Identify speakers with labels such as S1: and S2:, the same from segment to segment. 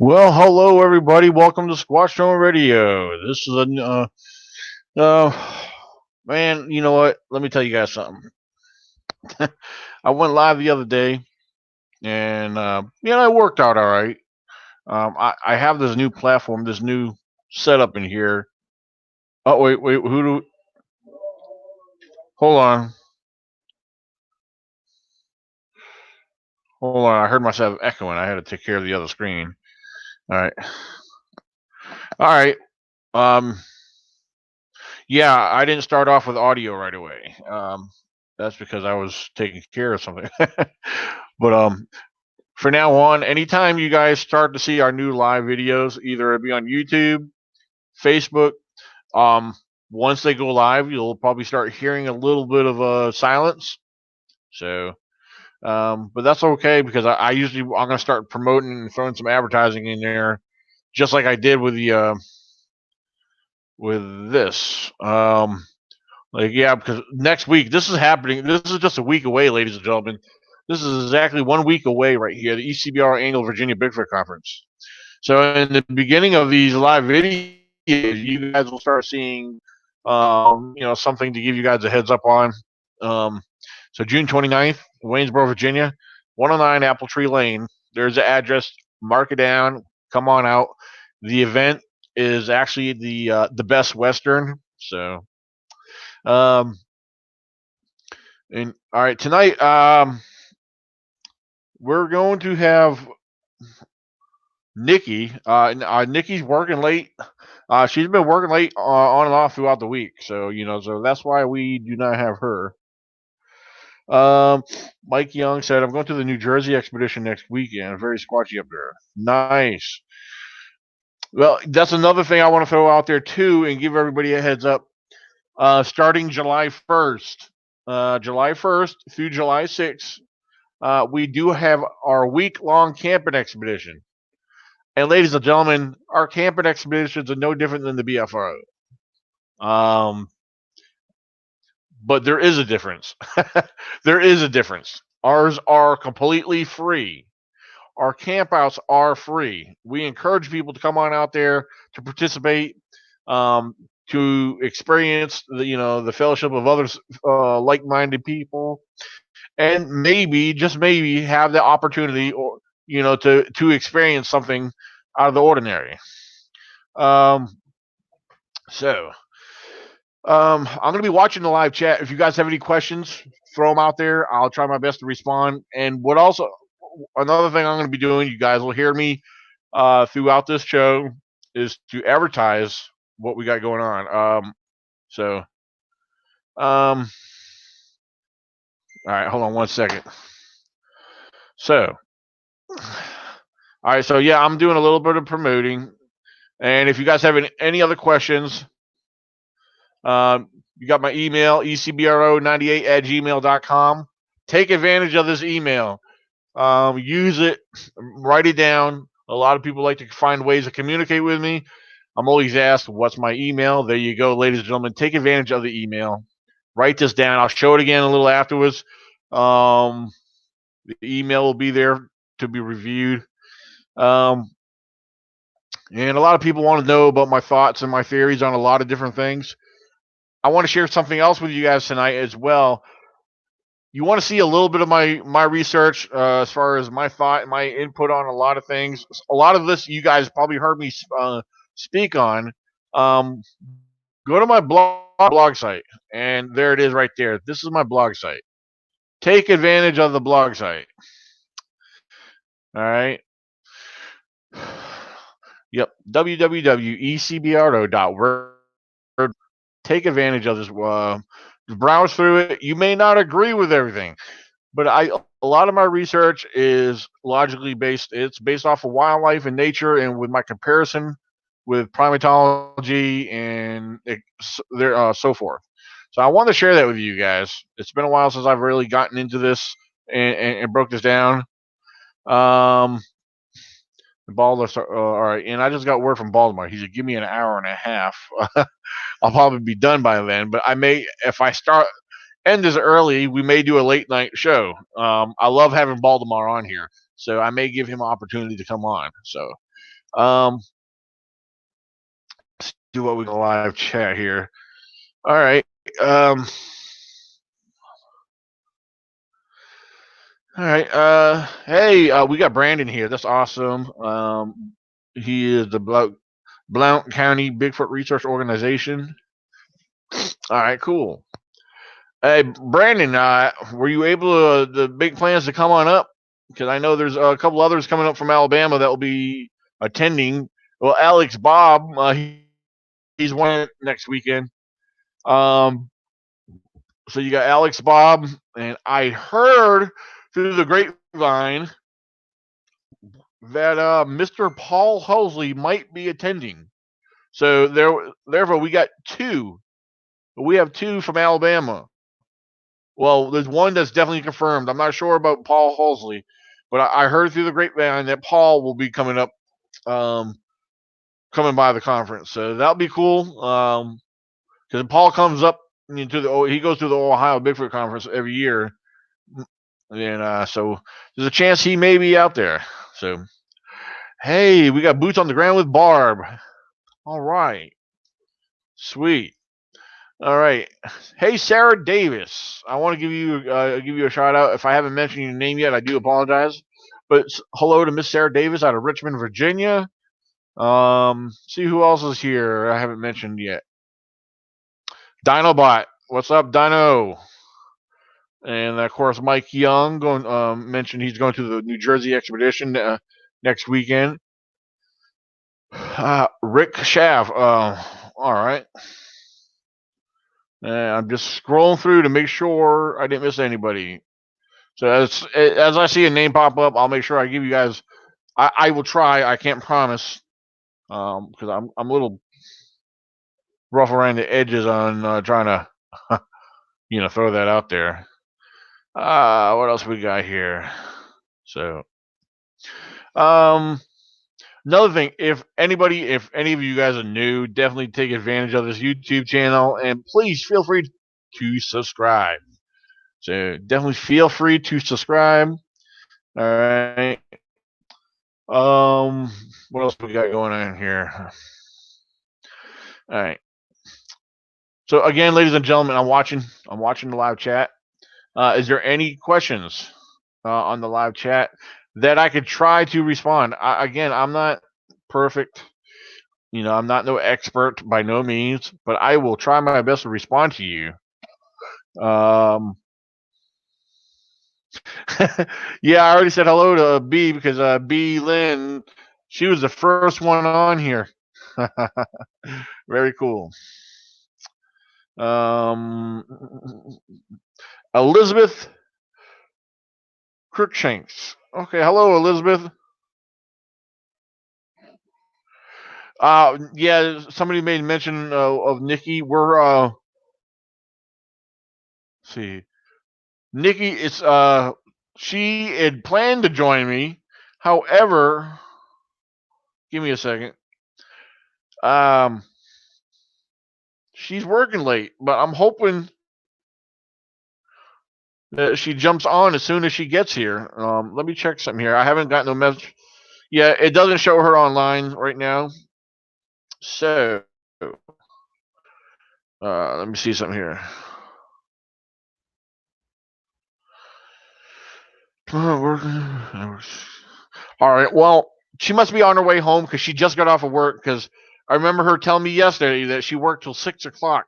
S1: Well, hello everybody. Welcome to Squatch Radio. This is uh, man. You know what? Let me tell you guys something. I went live the other day, and it worked out all right. I have this new platform, this new setup in here. Oh wait, who do? Hold on, hold on. I heard myself echoing. I had to take care of the other screen. All right, all right. Um, yeah, I didn't start off with audio right away. That's because I was taking care of something. But for now on, anytime you guys start to see our new live videos, either it be on YouTube, Facebook, um, once they go live, you'll probably start hearing a little bit of silence. So, but that's okay because I usually I'm gonna start promoting and throwing some advertising in there, just like I did with the with this. Like yeah, because next week this is happening. This is just a week away, ladies and gentlemen. This is exactly 1 week away right here, the ECBRO Annual Virginia Bigfoot Conference. So in the beginning of these live videos, you guys will start seeing, something to give you guys a heads up on. Um, so June 29th, Waynesboro, Virginia, 109 Apple Tree Lane. There's the address. Mark it down. Come on out. The event is actually the Best Western. So, um, and all right, tonight, we're going to have Nikki. Nikki's working late. She's been working late on and off throughout the week, so that's why we do not have her. Um, Mike Young said, "I'm going to the New Jersey expedition next weekend. Very squatchy up there. Nice. Well, that's another thing I want to throw out there too, and give everybody a heads up. Starting July 1st through July 6th, we do have our week-long camping expedition. And ladies and gentlemen, our camping expeditions are no different than the BFRO. Um, but there is a difference. There is a difference. Ours are completely free. Our campouts are free. We encourage people to come on out there to participate, um, to experience the fellowship of others, like-minded people, and maybe just maybe have the opportunity or to experience something out of the ordinary. Um, so I'm going to be watching the live chat. If you guys have any questions, throw them out there. I'll try my best to respond. And another thing I'm going to be doing, you guys will hear me throughout this show, is to advertise what we got going on. So, all right, hold on 1 second. So, all right, so yeah, I'm doing a little bit of promoting. And if you guys have any other questions, you got my email, ecbro98@gmail.com. Take advantage of this email. Use it, write it down. A lot of people like to find ways to communicate with me. I'm always asked, what's my email? There you go, ladies and gentlemen. Take advantage of the email. Write this down. I'll show it again a little afterwards. The email will be there to be reviewed. And a lot of people want to know about my thoughts and my theories on a lot of different things. I want to share something else with you guys tonight as well. You want to see a little bit of my research as far as my thought and my input on a lot of things. A lot of this you guys probably heard me speak on. Um, Go to my blog site, and there it is right there. This is my blog site. Take advantage of the blog site. All right. Yep. www.ecbro.word. Take advantage of browse through it. You may not agree with everything, but a lot of my research is logically based. It's based off of wildlife and nature, and with my comparison with primatology and so forth. So I want to share that with you guys. It's been a while since I've really gotten into this and broke this down. Um, Baltimore, all right, and I just got word from Baltimore. He said, "Give me an hour and a half. I'll probably be done by then." But I may, if I start end this early, we may do a late night show. I love having Baltimore on here, so I may give him an opportunity to come on. So, let's do what we can live chat here. All right. All right. Hey, we got Brandon here. That's awesome. He is the Blount County Bigfoot Research Organization. All right, cool. Hey, Brandon, were you able to the big plans to come on up? Because I know there's a couple others coming up from Alabama that will be attending. Well, Alex Bob, he's one next weekend. So you got Alex Bob, and I heard through the grapevine that Mr. Paul Hulsey might be attending. So therefore, we got two. We have two from Alabama. Well, there's one that's definitely confirmed. I'm not sure about Paul Hulsey, but I heard through the grapevine that Paul will be coming up, coming by the conference. So that'll be cool. Because Paul comes up he goes to the Ohio Bigfoot Conference every year, and so there's a chance he may be out there. So hey, we got boots on the ground with Barb. All right, sweet. All right. Hey, Sarah Davis. I want to give you a shout out. If I haven't mentioned your name yet, I do apologize. But hello to Miss Sarah Davis out of Richmond, Virginia. See who else is here. I haven't mentioned yet. Dinobot. What's up, Dino? And of course, Mike Young mentioned he's going to the New Jersey expedition next weekend. Rick Schaff. All right. I'm just scrolling through to make sure I didn't miss anybody. So as I see a name pop up, I'll make sure I give you guys. I will try. I can't promise because I'm a little rough around the edges on trying to throw that out there. What else we got here? So another thing, if any of you guys are new, definitely take advantage of this YouTube channel and please feel free to subscribe. So definitely feel free to subscribe. All right. What else we got going on here? All right. So again, ladies and gentlemen, I'm watching the live chat. Is there any questions on the live chat that I could try to respond? Again, I'm not perfect. I'm not no expert by no means, but I will try my best to respond to you. Yeah, I already said hello to B because B Lynn, she was the first one on here. Very cool. Elizabeth Crookshanks. Okay, hello, Elizabeth. Yeah, somebody made mention of Nikki. We're see, Nikki. It's she had planned to join me. However, give me a second. She's working late, but I'm hoping that she jumps on as soon as she gets here. Let me check something here. I haven't gotten no message. Yeah, it doesn't show her online right now. So, let me see something here. All right. Well, she must be on her way home because she just got off of work. Because I remember her telling me yesterday that she worked till 6 o'clock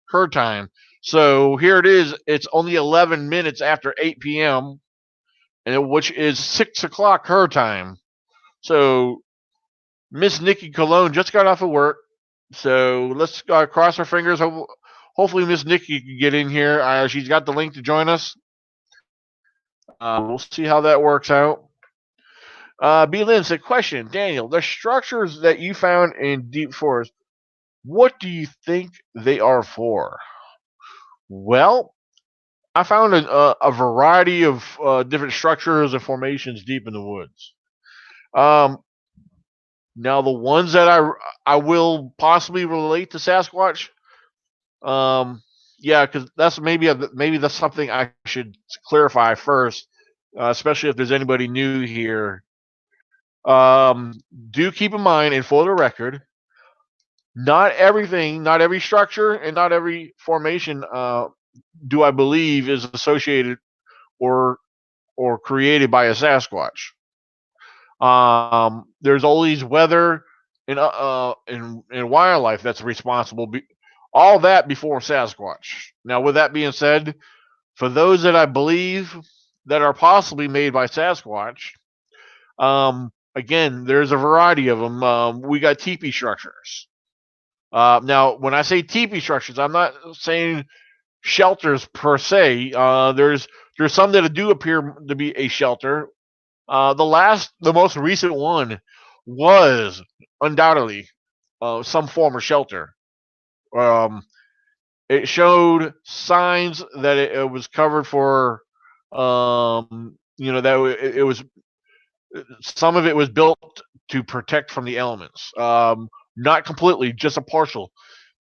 S1: her time. So here it is. It's only 11 minutes after 8 p.m., which is 6 o'clock her time. So Miss Nikki Cologne just got off of work. So let's cross our fingers. Hopefully, Miss Nikki can get in here. She's got the link to join us. We'll see how that works out. B. Lynn said, question, Daniel, the structures that you found in deep forest, what do you think they are for? Well, I found a variety of different structures and formations deep in the woods. Now, the ones that I will possibly relate to Sasquatch, yeah, because that's maybe that's something I should clarify first, especially if there's anybody new here. Do keep in mind, and for the record, not everything, not every structure, and not every formation do I believe is associated or created by a Sasquatch. There's always weather and wildlife that's responsible. All that before Sasquatch. Now, with that being said, for those that I believe that are possibly made by Sasquatch, again, there's a variety of them. We got teepee structures. Now, when I say teepee structures, I'm not saying shelters per se. There's some that do appear to be a shelter. The most recent one was undoubtedly some form of shelter. Um, it showed signs that it was covered for, that it was some of it was built to protect from the elements. Not completely, just a partial.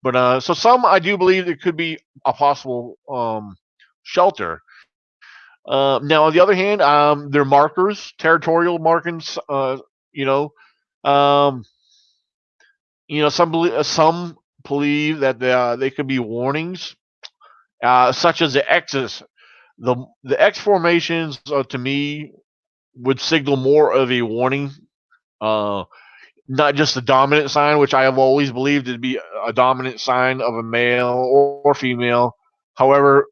S1: But so some I do believe it could be a possible shelter. Now, on the other hand, they're markers, territorial markings. You know, um, some believe that they could be warnings, such as the X's. The X formations, to me, would signal more of a warning, not just a dominant sign, which I have always believed to be a dominant sign of a male or female. However,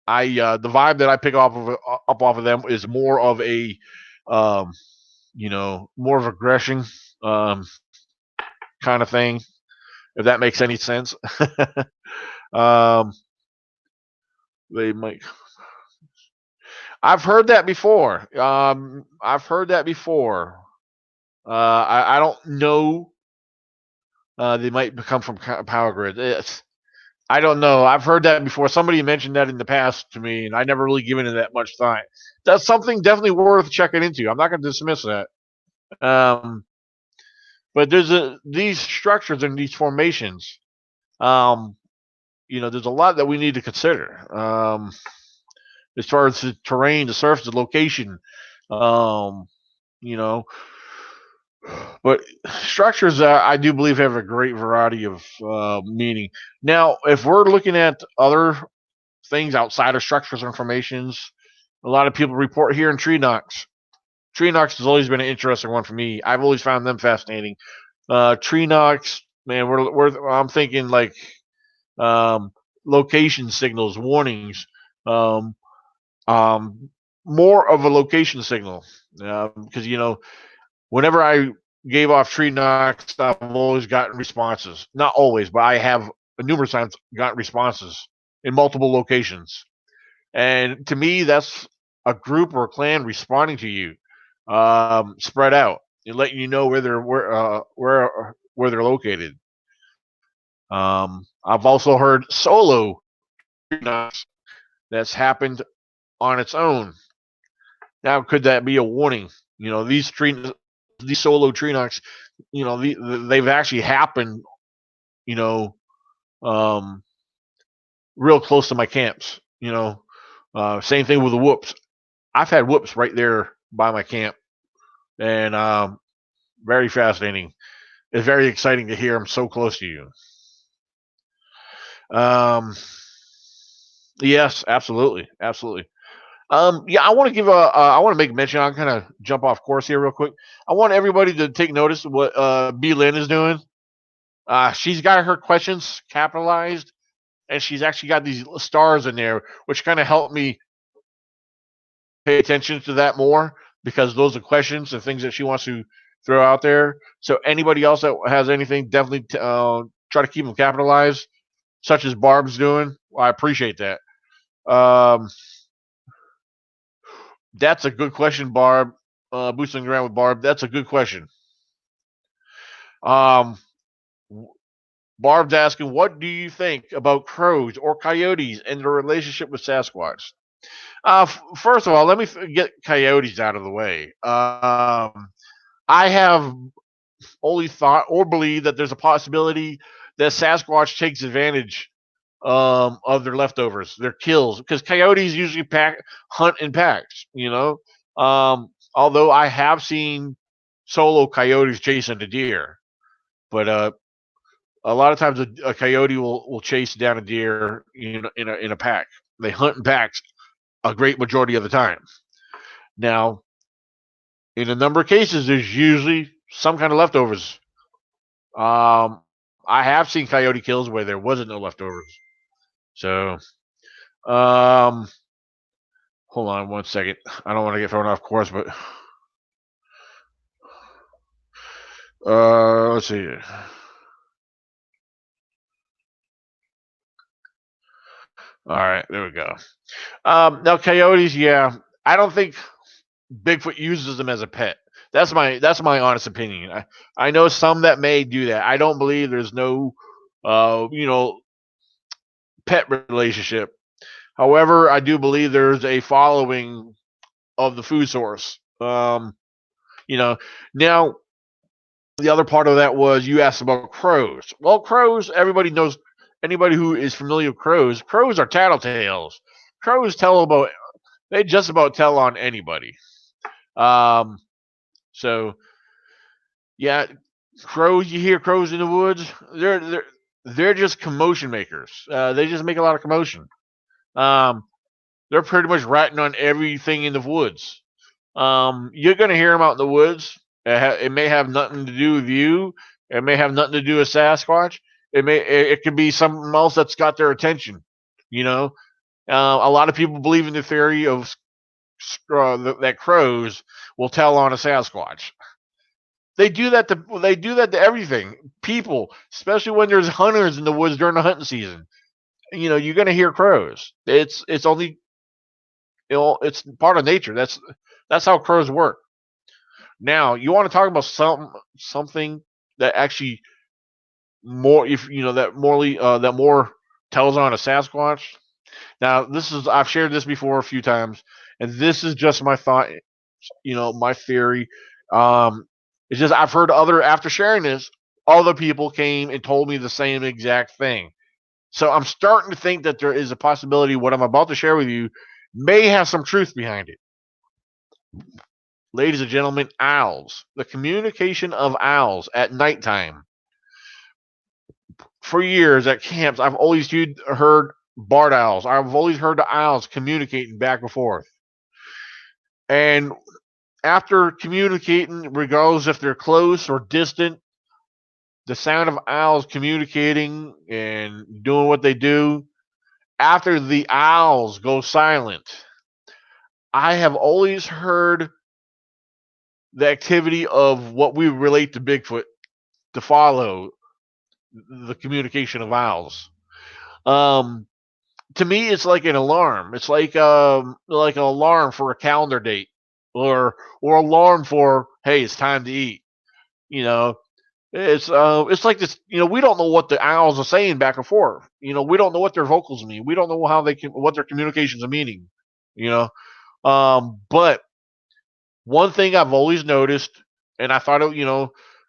S1: the vibe that I pick up off of them is more of a, um, more of aggression, um, kind of thing. If that makes any sense. um, they might. I've heard that before. I've heard that before. I don't know. They might come from power grid. I don't know. I've heard that before. Somebody mentioned that in the past to me, and I never really given it that much thought. That's something definitely worth checking into. I'm not going to dismiss that. Um, but these structures and these formations. Um, there's a lot that we need to consider. As far as the terrain, the surface, the location. Um, you know, but structures I do believe have a great variety of meaning. Now, if we're looking at other things outside of structures and formations, a lot of people report here in tree knocks. Tree knocks has always been an interesting one for me. I've always found them fascinating. Tree knocks, man, I'm thinking like um, location signals, warnings, um, um, more of a location signal. Because whenever I gave off tree knocks, I've always gotten responses. Not always, but I have numerous times gotten responses in multiple locations. And to me, that's a group or a clan responding to you, spread out and letting you know where they're located. I've also heard solo knocks that's happened on its own. Now, could that be a warning? These solo tree knocks, they've actually happened. You know, um, real close to my camps. Same thing with the whoops. I've had whoops right there by my camp, and very fascinating. It's very exciting to hear them so close to you. Um, yes, absolutely, absolutely. Yeah, I want to I want to make mention. I'm kind of jump off course here real quick. I want everybody to take notice of what B. Lynn is doing. She's got her questions capitalized, and she's actually got these stars in there, which kind of help me pay attention to that more because those are questions and things that she wants to throw out there. So anybody else that has anything, definitely try to keep them capitalized. such as Barb's doing. Well, I appreciate that. Um, that's a good question, Barb. Boots on the ground with Barb. That's a good question. Um, Barb's asking, what do you think about crows or coyotes and their relationship with Sasquatch? First of all, let me get coyotes out of the way. I have only thought or believe that there's a possibility that Sasquatch takes advantage of their leftovers, their kills, because coyotes usually hunt in packs. Although I have seen solo coyotes chasing a deer, but a lot of times a coyote will chase down a deer in a pack. They hunt in packs a great majority of the time. Now, in a number of cases, there's usually some kind of leftovers. I have seen coyote kills where there wasn't no leftovers. So, um, hold on one second. I don't want to get thrown off course, but let's see. All right, there we go. Now coyotes, yeah, I don't think Bigfoot uses them as a pet. That's my honest opinion. I know some that may do that. I don't believe there's no, uh, you know, pet relationship. However, I do believe there's a following of the food source. You know, now the other part of that was you asked about crows. Well, crows, everybody knows. Anybody who is familiar with crows are tattletales. Crows tell about they just about tell on anybody. Um, so yeah, crows. You hear crows in the woods. They're just commotion makers. They just make a lot of commotion. Um, they're pretty much ratting on everything in the woods. You're gonna hear them out in the woods. It may have nothing to do with you. It may have nothing to do with Sasquatch. It could be something else that's got their attention. You know, a lot of people believe in the theory of that crows will tell on a Sasquatch. They do that to everything. People, especially when there's hunters in the woods during the hunting season. You're gonna hear crows. It's only it's part of nature. That's how crows work. Now, you want to talk about something that actually more if you know that more tells on a Sasquatch. Now, I've shared this before a few times, and this is just my thought. My theory. Um, it's just I've heard other after sharing this, other people came and told me the same exact thing. So I'm starting to think that there is a possibility what I'm about to share with you may have some truth behind it. Ladies and gentlemen, owls. The communication of owls at nighttime. For years at camps, I've always heard barred owls. I've always heard the owls communicating back and forth. And after communicating, regardless if they're close or distant, the sound of owls communicating and doing what they do, after the owls go silent, I have always heard the activity of what we relate to Bigfoot to follow the communication of owls. Um, to me, it's like an alarm. It's like an alarm for a calendar date, or alarm for hey, it's time to eat. You know, it's like this. We don't know what the owls are saying back and forth. We don't know what their vocals mean. We don't know what their communications are meaning. You know, but one thing I've always noticed, and I thought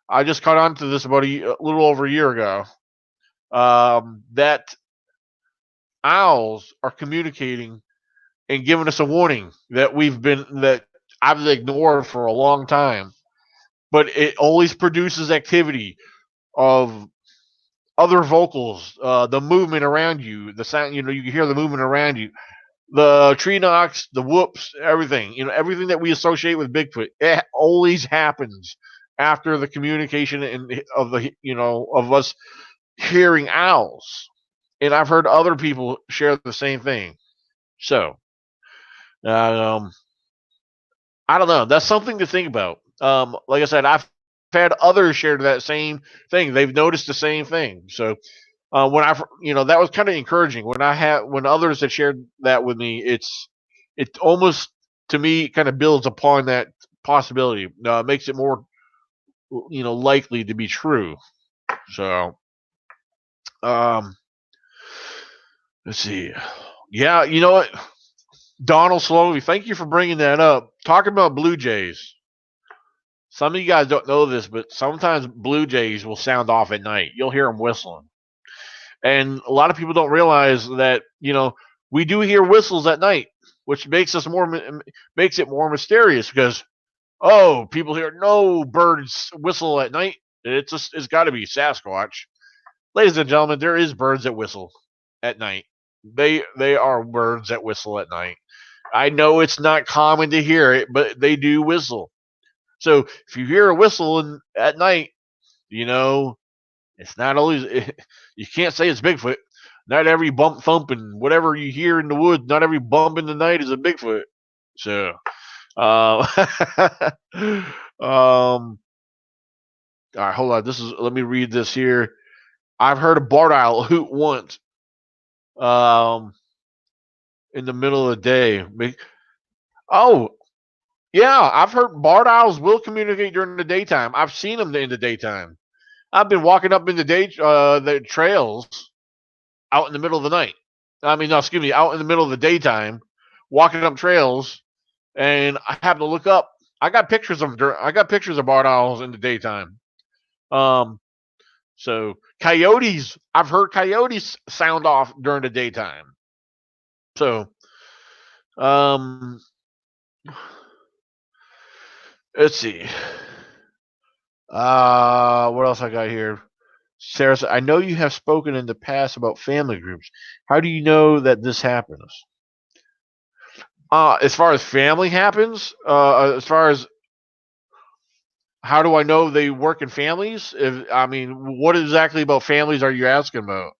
S1: I just caught on to this about a little over a year ago. That owls are communicating and giving us a warning that I've ignored for a long time. But it always produces activity of other vocals, the movement around you, the sound. You can hear the movement around you, the tree knocks, the whoops, everything. Everything that we associate with Bigfoot. It always happens after the communication and of us hearing owls. And I've heard other people share the same thing. So, um, I don't know. That's something to think about. Like I said, I've had others share that same thing. They've noticed the same thing. So When that was kind of encouraging when others had shared that with me. It almost to me kind of builds upon that possibility. Makes it more likely to be true. So, um, let's see. Yeah, you know what, Donald Slowly, thank you for bringing that up. Talking about Blue Jays. Some of you guys don't know this, but sometimes Blue Jays will sound off at night. You'll hear them whistling. And a lot of people don't realize that, we do hear whistles at night, which makes it more mysterious because people hear no birds whistle at night. It's got to be Sasquatch. Ladies and gentlemen, there is birds that whistle at night. They are birds that whistle at night. I know it's not common to hear it, but they do whistle. So if you hear a whistle at night, it's not always. You can't say it's Bigfoot. Not every bump, thump, and whatever you hear in the woods. Not every bump in the night is a Bigfoot. So, all right, hold on. Let me read this here. I've heard a barred owl hoot once. In the middle of the day. Oh, yeah, I've heard barred owls will communicate during the daytime. I've seen them in the daytime. I've been walking up in the trails out in the middle of the night. I mean, no, excuse me, out in the middle of the daytime, walking up trails, and I happen to look up. I got pictures of barred owls in the daytime. So coyotes, I've heard coyotes sound off during the daytime. So, um, let's see. What else I got here? Sarah, I know you have spoken in the past about family groups. How do you know that this happens? As far as family happens, as far as how do I know they work in families? What exactly about families are you asking about?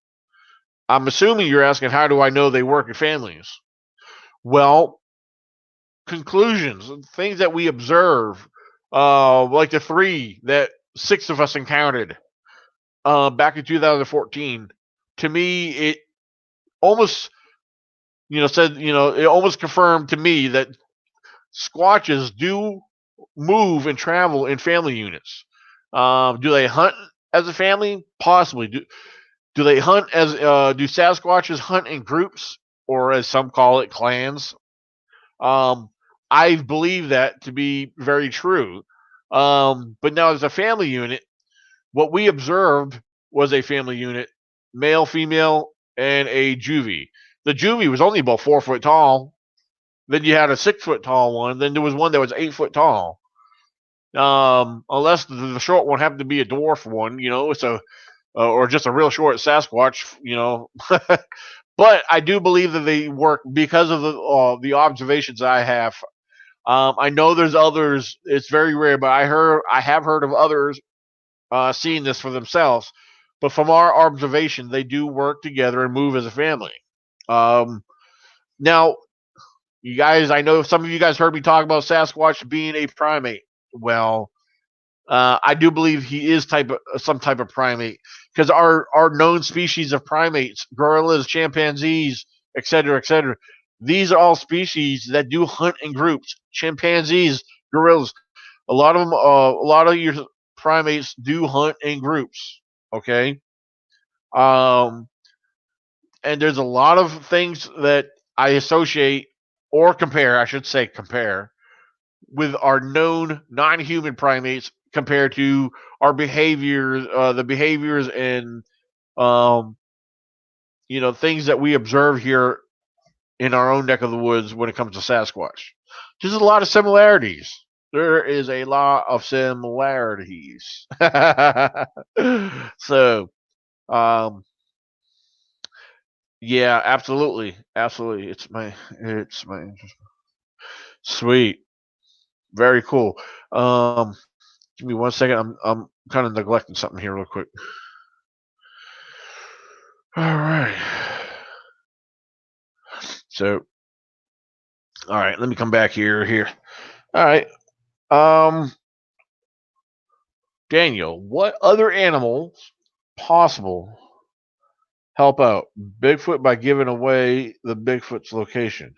S1: I'm assuming you're asking how do I know they work in families? Well, conclusions, things that we observe, like the three that six of us encountered back in 2014. To me, it almost it almost confirmed to me that Squatches do move and travel in family units. Do they hunt as a family? Possibly. Do they hunt as do Sasquatches hunt in groups or as some call it clans? Um, I believe that to be very true. But now as a family unit, what we observed was a family unit, male, female, and a juvie. The juvie was only about 4 foot tall. Then you had a 6 foot tall one. Then there was one that was 8 foot tall. Unless the short one happened to be a dwarf one, it's or just a real short Sasquatch, But I do believe that they work because of the observations I have. I know there's others. It's very rare, but I have heard of others seeing this for themselves. But from our observation, they do work together and move as a family. Now, you guys, I know some of you guys heard me talk about Sasquatch being a primate. Well, I do believe he is some type of primate because our known species of primates, gorillas, chimpanzees, etc., these are all species that do hunt in groups. Chimpanzees, gorillas, a lot of your primates do hunt in groups. Okay, um, and there's a lot of things that I associate or compare, I should say, compare with our known non-human primates compared to our behaviors, the behaviors and um, things that we observe here in our own neck of the woods when it comes to Sasquatch. There's a lot of similarities. There is a lot of similarities. So, um, yeah, absolutely, absolutely. It's my interest. Sweet, very cool. Give me 1 second. I'm kind of neglecting something here real quick. All right. So, all right, let me come back here. All right. Um, Daniel, what other animals possible Help out Bigfoot by giving away the Bigfoot's location.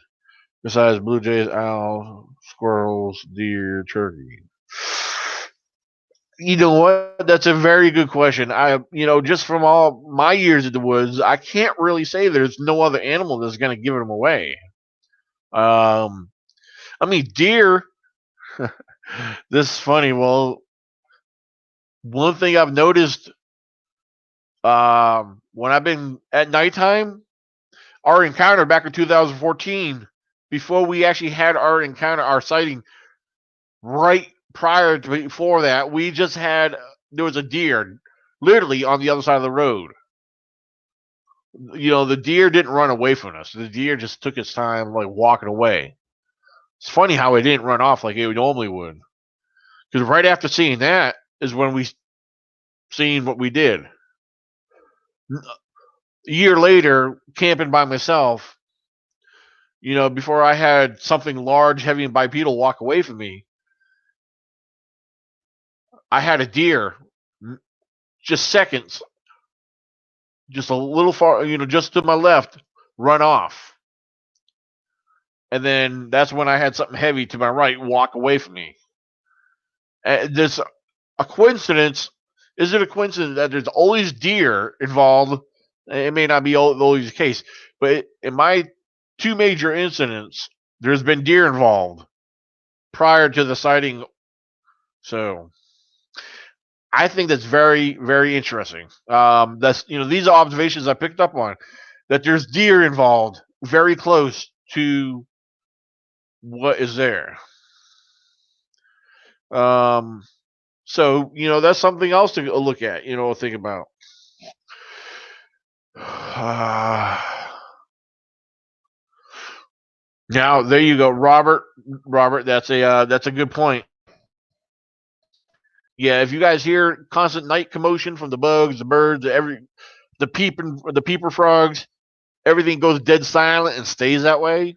S1: Besides blue jays, owls, squirrels, deer, turkey. You know what? That's a very good question. Just from all my years in the woods, I can't really say there's no other animal that's going to give them away. Um, I mean, deer. This is funny. Well, one thing I've noticed when I've been at nighttime, our encounter back in 2014, before we actually had our encounter, our sighting, right prior to before that, we just had there was a deer literally on the other side of the road. The deer didn't run away from us. The deer just took its time, like walking away. It's funny how it didn't run off like it normally would. Because right after seeing that is when we seen what we did. A year later, camping by myself, before I had something large, heavy, and bipedal walk away from me, I had a deer just seconds, just a little far, just to my left, run off. And then that's when I had something heavy to my right walk away from me. There's a coincidence. Is it a coincidence that there's always deer involved? It may not be always the case, but in my two major incidents, there's been deer involved prior to the sighting. So I think that's very, very interesting. That's these are observations I picked up on that there's deer involved very close to what is there. Um, so that's something else to look at. Think about. Now there you go, Robert. Robert, that's a good point. Yeah, if you guys hear constant night commotion from the bugs, the birds, the peeper frogs, everything goes dead silent and stays that way.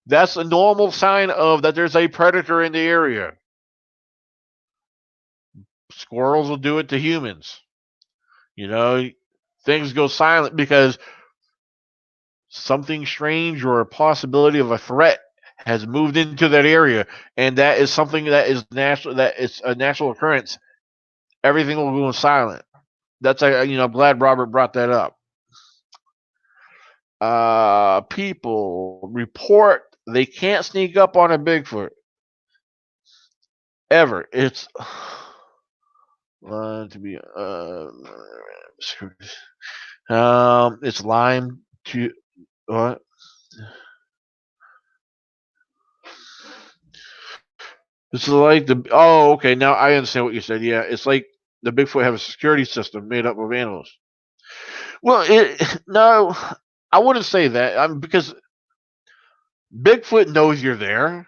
S1: That's a normal sign of that there's a predator in the area. Squirrels will do it to humans. You know, things go silent because something strange or a possibility of a threat has moved into that area, and that is something that is natural. That is a natural occurrence. Everything will go silent. That's I'm glad Robert brought that up. People report they can't sneak up on a Bigfoot ever. It's to be it's lime to what? This is like okay, now I understand what you said. Yeah, it's like the Bigfoot have a security system made up of animals. Well, no, I wouldn't say that. Because Bigfoot knows you're there.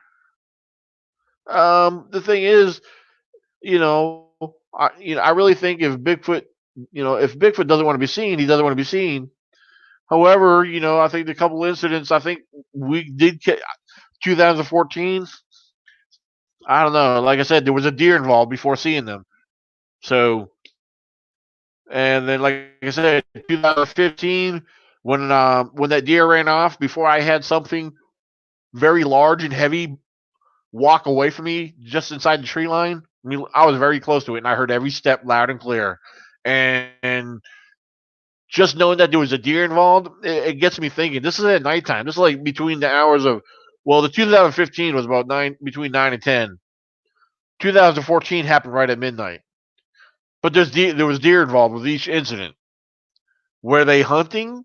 S1: The thing is, I really think if Bigfoot doesn't want to be seen, he doesn't want to be seen. However, I think the couple incidents, I think we did 2014. I don't know. Like I said, there was a deer involved before seeing them. So, and then like I said, 2015, when that deer ran off, before I had something very large and heavy walk away from me just inside the tree line. I mean, I was very close to it, and I heard every step loud and clear. And just knowing that there was a deer involved, it gets me thinking. This is at nighttime. This is like between the hours of, well, the 2015 was about between 9 and 10. 2014 happened right at midnight. But there was deer involved with each incident. Were they hunting?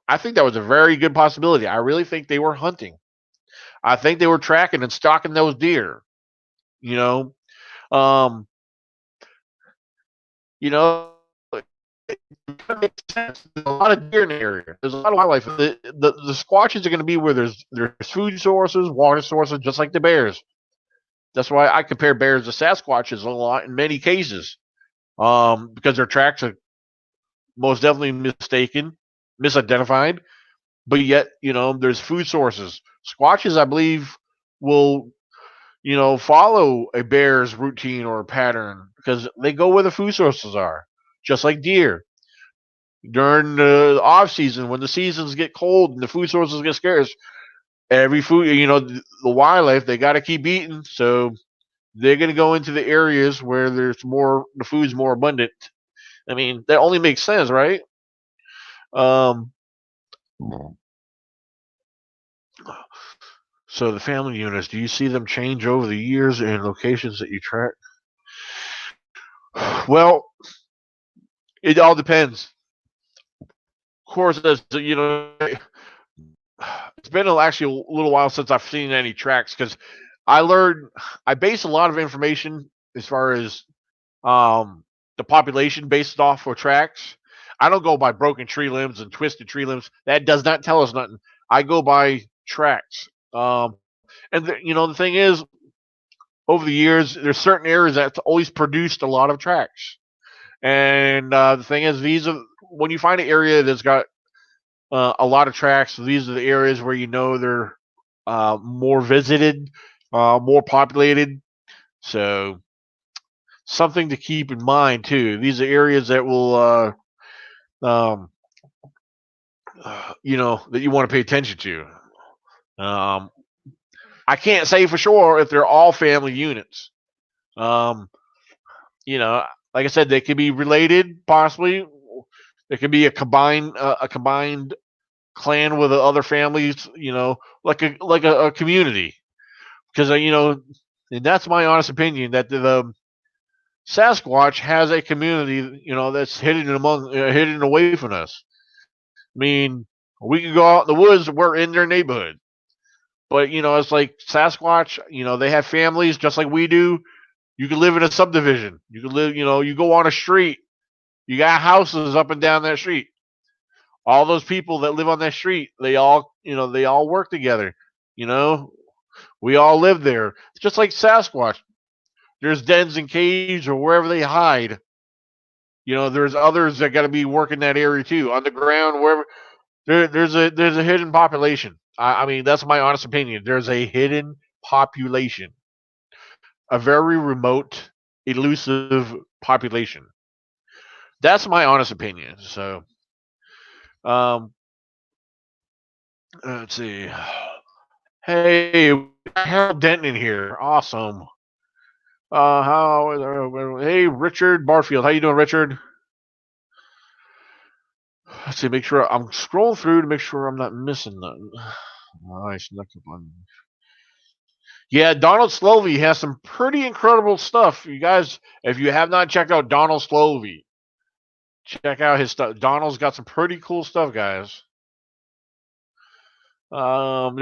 S1: I think that was a very good possibility. I really think they were hunting. I think they were tracking and stalking those deer. You know, um, you know, it makes sense. There's a lot of deer in the area. There's a lot of wildlife. The squatches are going to be where there's food sources, water sources, just like the bears. That's why I compare bears to Sasquatches a lot in many cases, because their tracks are most definitely mistaken, misidentified. But yet, there's food sources. Squatches, I believe, will follow a bear's routine or pattern because they go where the food sources are, just like deer. during the off season when the seasons get cold and the food sources get scarce. Every food, the wildlife, they got to keep eating, so they're going to go into the areas where the food's more abundant. I mean, that only makes sense, right? Um, so the family units, do you see them change over the years in locations that you track? Well, it all depends. Of course, it's been actually a little while since I've seen any tracks because I base a lot of information as far as the population based off of tracks. I don't go by broken tree limbs and twisted tree limbs. That does not tell us nothing. I go by tracks. The thing is, over the years, there's certain areas that's always produced a lot of tracks. And the thing is, when you find an area that's got a lot of tracks, these are the areas where they're more visited, more populated. So something to keep in mind too. These are areas that will, um, that you want to pay attention to. Um, I can't say for sure if they're all family units. Um, you know, like I said, they could be related, possibly. There could be a combined clan with other families. Like a community. Because and that's my honest opinion that the Sasquatch has a community, that's hidden away from us. I mean, we can go out in the woods, we're in their neighborhood. But it's like Sasquatch. They have families just like we do. You can live in a subdivision. You can live. You go on a street. You got houses up and down that street. All those people that live on that street, they all work together. You know, we all live there. It's just like Sasquatch. There's dens and caves or wherever they hide. There's others that got to be working that area too, on the ground, wherever. There's a hidden population. I mean, that's my honest opinion. There's a hidden population, a very remote, elusive population. That's my honest opinion. So, um, let's see. Hey, Harold Denton in here. Awesome. Hey, Richard Barfield. How you doing, Richard? Let's see. Make sure I'm scrolling through to make sure I'm not missing nothing. Nice, snuck up on. Yeah, Donald Slovey has some pretty incredible stuff. You guys, if you have not checked out Donald Slovey, check out his stuff. Donald's got some pretty cool stuff, guys. All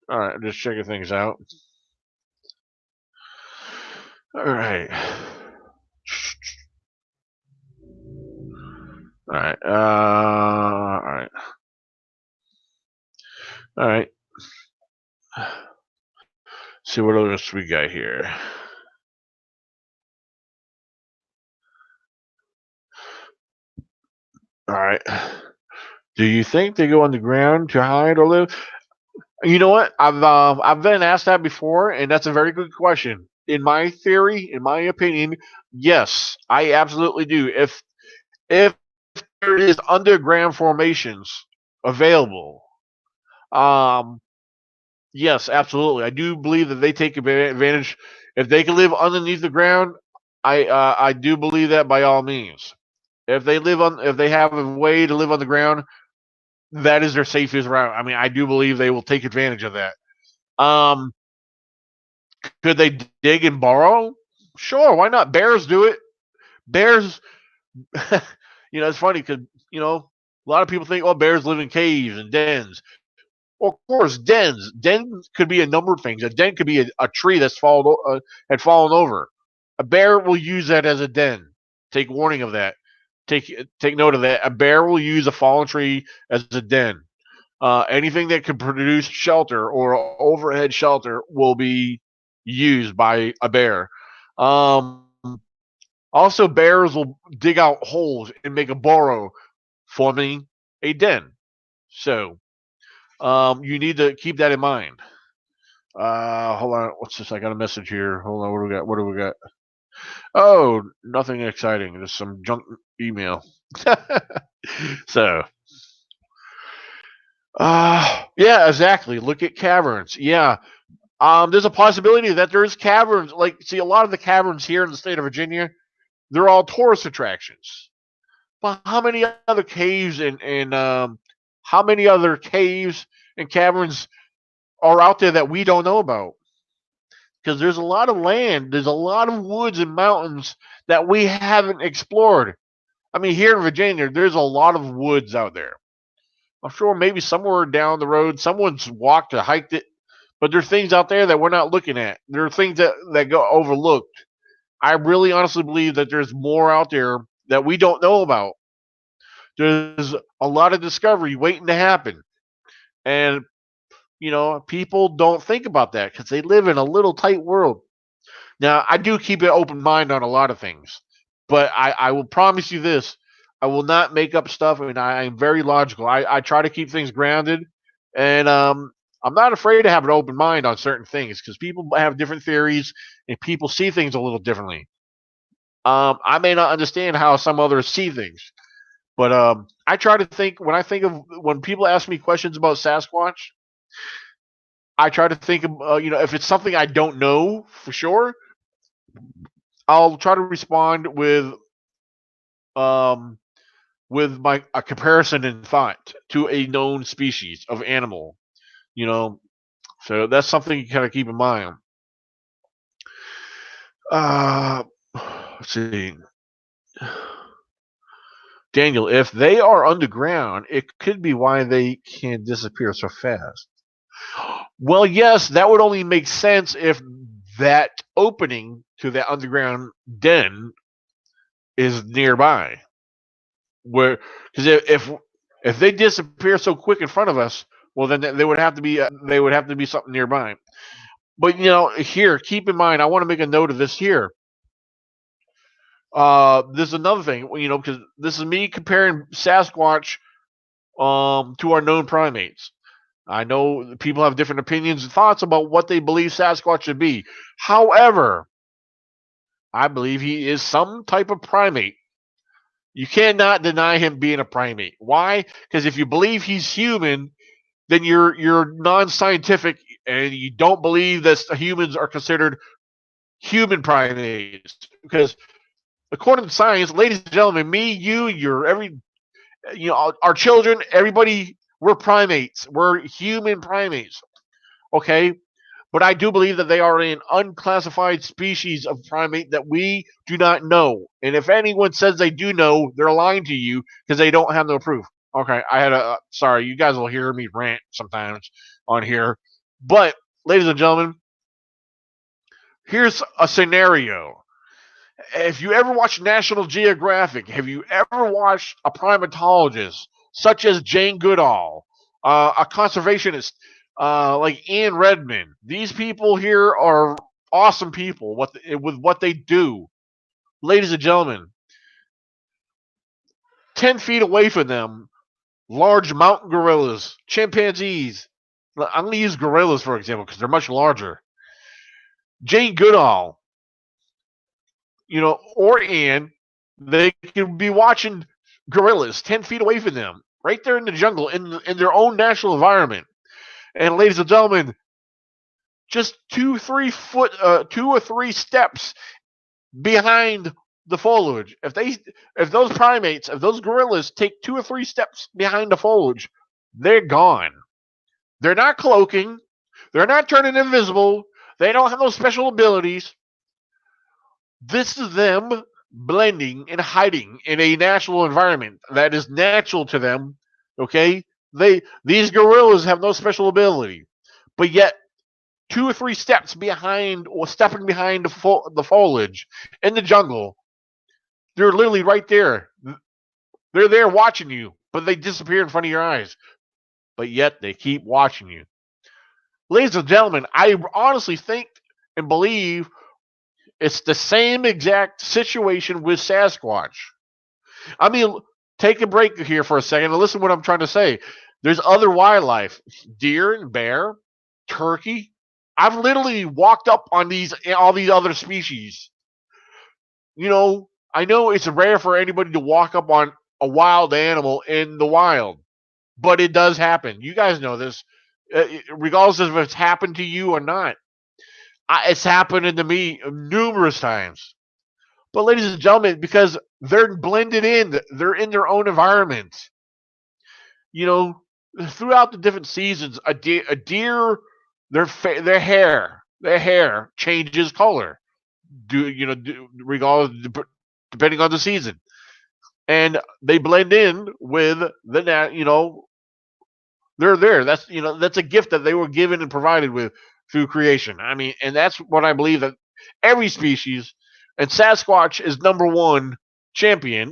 S1: right, I'm just checking things out. All right. All right. All right. All right. See what else we got here. All right. Do you think they go on the ground to hide or live? You know what? I've been asked that before, and that's a very good question. In my theory, in my opinion, yes, I absolutely do. If there is underground formations available, um, yes, absolutely. I do believe that they take advantage. If they can live underneath the ground, I do believe that by all means. If they have a way to live on the ground, that is their safest route. I mean, I do believe they will take advantage of that. Um, could they dig and burrow? Sure, why not? Bears do it. Bears, it's funny because a lot of people think, oh, bears live in caves and dens. Well, of course, dens could be a number of things. A den could be a tree had fallen over. A bear will use that as a den. Take warning of that. Take note of that. A bear will use a fallen tree as a den. Anything that can produce shelter or overhead shelter will be used by a bear. Um, Also, bears will dig out holes and make a burrow, forming a den. So you need to keep that in mind. Hold on. What's this? I got a message here. Hold on. What do we got? Oh, nothing exciting. Just some junk email. So, yeah, exactly. Look at caverns. Yeah, there's a possibility that there's caverns. Like, see, a lot of the caverns here in the state of Virginia, they're all tourist attractions. But how many other caves and how many other caves and caverns are out there that we don't know about? Because there's a lot of land, there's a lot of woods and mountains that we haven't explored. I mean, here in Virginia, there's a lot of woods out there. I'm sure maybe somewhere down the road, someone's walked or hiked it, but there's things out there that we're not looking at. There are things that go overlooked. I really honestly believe that there's more out there that we don't know about. There's a lot of discovery waiting to happen. And, people don't think about that because they live in a little tight world. Now, I do keep an open mind on a lot of things, but I will promise you this: I will not make up stuff, and I am very logical. I try to keep things grounded, and I'm not afraid to have an open mind on certain things because people have different theories and people see things a little differently. I may not understand how some others see things, but I try to think when people ask me questions about Sasquatch, I try to think of if it's something I don't know for sure, I'll try to respond um with my a comparison in thought to a known species of animal. You know, so that's something you kind of keep in mind. Uh, let's see, Daniel. If they are underground, it could be why they can disappear so fast. Well, yes, that would only make sense if that opening to that underground den is nearby. Where because if they disappear so quick in front of us, well then they would have to be something nearby. But here, keep in mind, I want to make a note of this here. This is another thing, because this is me comparing Sasquatch to our known primates. I know people have different opinions and thoughts about what they believe Sasquatch should be. However, I believe he is some type of primate. You cannot deny him being a primate. Why? Because if you believe he's human, then you're non-scientific and you don't believe that humans are considered human primates. Because according to science, ladies and gentlemen, me, you, our children, everybody, we're primates. We're human primates. Okay, but I do believe that they are an unclassified species of primate that we do not know. And if anyone says they do know, they're lying to you because they don't have no proof. Okay, I had sorry, you guys will hear me rant sometimes on here. But, ladies and gentlemen, here's a scenario. If you ever watched National Geographic, have you ever watched a primatologist such as Jane Goodall, a conservationist like Ian Redmond? These people here are awesome people. With what they do, ladies and gentlemen, 10 feet away from them, large mountain gorillas, chimpanzees. I'm going to use gorillas for example because they're much larger. Jane Goodall, or Ian, they could be watching gorillas 10 feet away from them, right there in the jungle, in their own natural environment. And ladies and gentlemen, just 2 or 3 steps behind the foliage. If those gorillas take 2 or 3 steps behind the foliage, they're gone. They're not cloaking. They're not turning invisible. They don't have no special abilities. This is them blending and hiding in a natural environment that is natural to them. Okay, these gorillas have no special ability, but yet 2 or 3 steps behind or stepping behind the foliage in the jungle, they're literally right there. They're there watching you, but they disappear in front of your eyes. But yet they keep watching you. Ladies and gentlemen, I honestly think and believe it's the same exact situation with Sasquatch. I mean, take a break here for a second and listen to what I'm trying to say. There's other wildlife, deer and bear, turkey. I've literally walked up on all these other species. I know it's rare for anybody to walk up on a wild animal in the wild, but it does happen. You guys know this, regardless of if it's happened to you or not. It's happened to me numerous times. But, ladies and gentlemen, because they're blended in, they're in their own environment. You know, throughout the different seasons, a deer, their hair changes color. Regardless, depending on the season, and they blend in with the they're there. That's a gift that they were given and provided with through creation. I mean, and that's what I believe, that every species, and Sasquatch is number one champion.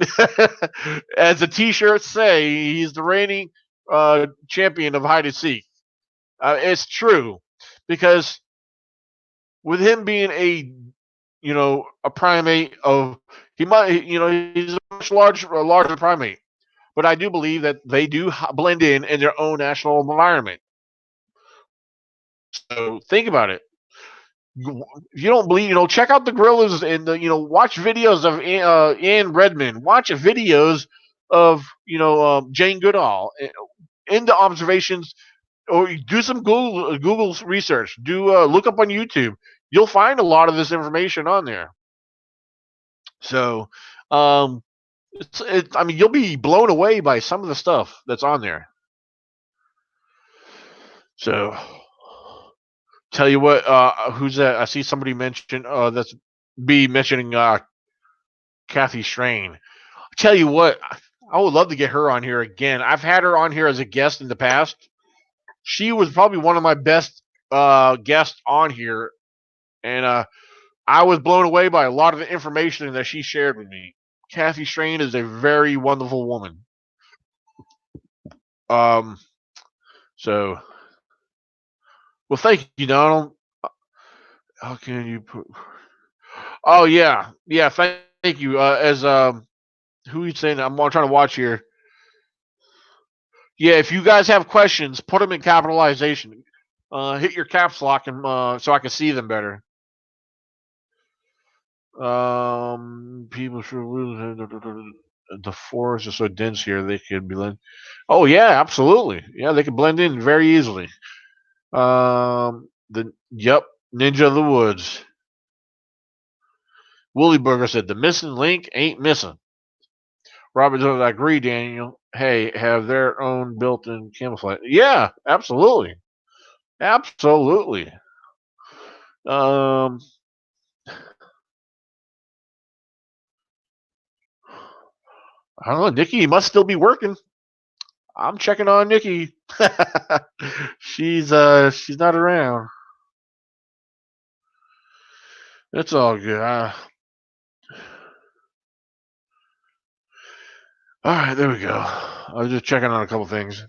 S1: As the T-shirts say, he's the reigning champion of hide and seek. It's true, because with him being a primate of he might he's a much larger primate, but I do believe that they do blend in their own national environment. So think about it. If you don't believe, check out the gorillas, and watch videos of Ann Redmond. Watch videos of Jane Goodall, into observations, or do some Google research. Do look up on YouTube. You'll find a lot of this information on there. So, um, I mean, you'll be blown away by some of the stuff that's on there. So, tell you what, who's that? I see somebody mention that's be mentioning Kathy Strain. Tell you what, I would love to get her on here again. I've had her on here as a guest in the past. She was probably one of my best guests on here, and I was blown away by a lot of the information that she shared with me. Kathy Strain is a very wonderful woman. Um, so, well, thank you, Donald. How can you put? Oh yeah, yeah. Thank you. As who are you saying? I'm trying to watch here. Yeah, if you guys have questions, put them in capitalization. Hit your caps lock, and so I can see them better. People should the forest is so dense here they could blend. Oh yeah, absolutely. Yeah, they can blend in very easily. Yep, Ninja of the Woods. Woolly Burger said the missing link ain't missing. Robert says, I agree, Daniel. Hey, have their own built-in camouflage. Yeah, absolutely, absolutely. Um, I don't know, Nikki must still be working. I'm checking on Nikki. She's not around. It's all good. All right, there we go. I was just checking on a couple things.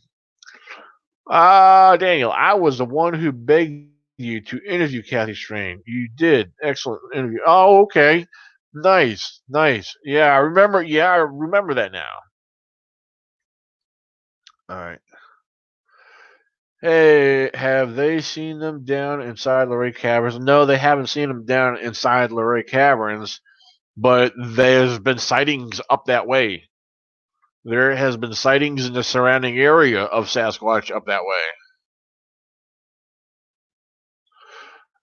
S1: Daniel, I was the one who begged you to interview Kathy Strain. You did. Excellent interview. Oh, okay. Nice, nice. Yeah, I remember. Yeah, I remember that now. All right. Hey, have they seen them down inside Luray Caverns? No, they haven't seen them down inside Luray Caverns, but there's been sightings up that way. There has been sightings in the surrounding area of Sasquatch up that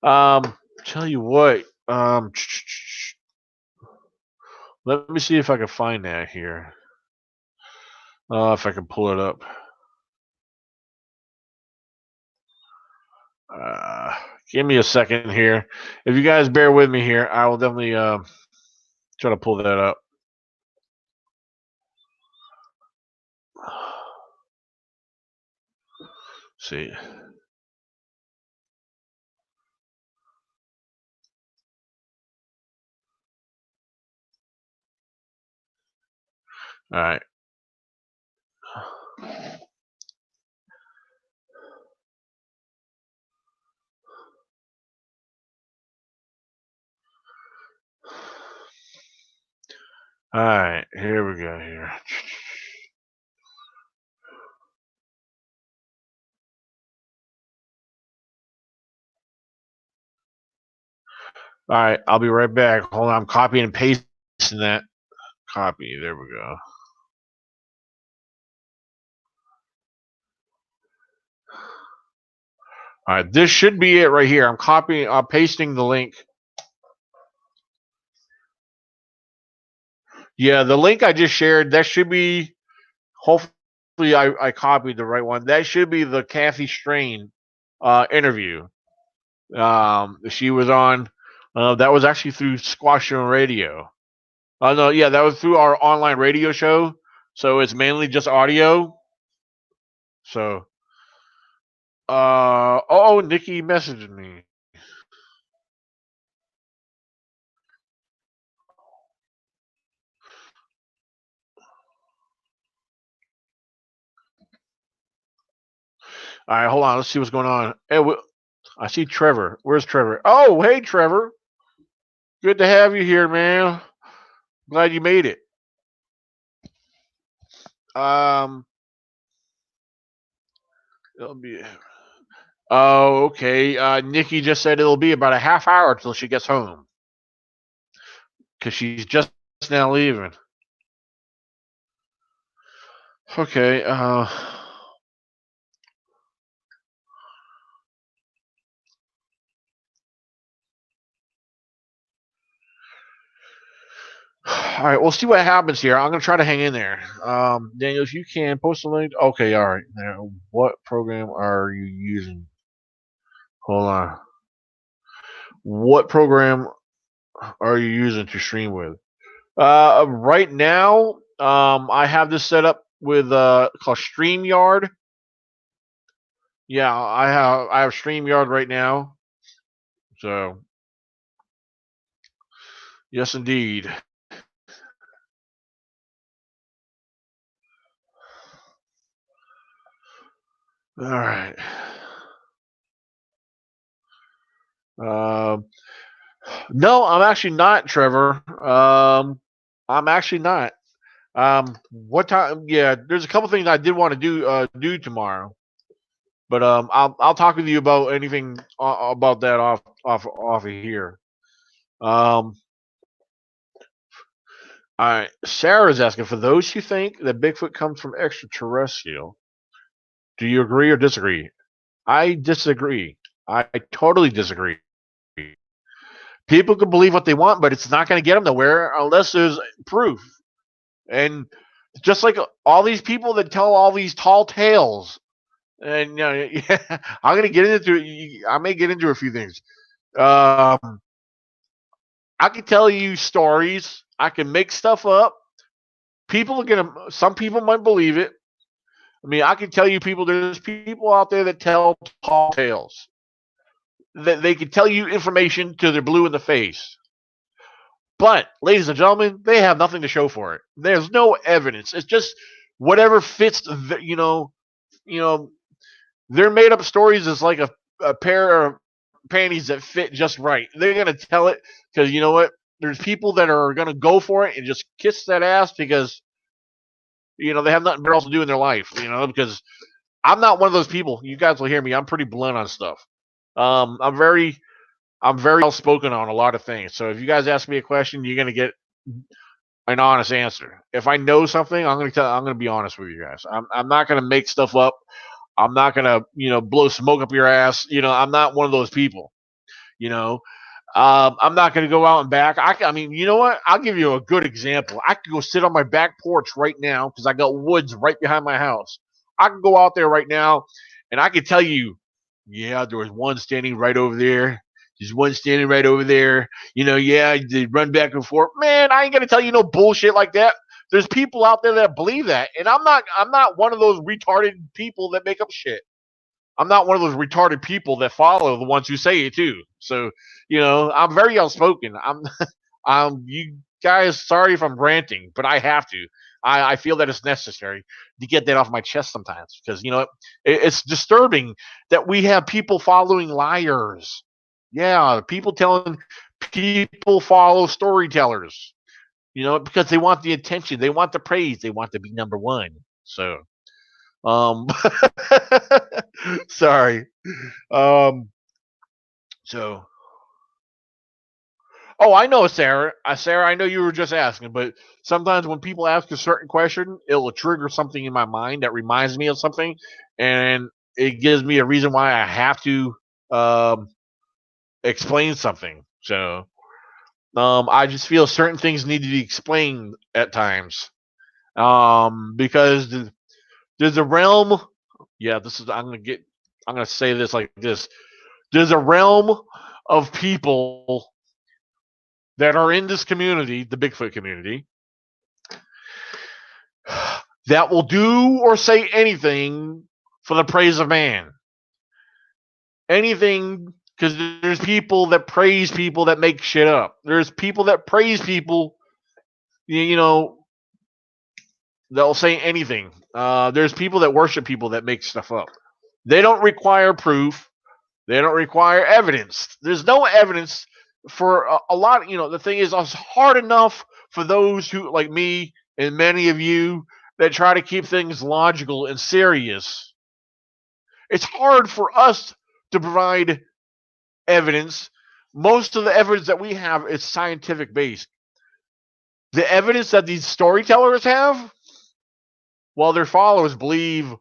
S1: way. Tell you what. Let me see if I can find that here. If I can pull it up. Uh, Give me a second here. If you guys bear with me here, I will definitely try to pull that up. See. All right. All right. Here we go. Here. All right. I'll be right back. Hold on. I'm copying and pasting pasting that copy. There we go. All right, this should be it right here. I'm pasting the link. Yeah, the link I just shared, that should be, hopefully I copied the right one. That should be the Kathy Strain interview. She was on, that was actually through Squatch Radio. No, yeah, that was through our online radio show. So it's mainly just audio. So, Nikki messaged me. All right, hold on. Let's see what's going on. Hey, I see Trevor. Where's Trevor? Oh, hey, Trevor. Good to have you here, man. Glad you made it. Um, it'll be. Oh, okay. Nikki just said it'll be about a half hour till she gets home because she's just now leaving. Okay. All right, we'll see what happens here. I'm gonna try to hang in there. Daniel, if you can post a link. Okay, all right. Now, what program are you using? Hold on. What program are you using to stream with? Right now, I have this set up with called StreamYard. Yeah, I have StreamYard right now. So yes, indeed. All right. Um, no, I'm actually not, Trevor. I'm actually not. What time? Yeah, there's a couple things I did want to do tomorrow, but I'll talk with you about anything about that off of here. Um, all right. Sarah's asking, for those who think that Bigfoot comes from extraterrestrial, do you agree or disagree? I disagree. I totally disagree. People can believe what they want, but it's not going to get them nowhere unless there's proof. And just like all these people that tell all these tall tales, and yeah, I'm going to get into. I may get into a few things. Um, I can tell you stories. I can make stuff up. People are gonna. Some people might believe it. I mean, I can tell you people. There's people out there that tell tall tales. That they can tell you information till they're blue in the face. But, ladies and gentlemen, they have nothing to show for it. There's no evidence. It's just whatever fits. You know, their made up stories is like a pair of panties that fit just right. They're gonna tell it because you know what? There's people that are gonna go for it and just kiss that ass because they have nothing better else to do in their life. Because I'm not one of those people. You guys will hear me. I'm pretty blunt on stuff. I'm very outspoken on a lot of things. So if you guys ask me a question, you're gonna get an honest answer. If I know something, I'm gonna be honest with you guys. I'm not gonna make stuff up. I'm not gonna blow smoke up your ass. I'm not one of those people. You know, I'm not gonna go out and back. I mean, you know what? I'll give you a good example. I could go sit on my back porch right now because I got woods right behind my house. I can go out there right now, and I can tell you, yeah, there was one standing right over there. There's one standing right over there. Yeah, they run back and forth. Man, I ain't gonna tell you no bullshit like that. There's people out there that believe that, and I'm not one of those retarded people that make up shit. I'm not one of those retarded people that follow the ones who say it too. So, I'm very outspoken. You guys, sorry if I'm ranting, but I have to. I feel that it's necessary to get that off my chest sometimes because it's disturbing that we have people following liars. Yeah, people follow storytellers. Because they want the attention, they want the praise, they want to be number one. So, um, sorry. Um, so Oh, I know, Sarah. Sarah, I know you were just asking, but sometimes when people ask a certain question, it will trigger something in my mind that reminds me of something, and it gives me a reason why I have to um, explain something. So I just feel certain things need to be explained at times because there's a realm. Yeah, this is. I'm gonna say this like this. There's a realm of people that are in this community, the Bigfoot community, that will do or say anything for the praise of man. Anything, because there's people that praise people that make shit up. There's people that praise people, you know, they'll say anything. There's people that worship people that make stuff up. They don't require proof. They don't require evidence. There's no evidence for a lot. The thing is, it's hard enough for those who, like me and many of you, that try to keep things logical and serious. It's hard for us to provide evidence. Most of the evidence that we have is scientific based. The evidence that these storytellers have, well, their followers believe,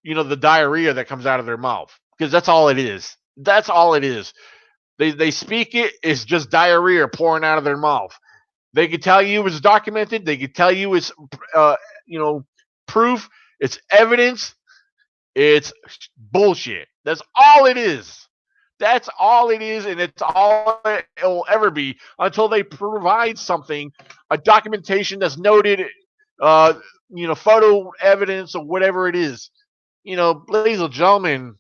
S1: the diarrhea that comes out of their mouth, because that's all it is. That's all it is. They speak it. It's just diarrhea pouring out of their mouth. They could tell you it's documented. They could tell you it's, uh, proof. It's evidence. It's bullshit. That's all it is. That's all it is, and it's all it will ever be until they provide something, a documentation that's noted, uh, photo evidence or whatever it is. Ladies and gentlemen,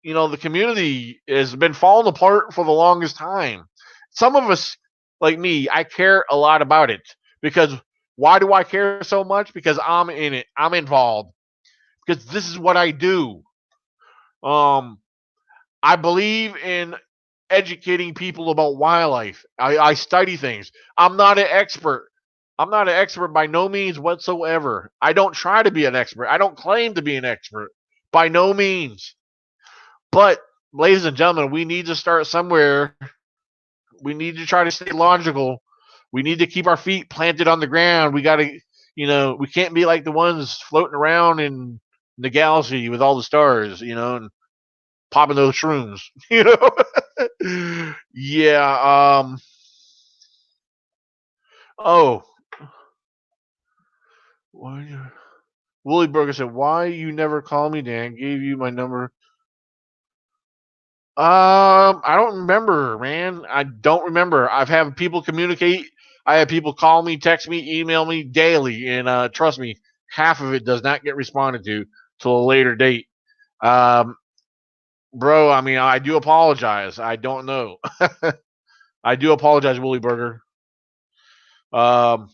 S1: the community has been falling apart for the longest time. Some of us, like me, I care a lot about it because why do I care so much? Because I'm in it. I'm involved because this is what I do. Um, I believe in educating people about wildlife. I study things. I'm not an expert. I'm not an expert by no means whatsoever. I don't try to be an expert. I don't claim to be an expert by no means. But, ladies and gentlemen, we need to start somewhere. We need to try to stay logical. We need to keep our feet planted on the ground. We got to, we can't be like the ones floating around in the galaxy with all the stars, and popping those shrooms, yeah. Oh, why? Willie Burger said, "Why you never call me, Dan? Gave you my number." I don't remember, man. I don't remember. I've had people communicate. I have people call me, text me, email me daily, and trust me, half of it does not get responded to till a later date. Um, bro, I mean, I do apologize. I don't know. I do apologize, Willie Burger. Um,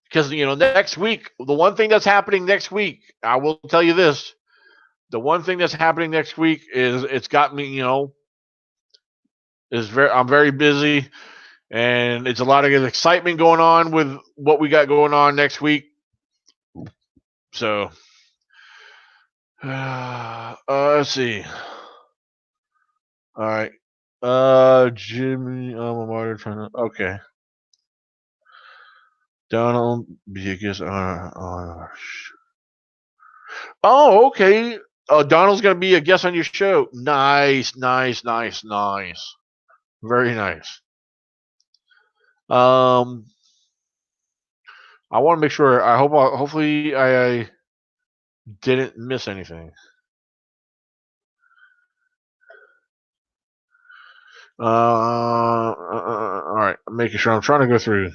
S1: because next week, the one thing that's happening next week, I will tell you this: the one thing that's happening next week is it's got me, is very I'm very busy, and it's a lot of excitement going on with what we got going on next week. So, let's see. All right, Jimmy, I'm a martyr trying to. Okay, Donald because oh, okay. Donald's gonna be a guest on your show. Nice, nice, nice, nice. Very nice. Um, I want to make sure. Hopefully, I didn't miss anything. All right. I'm making sure. I'm trying to go through.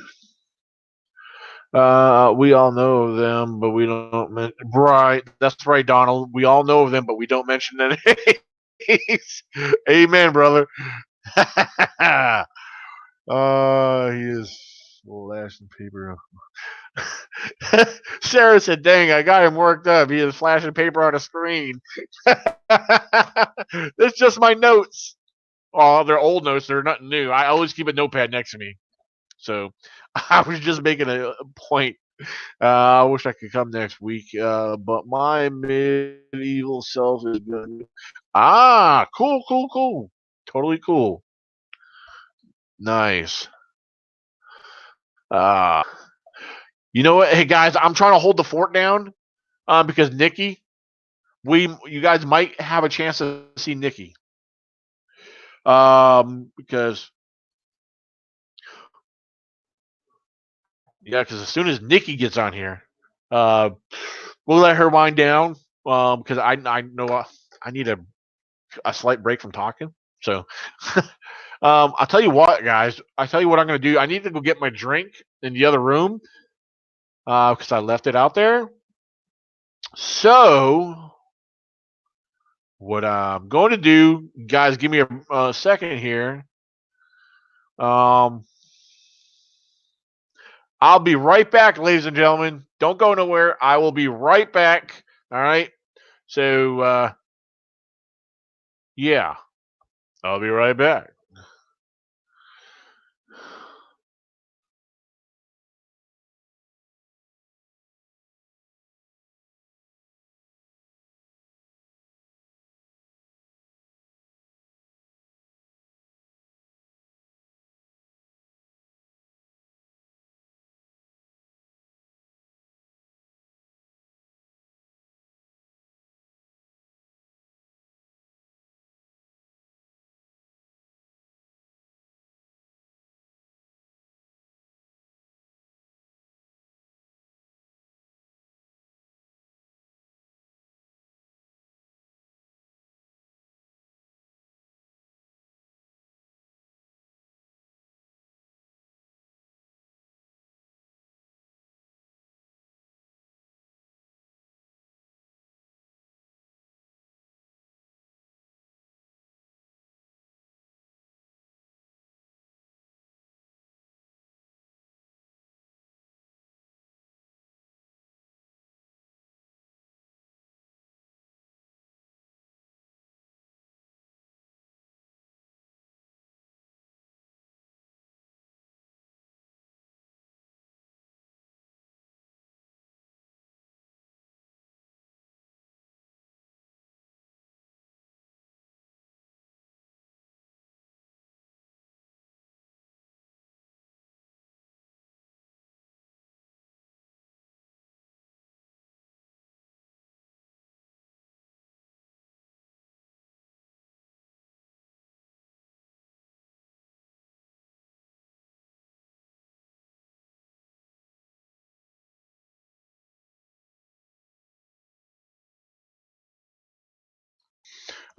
S1: We all know them, but we don't. Right. That's right, Donald. We all know of them, but we don't mention their names. Amen, brother. He is flashing paper. Sarah said, "Dang, I got him worked up. He is flashing paper on a screen." It's just my notes. Oh, they're old notes. They're nothing new. I always keep a notepad next to me. So I was just making a point. I wish I could come next week, but my medieval self is good. Ah, cool, cool, cool. Totally cool. Nice. You know what? Hey guys, I'm trying to hold the fort down because Nikki, you guys might have a chance to see Nikki. Because as soon as Nikki gets on here, we'll let her wind down. Because I know I need a slight break from talking. So, I'll tell you what, guys. I tell you what I'm going to do. I need to go get my drink in the other room because I left it out there. So, what I'm going to do, guys, give me a second here. I'll be right back, ladies and gentlemen. Don't go nowhere. I will be right back. All right. So, yeah, I'll be right back.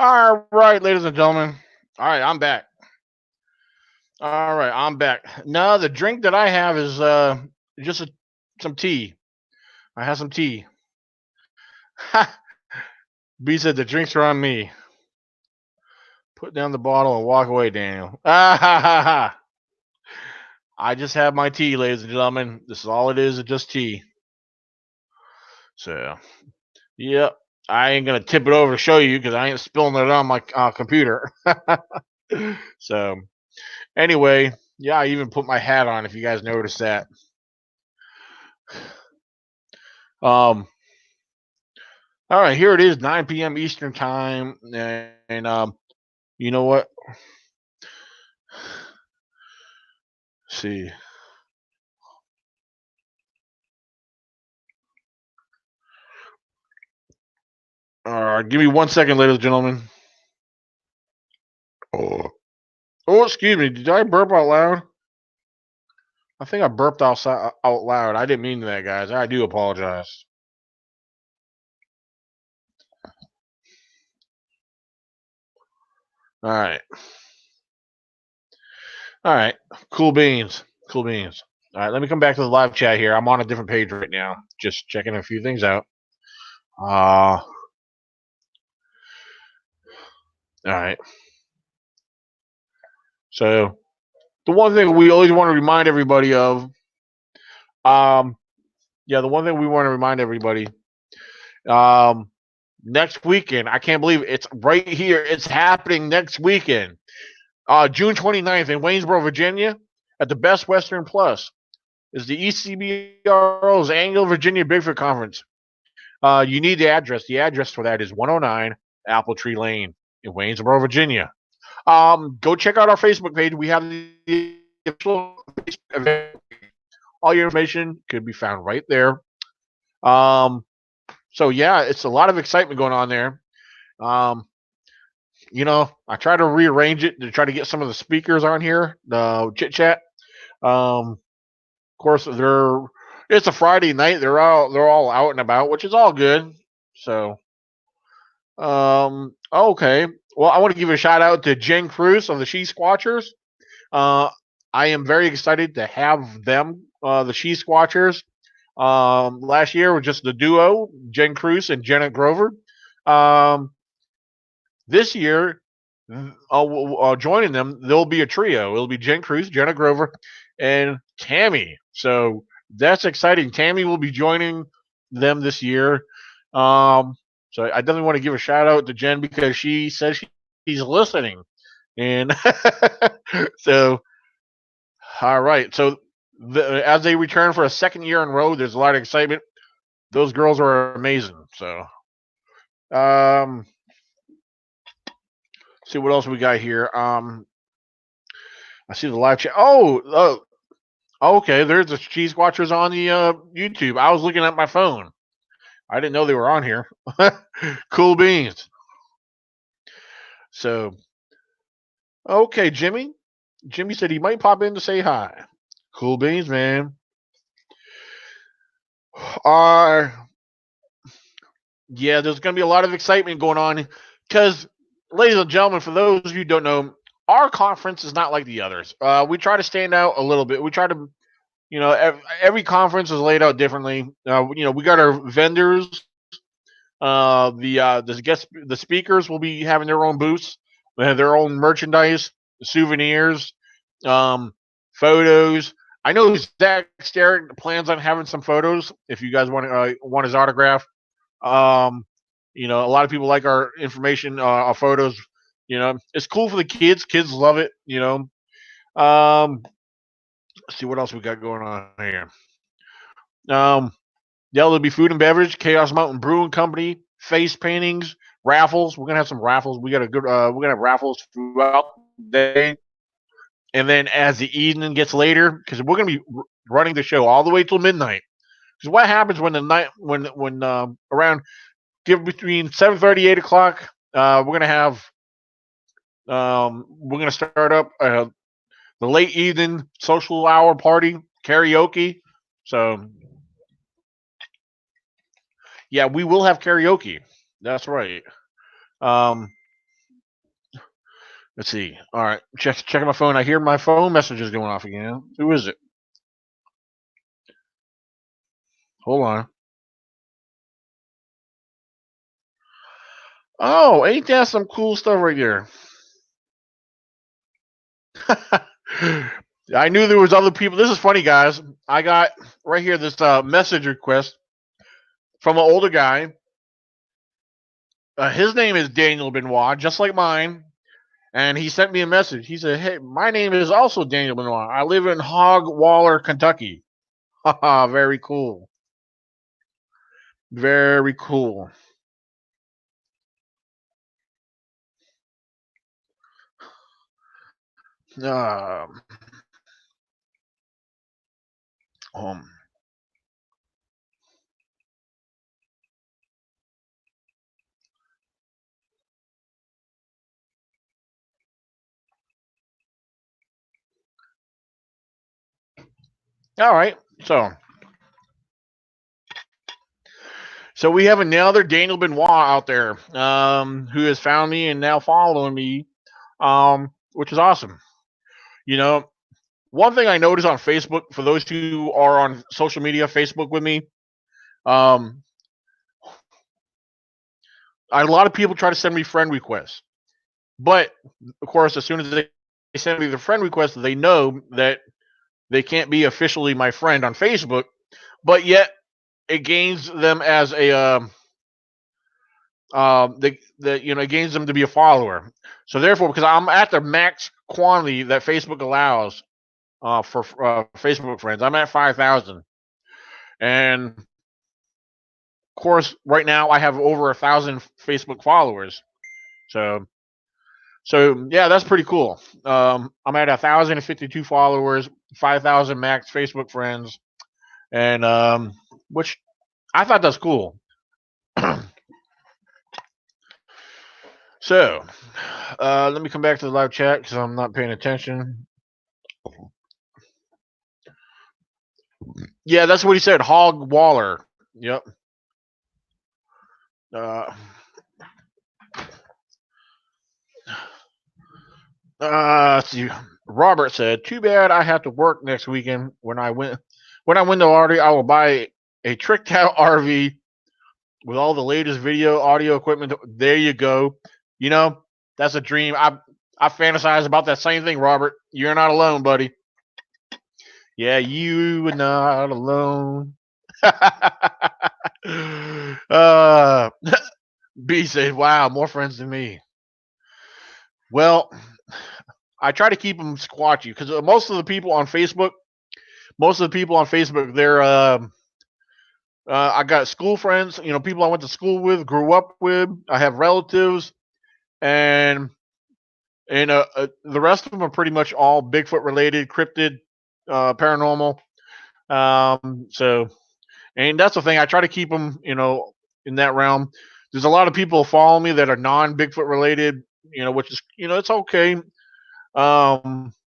S1: All right, ladies and gentlemen. All right, I'm back. All right, I'm back. No, the drink that I have is just some tea. I have some tea. B said the drinks are on me. Put down the bottle and walk away, Daniel. Ah ha ha ha. I just have my tea, ladies and gentlemen. This is all it is just tea. So, yep. I ain't gonna tip it over to show you because I ain't spilling it on my computer. So, anyway, yeah, I even put my hat on if you guys noticed that. All right, here it is, 9 p.m. Eastern time, and you know what? Let's see. All right, give me 1 second, ladies and gentlemen. Oh, excuse me. Did I burp out loud? I think I burped out loud. I didn't mean that, guys. I do apologize. All right. All right. Cool beans. Cool beans. All right. Let me come back to the live chat here. I'm on a different page right now. Just checking a few things out. All right. So the one thing we always want to remind everybody of, the one thing we want to remind everybody, next weekend, I can't believe it's right here. It's happening next weekend. June 29th in Waynesboro, Virginia, at the Best Western Plus, is the ECBRO's annual Virginia Bigfoot Conference. You need the address. The address for that is 109 Apple Tree Lane in Waynesboro, Virginia. Go check out our Facebook page. We have the official Facebook event. All your information could be found right there. So yeah, it's a lot of excitement going on there. Um, I try to rearrange it to try to get some of the speakers on here, the chit chat. Of course, it's a Friday night. They're all out and about, which is all good. So, okay. Well, I want to give a shout out to Jen Cruz of the She Squatchers. Uh, I am very excited to have them, the She Squatchers. Last year was just the duo, Jen Cruz and Janet Grover. Um, this year, joining them, there'll be a trio. It'll be Jen Cruz, Jenna Grover, and Tammy. So that's exciting. Tammy will be joining them this year. Um, so I definitely want to give a shout out to Jen because she says she's listening. And so, all right. So as they return for a second year in a row, there's a lot of excitement. Those girls are amazing. So, um, see what else we got here. I see the live chat. Okay. There's the Cheese Watchers on the YouTube. I was looking at my phone. I didn't know they were on here. Cool beans. So, okay, Jimmy. Jimmy said he might pop in to say hi. Cool beans, man. Uh, yeah, there's going to be a lot of excitement going on because, ladies and gentlemen, for those of you who don't know, our conference is not like the others. We try to stand out a little bit. We try to every conference is laid out differently. We got our vendors. The speakers will be having their own booths. They have their own merchandise, souvenirs, um, photos. I know Zach Sterritt plans on having some photos. If you guys want his autograph, um, a lot of people like our information, our photos. It's cool for the kids. Kids love it. Let's see what else we got going on here. Um, yeah, there'll be food and beverage, Chaos Mountain Brewing Company, face paintings, raffles. We're gonna have some raffles. We're gonna have raffles throughout the day, and then as the evening gets later, because we're gonna be running the show all the way till midnight. Because what happens when the night when around give between 7:30 8 o'clock, we're gonna start up the late evening social hour party karaoke. So yeah, we will have karaoke. That's right. Um, let's see. All right, checking my phone. I hear my phone messages going off again. Who is it? Hold on. Oh, ain't that some cool stuff right there? I knew there was other people. This is funny, guys. I got right here this message request from an older guy. His name is Daniel Benoit, just like mine. And he sent me a message. He said, "Hey, my name is also Daniel Benoit. I live in Hogwaller, Kentucky." Haha, very cool. Very cool. Um, um, all right. So we have another Daniel Benoit out there, who has found me and now following me, which is awesome. You know, one thing I noticed on Facebook, for those who are on social media, Facebook with me, um, a lot of people try to send me friend requests. But of course, as soon as they send me the friend request, they know that they can't be officially my friend on Facebook. But yet, it gains them as a it gains them to be a follower. So therefore, because I'm at the max quantity that Facebook allows for Facebook friends, I'm at 5,000, and of course, right now I have over 1,000 Facebook followers. So So yeah, that's pretty cool. I'm at 1,052 followers, 5,000 max Facebook friends, and which I thought that's cool. So let me come back to the live chat because I'm not paying attention. Yeah, that's what he said. Hog Waller. Yep. Uh, see, Robert said, "Too bad I have to work next weekend. When I win the lottery, I will buy a tricked out RV with all the latest video, audio equipment." There you go. You know, that's a dream. I fantasize about that same thing, Robert. You're not alone, buddy. Yeah, you are not alone. uh, B said, "Wow, more friends than me." Well, I try to keep them squatchy because most of the people on Facebook, they're I got school friends, people I went to school with, grew up with. I have relatives, and the rest of them are pretty much all Bigfoot related, cryptid, paranormal. So, and that's the thing. I try to keep them, in that realm. There's a lot of people follow me that are non Bigfoot related, which is, it's okay.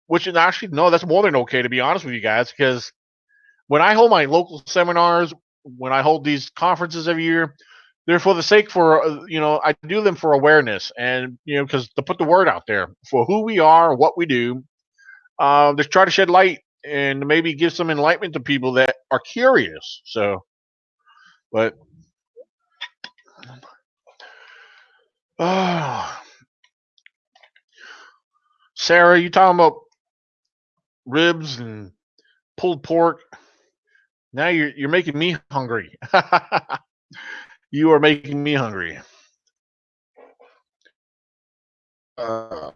S1: Which is actually, no, that's more than okay, to be honest with you guys, because when I hold my local seminars, when I hold these conferences every year, they're for the sake for I do them for awareness, and because to put the word out there for who we are, what we do, just try to shed light and maybe give some enlightenment to people that are curious. So, but oh, Sarah, you talking about ribs and pulled pork? Now you're making me hungry. You are making me hungry. Uh,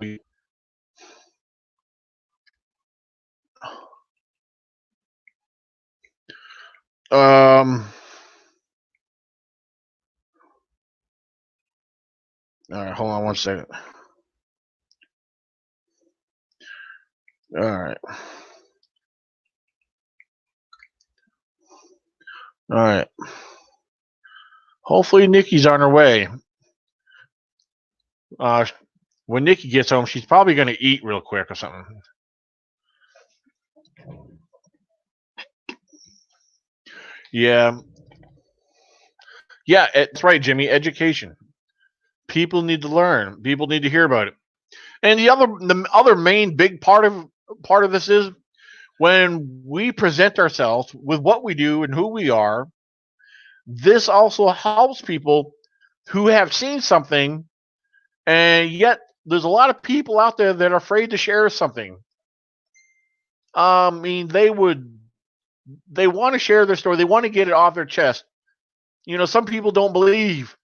S1: we, um. All right, hold on one second. All right, all right. Hopefully, Nikki's on her way. Uh, when Nikki gets home, she's probably going to eat real quick or something. Yeah, yeah, it's right, Jimmy. Education. People need to learn. People need to hear about it. And the other main big part of this is when we present ourselves with what we do and who we are. This also helps people who have seen something, and yet there's a lot of people out there that are afraid to share something. I mean, they want to share their story. They want to get it off their chest. Some people don't believe,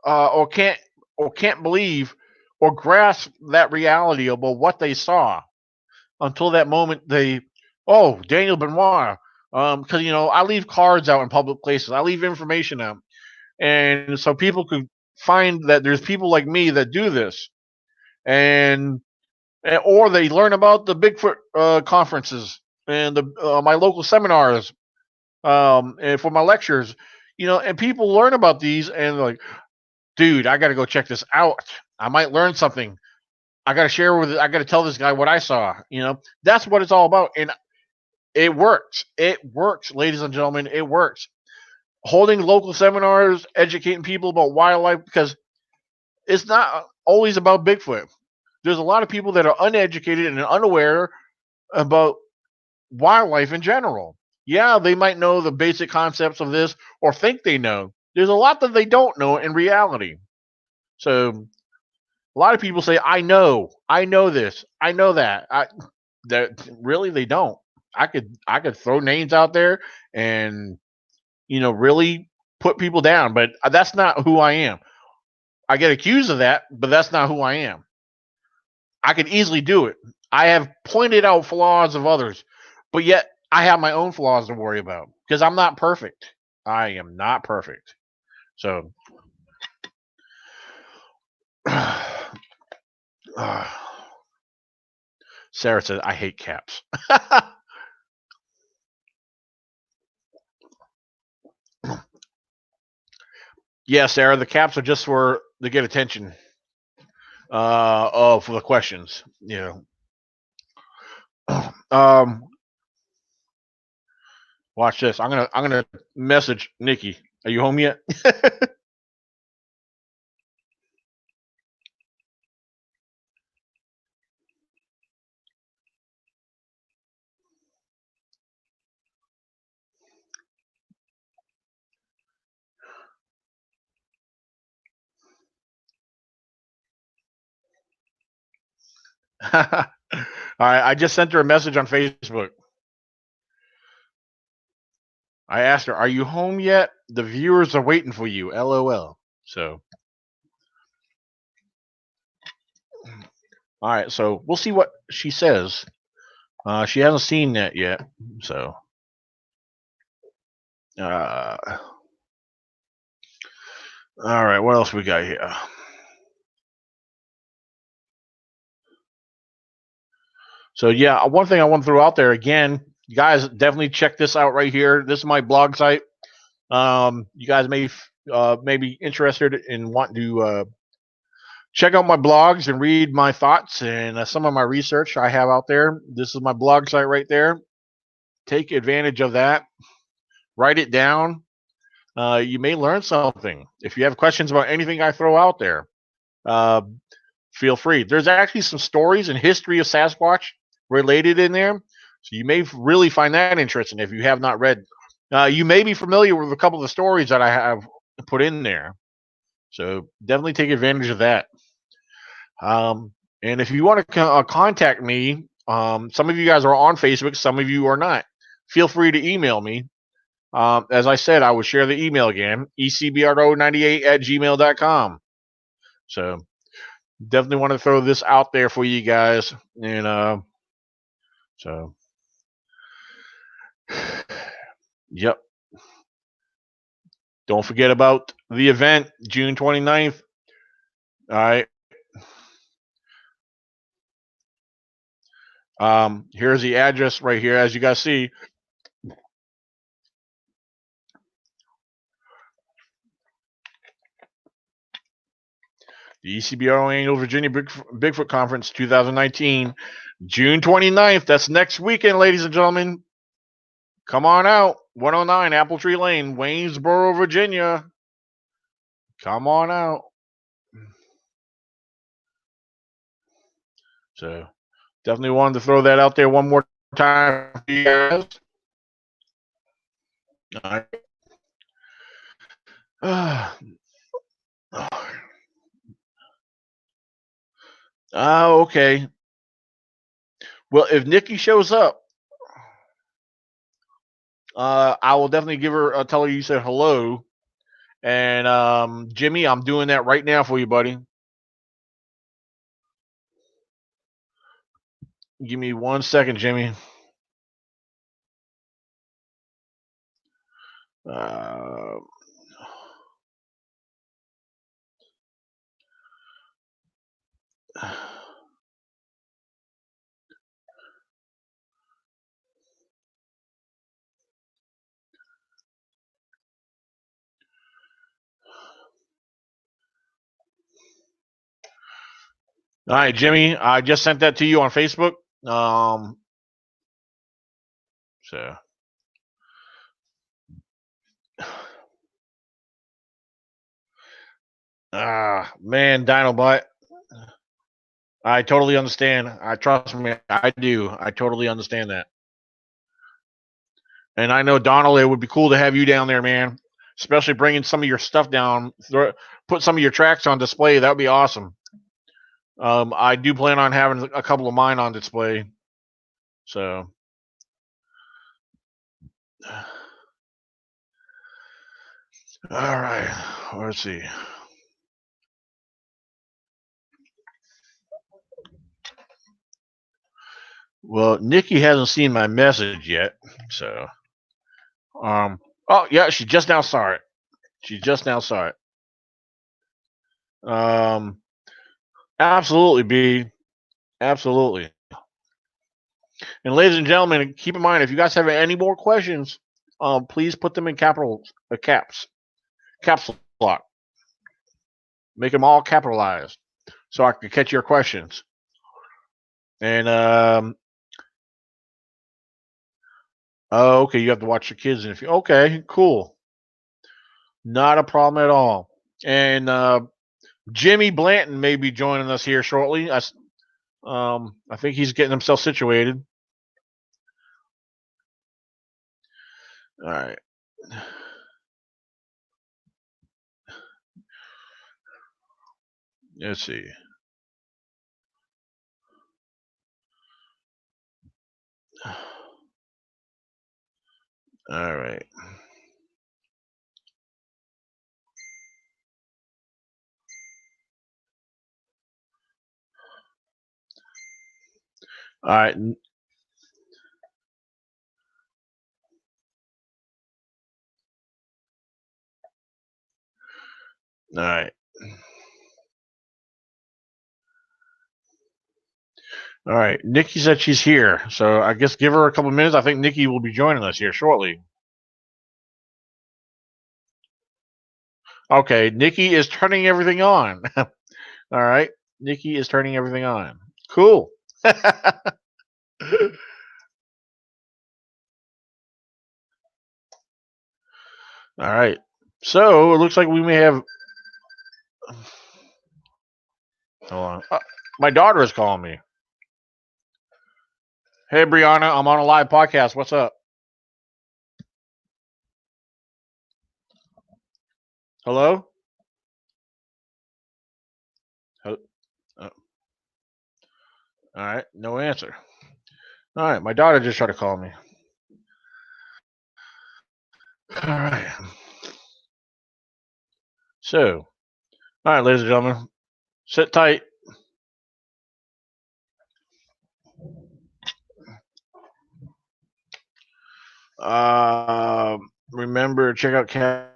S1: or can't believe or grasp that reality about what they saw until that moment. Oh, Daniel Benoit, because I leave cards out in public places. I leave information out, and so people could find that there's people like me that do this, and or they learn about the Bigfoot conferences and my local seminars, and for my lectures, and people learn about these and they're like, dude, I got to go check this out. I might learn something. I got to tell this guy what I saw. That's what it's all about. And it works. It works, ladies and gentlemen. It works. Holding local seminars, educating people about wildlife, because it's not always about Bigfoot. There's a lot of people that are uneducated and unaware about wildlife in general. Yeah, they might know the basic concepts of this or think they know. There's a lot that they don't know in reality. So a lot of people say, I know this, I know that. That really they don't. I could throw names out there and really put people down, but that's not who I am. I get accused of that, but that's not who I am. I could easily do it. I have pointed out flaws of others, but yet I have my own flaws to worry about because I'm not perfect. I am not perfect. So, Sarah says, I hate caps. Yeah, Sarah, the caps are just for to get attention. For the questions. Watch this. I'm gonna message Nikki. Are you home yet? All right, I just sent her a message on Facebook. I asked her, "Are you home yet? The viewers are waiting for you." LOL. So, all right. So we'll see what she says. She hasn't seen that yet. So, all right. What else we got here? So yeah, one thing I want to throw out there again, you guys definitely check this out right here. This is my blog site. You guys may be interested in wanting to check out my blogs and read my thoughts and some of my research I have out there. This is my blog site right there. Take advantage of that. Write it down. You may learn something. If you have questions about anything I throw out there, uh, feel free. There's actually some stories and history of Sasquatch related in there. So you may really find that interesting if you have not read. You may be familiar with a couple of the stories that I have put in there. So definitely take advantage of that. And if you want to contact me, some of you guys are on Facebook, some of you are not. Feel free to email me. As I said, I will share the email again, ecbro98@gmail.com. So definitely want to throw this out there for you guys. And so, yep. Don't forget about the event, June 29th. All right. Here's the address right here, as you guys see. The ECBRO Annual Virginia Bigfoot Conference 2019, June 29th. That's next weekend, ladies and gentlemen. Come on out. 109 Apple Tree Lane, Waynesboro, Virginia. Come on out. So definitely wanted to throw that out there one more time for you guys. All right. Okay. Well, if Nikki shows up, I will definitely give her tell her you said hello. And Jimmy, I'm doing that right now for you, buddy. Give me 1 second, Jimmy. Uh, all right, Jimmy, I just sent that to you on Facebook. So, man, Dinobot, I totally understand. I trust me, I do. I totally understand that. And I know Donald, it would be cool to have you down there, man. Especially bringing some of your stuff down, put some of your tracks on display. That would be awesome. I do plan on having a couple of mine on display. So, all right, let's see. Well, Nikki hasn't seen my message yet, so oh yeah, she just now saw it. She just now saw it. Absolutely, B. Absolutely. And ladies and gentlemen, keep in mind if you guys have any more questions, please put them in caps lock. Make them all capitalized so I can catch your questions. And oh, okay, you have to watch the kids. And if you okay, cool, not a problem at all. And Jimmy Blanton may be joining us here shortly. I think he's getting himself situated. All right. Let's see. All right. All right. All right. All right. Nikki said she's here. So I guess give her a couple minutes. I think Nikki will be joining us here shortly. Okay. Nikki is turning everything on. All right. Nikki is turning everything on. Cool. All right. So it looks like we may have. Hold on. My daughter is calling me. Hey, Brianna, I'm on a live podcast. What's up? Hello? All right. No answer. All right. My daughter just tried to call me. All right. So, all right, ladies and gentlemen, sit tight. Remember, check out Cat.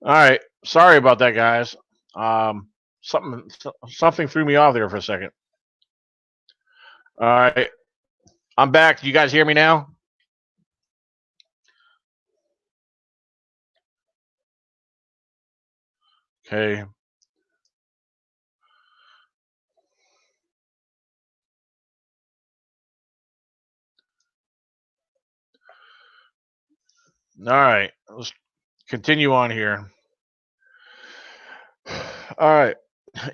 S1: All right. Sorry about that, guys. Um, something threw me off there for a second. All right. I'm back. You guys hear me now? Okay. All right. Let's continue on here. All right.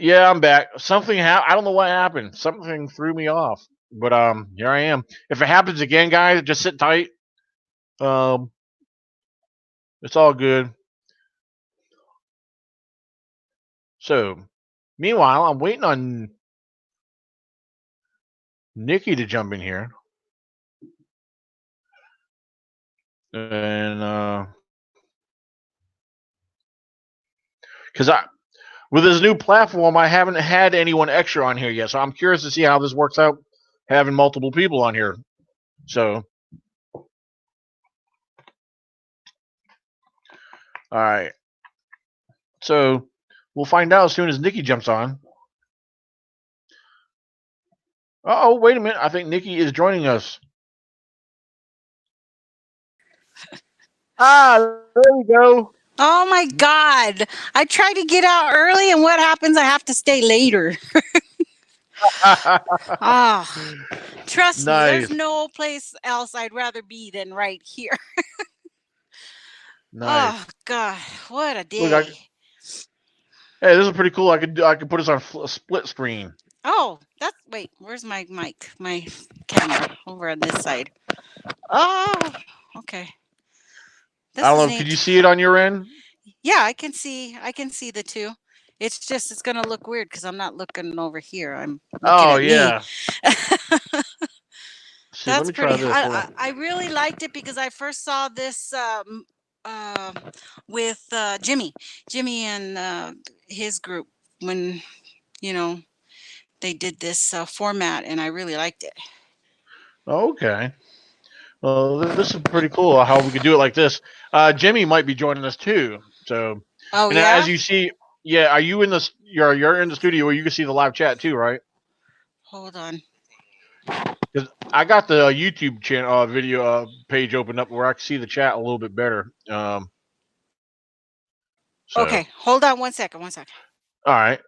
S1: Yeah, I'm back. Something I don't know what happened. Something threw me off. But here I am. If it happens again, guys, just sit tight. Um, it's all good. So, meanwhile, I'm waiting on Nikki to jump in here, and because I with this new platform, I haven't had anyone extra on here yet, so I'm curious to see how this works out, having multiple people on here. So, all right. So we'll find out as soon as Nikki jumps on. Oh, wait a minute. I think Nikki is joining us. There we go.
S2: Oh my God. I try to get out early, and what happens? I have to stay later. Ah, trust me, there's
S1: Nice.
S2: no place else I'd rather be than right here.
S1: Nice.
S2: Oh God, what a
S1: Look,
S2: day.
S1: hey, this is pretty cool. I could put this on a split screen.
S2: Oh, wait, where's my mic? My camera over on this side. Oh, okay.
S1: I
S2: This
S1: don't
S2: is
S1: know. Could you
S2: neat.
S1: see it on your end?
S2: Yeah, I can see the two. It's gonna look weird because I'm not looking over here. I'm looking
S1: Oh
S2: at me.
S1: yeah. See, let
S2: That's
S1: me try
S2: pretty.
S1: this.
S2: I,
S1: Hold
S2: I
S1: on.
S2: I really liked it because I first saw this uh, with Jimmy and his group when you know they did this format, and I really liked it.
S1: Okay. Well, this is pretty cool how we could do it like this. Jimmy might be joining us too. So,
S2: Oh
S1: and as
S2: yeah,
S1: you see, yeah, are you in the you're in the studio where you can see the live chat too, right?
S2: hold on.
S1: Because I got the YouTube channel video page opened up where I can see the chat a little bit better. So
S2: Okay, hold on 1 second. 1 second.
S1: all right.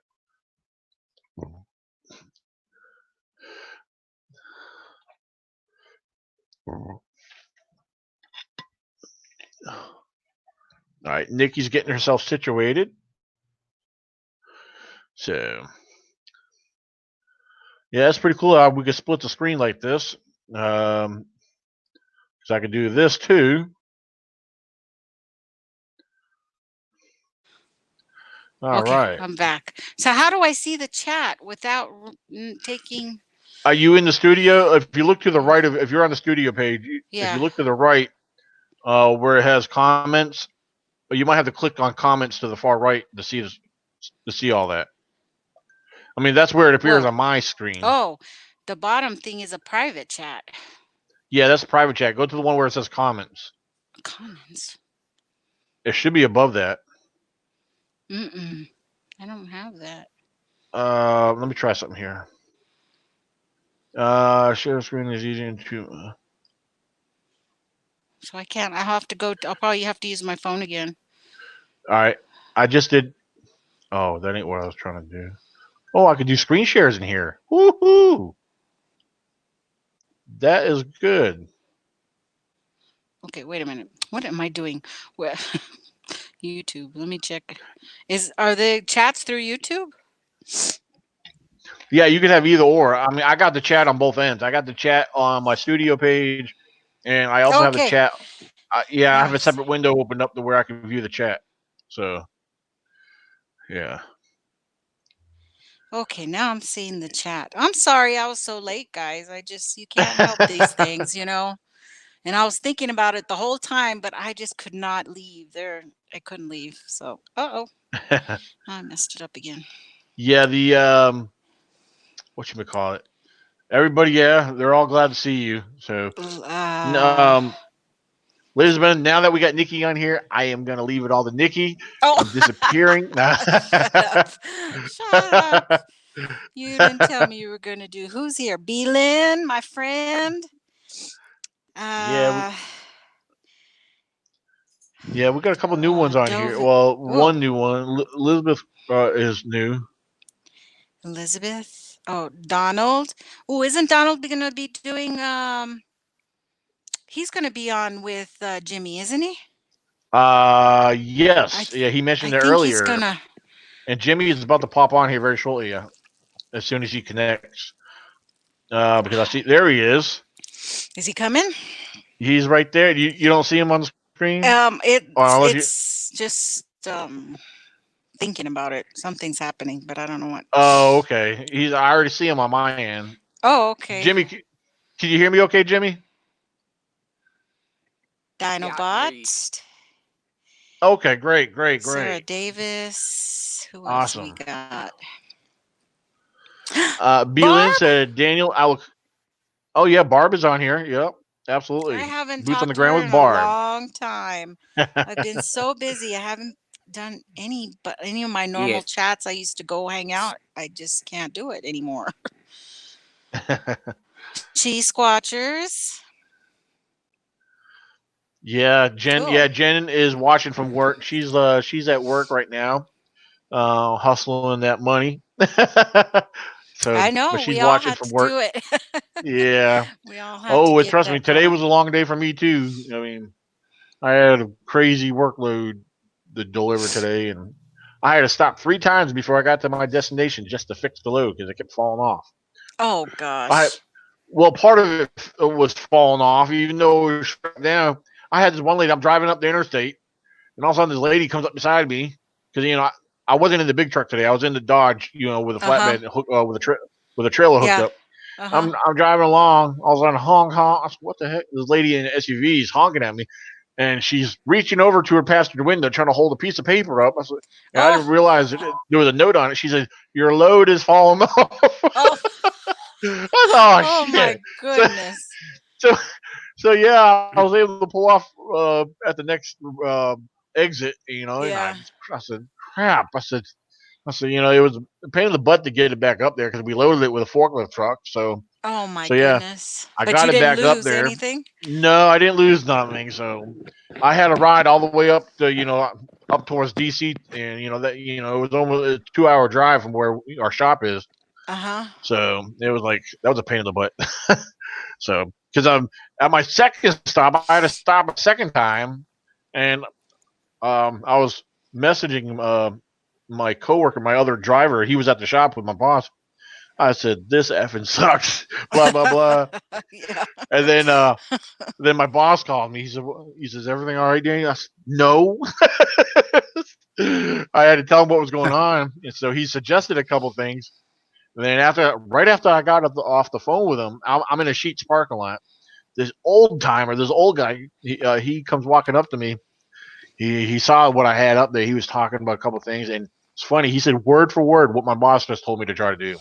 S1: All right, Nikki's getting herself situated. So yeah, that's pretty cool. We could split the screen like this. So I could do this too. All
S2: Okay,
S1: right.
S2: I'm back. So how do I see the chat without taking?
S1: Are you in the studio? If you look to the right of, if you're on the studio page, if you
S2: Yeah.
S1: look to the right, where it has comments, you might have to click on comments to the far right to see this, to see all that. I mean, that's where it appears
S2: Whoa.
S1: on my screen.
S2: Oh, the bottom thing is a private chat.
S1: Yeah, that's private chat. Go to the one where it says comments.
S2: Comments.
S1: It should be above that.
S2: Mm-mm. I don't have that.
S1: Let me try something here. Share screen is easy to.
S2: So I can't. I have to go. I'll probably have to use my phone again.
S1: All right, I just did. Oh, that ain't what I was trying to do. Oh, I could do screen shares in here. Woohoo! That is good.
S2: Okay, wait a minute. What am I doing? Well, YouTube. Let me check. Are the chats through YouTube?
S1: Yeah, you can have either or. I mean, I got the chat on both ends. I got the chat on my studio page, and I also have the
S2: Okay.
S1: chat. Yeah, I
S2: Now
S1: have
S2: I
S1: a
S2: see.
S1: separate window opened up to where I can view the chat. So yeah,
S2: Okay, now I'm seeing the chat. I'm sorry I was so late, guys. You can't help these things, you know? And I was thinking about it the whole time, but I just could not leave. I couldn't leave. So, I messed it up again.
S1: yeah. The what you call it? Everybody, yeah, they're all glad to see you. So,
S2: L-
S1: um, ladies and gentlemen, now that we got Nikki on here, I am gonna leave it all to Nikki.
S2: oh,
S1: I'm disappearing.
S2: shut up. Shut up. You didn't tell me you were going to do. Who's here? B. Lynn, my friend.
S1: yeah,
S2: Uh,
S1: yeah, we got a couple new ones on here.
S2: Dove.
S1: Well,
S2: Oh,
S1: one new one. Elizabeth is new.
S2: Elizabeth. Oh, Donald. Oh, isn't Donald going to be doing? He's going to be on with Jimmy, isn't he? I
S1: Yes,
S2: th-
S1: yeah, he
S2: I
S1: mentioned it
S2: think he's
S1: earlier,
S2: gonna.
S1: And Jimmy is about to pop on here very shortly, as soon as he connects. Because I see there he is.
S2: Is he coming?
S1: He's right there. You don't see him on the screen?
S2: It's
S1: Unless you.
S2: it's just thinking about it. Something's happening, but I don't know what.
S1: Oh, okay. I already see him on my end.
S2: Oh, okay.
S1: Jimmy, can you hear me? Okay, Jimmy.
S3: Yeah, I can hear you.
S2: Dinobot,
S1: Okay, great, great,
S2: Sarah
S1: great.
S2: Davis. Who else we
S1: Awesome.
S2: got?
S1: B. Lynn
S2: Barb.
S1: said, Daniel, I look. Oh, yeah, Barb is on here. Yep,
S2: I
S1: absolutely.
S2: haven't
S1: Boots on the
S2: talked to
S1: ground
S2: her
S1: with
S2: in a
S1: Barb.
S2: long time. I've been so busy. I haven't done any of my normal
S3: Yes.
S2: chats. I used to go hang out. I just can't do it anymore. Cheese Squatchers.
S1: Yeah, Jen.
S2: Cool.
S1: Yeah, Jen is watching from work. She's at work right now, hustling that money. So,
S2: I
S1: but
S2: know.
S1: she's
S2: We all
S1: watching
S2: had
S1: from
S2: to
S1: work.
S2: do it.
S1: Yeah.
S2: We all had to
S1: Oh,
S2: get
S1: trust me,
S2: that
S1: today
S2: going.
S1: was a long day for me too. I mean, I had a crazy workload to deliver today, and I had to stop 3 times before I got to my destination just to fix the load because it kept falling off.
S2: Oh
S1: I
S2: gosh.
S1: Well, part of it was falling off, even though it was strapped down. I had this one lady. I'm driving up the interstate, and all of a sudden, this lady comes up beside me because I wasn't in the big truck today. I was in the Dodge, with a
S2: Uh huh.
S1: flatbed with a trailer hooked
S2: Yeah.
S1: up.
S2: Uh huh.
S1: I'm driving along. All of a sudden, honk honk. I said, "What the heck?" This lady in an SUV is honking at me, and she's reaching over to her passenger window trying to hold a piece of paper up. And I
S2: Oh.
S1: didn't realize there was a note on it. She said, "Your load is falling off."
S2: Oh.
S1: I thought, "Oh
S2: Oh my
S1: shit!" So
S2: goodness.
S1: so so yeah, I was able to pull off at the next exit, and
S2: Yeah.
S1: I said, "Crap!" I said, it was a pain in the butt to get it back up there because we loaded it with a forklift truck.
S2: Oh my
S1: So yeah,
S2: goodness.
S1: I
S2: But
S1: got
S2: you
S1: it
S2: didn't
S1: back up
S2: lose
S1: there.
S2: anything?
S1: No, I didn't lose nothing. So I had a ride all the way up to up towards DC, and it was almost a 2-hour drive from where our shop is.
S2: Uh huh.
S1: So it was like that was a pain in the butt. So because I'm at my second stop, I had to stop a second time, and I was messaging my coworker, my other driver. He was at the shop with my boss. I said, "This effing sucks." Blah blah blah.
S2: Yeah.
S1: And then my boss called me. He says, "Everything all right, Danny?" I said, "No." I had to tell him what was going on, and so he suggested a couple things. And then right after I got off the phone with him, I'm in a Sheetz parking lot. This old guy, he comes walking up to me. He saw what I had up there. He was talking about a couple things, and it's funny. He said word for word what my boss just told me to try to do.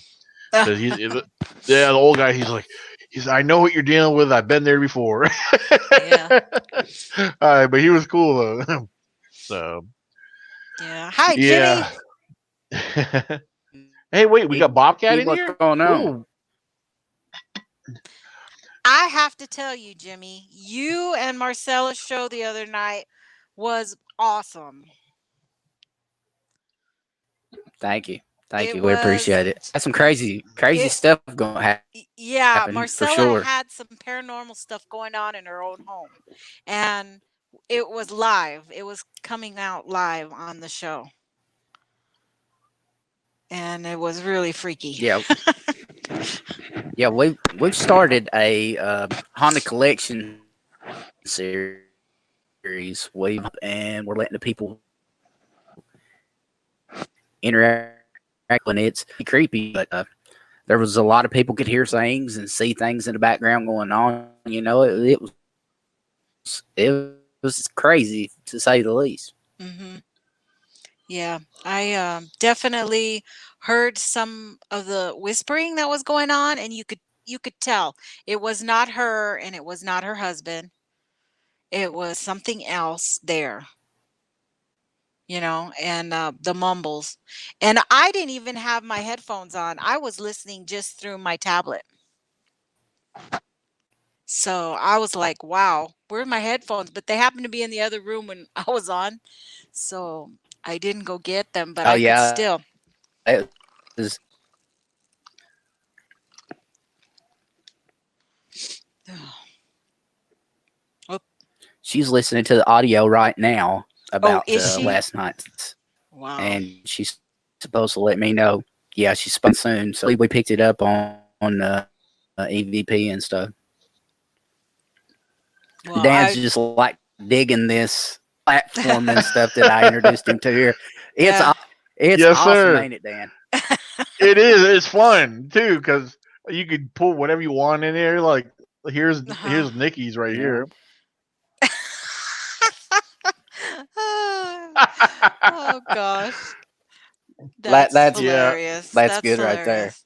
S1: Because the old guy, I know what you're dealing with. I've been there before.
S2: Yeah.
S1: But he was cool though. So
S2: Yeah. Hi, Jimmy.
S1: yeah. Hey, wait, we got Bobcat in
S3: What's
S1: here.
S3: going on?
S1: Oh,
S2: I have to tell you, Jimmy, you and Marcella's show the other night was awesome.
S3: Thank you. Thank
S2: It
S3: you. We
S2: was
S3: appreciate it. That's some crazy
S2: it
S3: stuff going to
S2: yeah,
S3: happen for
S2: Marcella
S3: sure.
S2: had some paranormal stuff going on in her own home. And it was live. It was coming out live on the show. And it was really freaky.
S3: Yeah. Yeah, we've started a Honda collection series. And we're letting the people interact, and it's creepy, but there was a lot of people could hear things and see things in the background going on. It was crazy to say the least.
S2: Mhm. Yeah, I definitely heard some of the whispering that was going on, and you could tell it was not her and it was not her husband. It was something else there, and the mumbles. And I didn't even have my headphones on. I was listening just through my tablet. So I was like, "Wow, where are my headphones?" But they happened to be in the other room when I was on, so I didn't go get them, but
S3: Oh
S2: I could
S3: yeah,
S2: still.
S3: it was.
S2: Oh,
S3: She's listening to the audio right now
S2: oh,
S3: about
S2: is she?
S3: last night's,
S2: Wow.
S3: and she's supposed to let me know. Yeah, she's supposed soon. So we picked it up on EVP and stuff.
S2: Well,
S3: Dan's just like digging this platform and stuff that I introduced him to here. It's
S2: yeah.
S3: it's
S1: Yes,
S3: awesome,
S1: sir.
S3: ain't it, Dan?
S1: It is. It's fun too because you could pull whatever you want in there. Like
S2: Uh-huh.
S1: here's Nikki's right
S3: Yeah.
S1: here.
S2: Oh gosh. That's
S3: That's
S1: Yeah,
S2: hilarious.
S3: that's
S2: That's
S3: good right there.
S2: hilarious.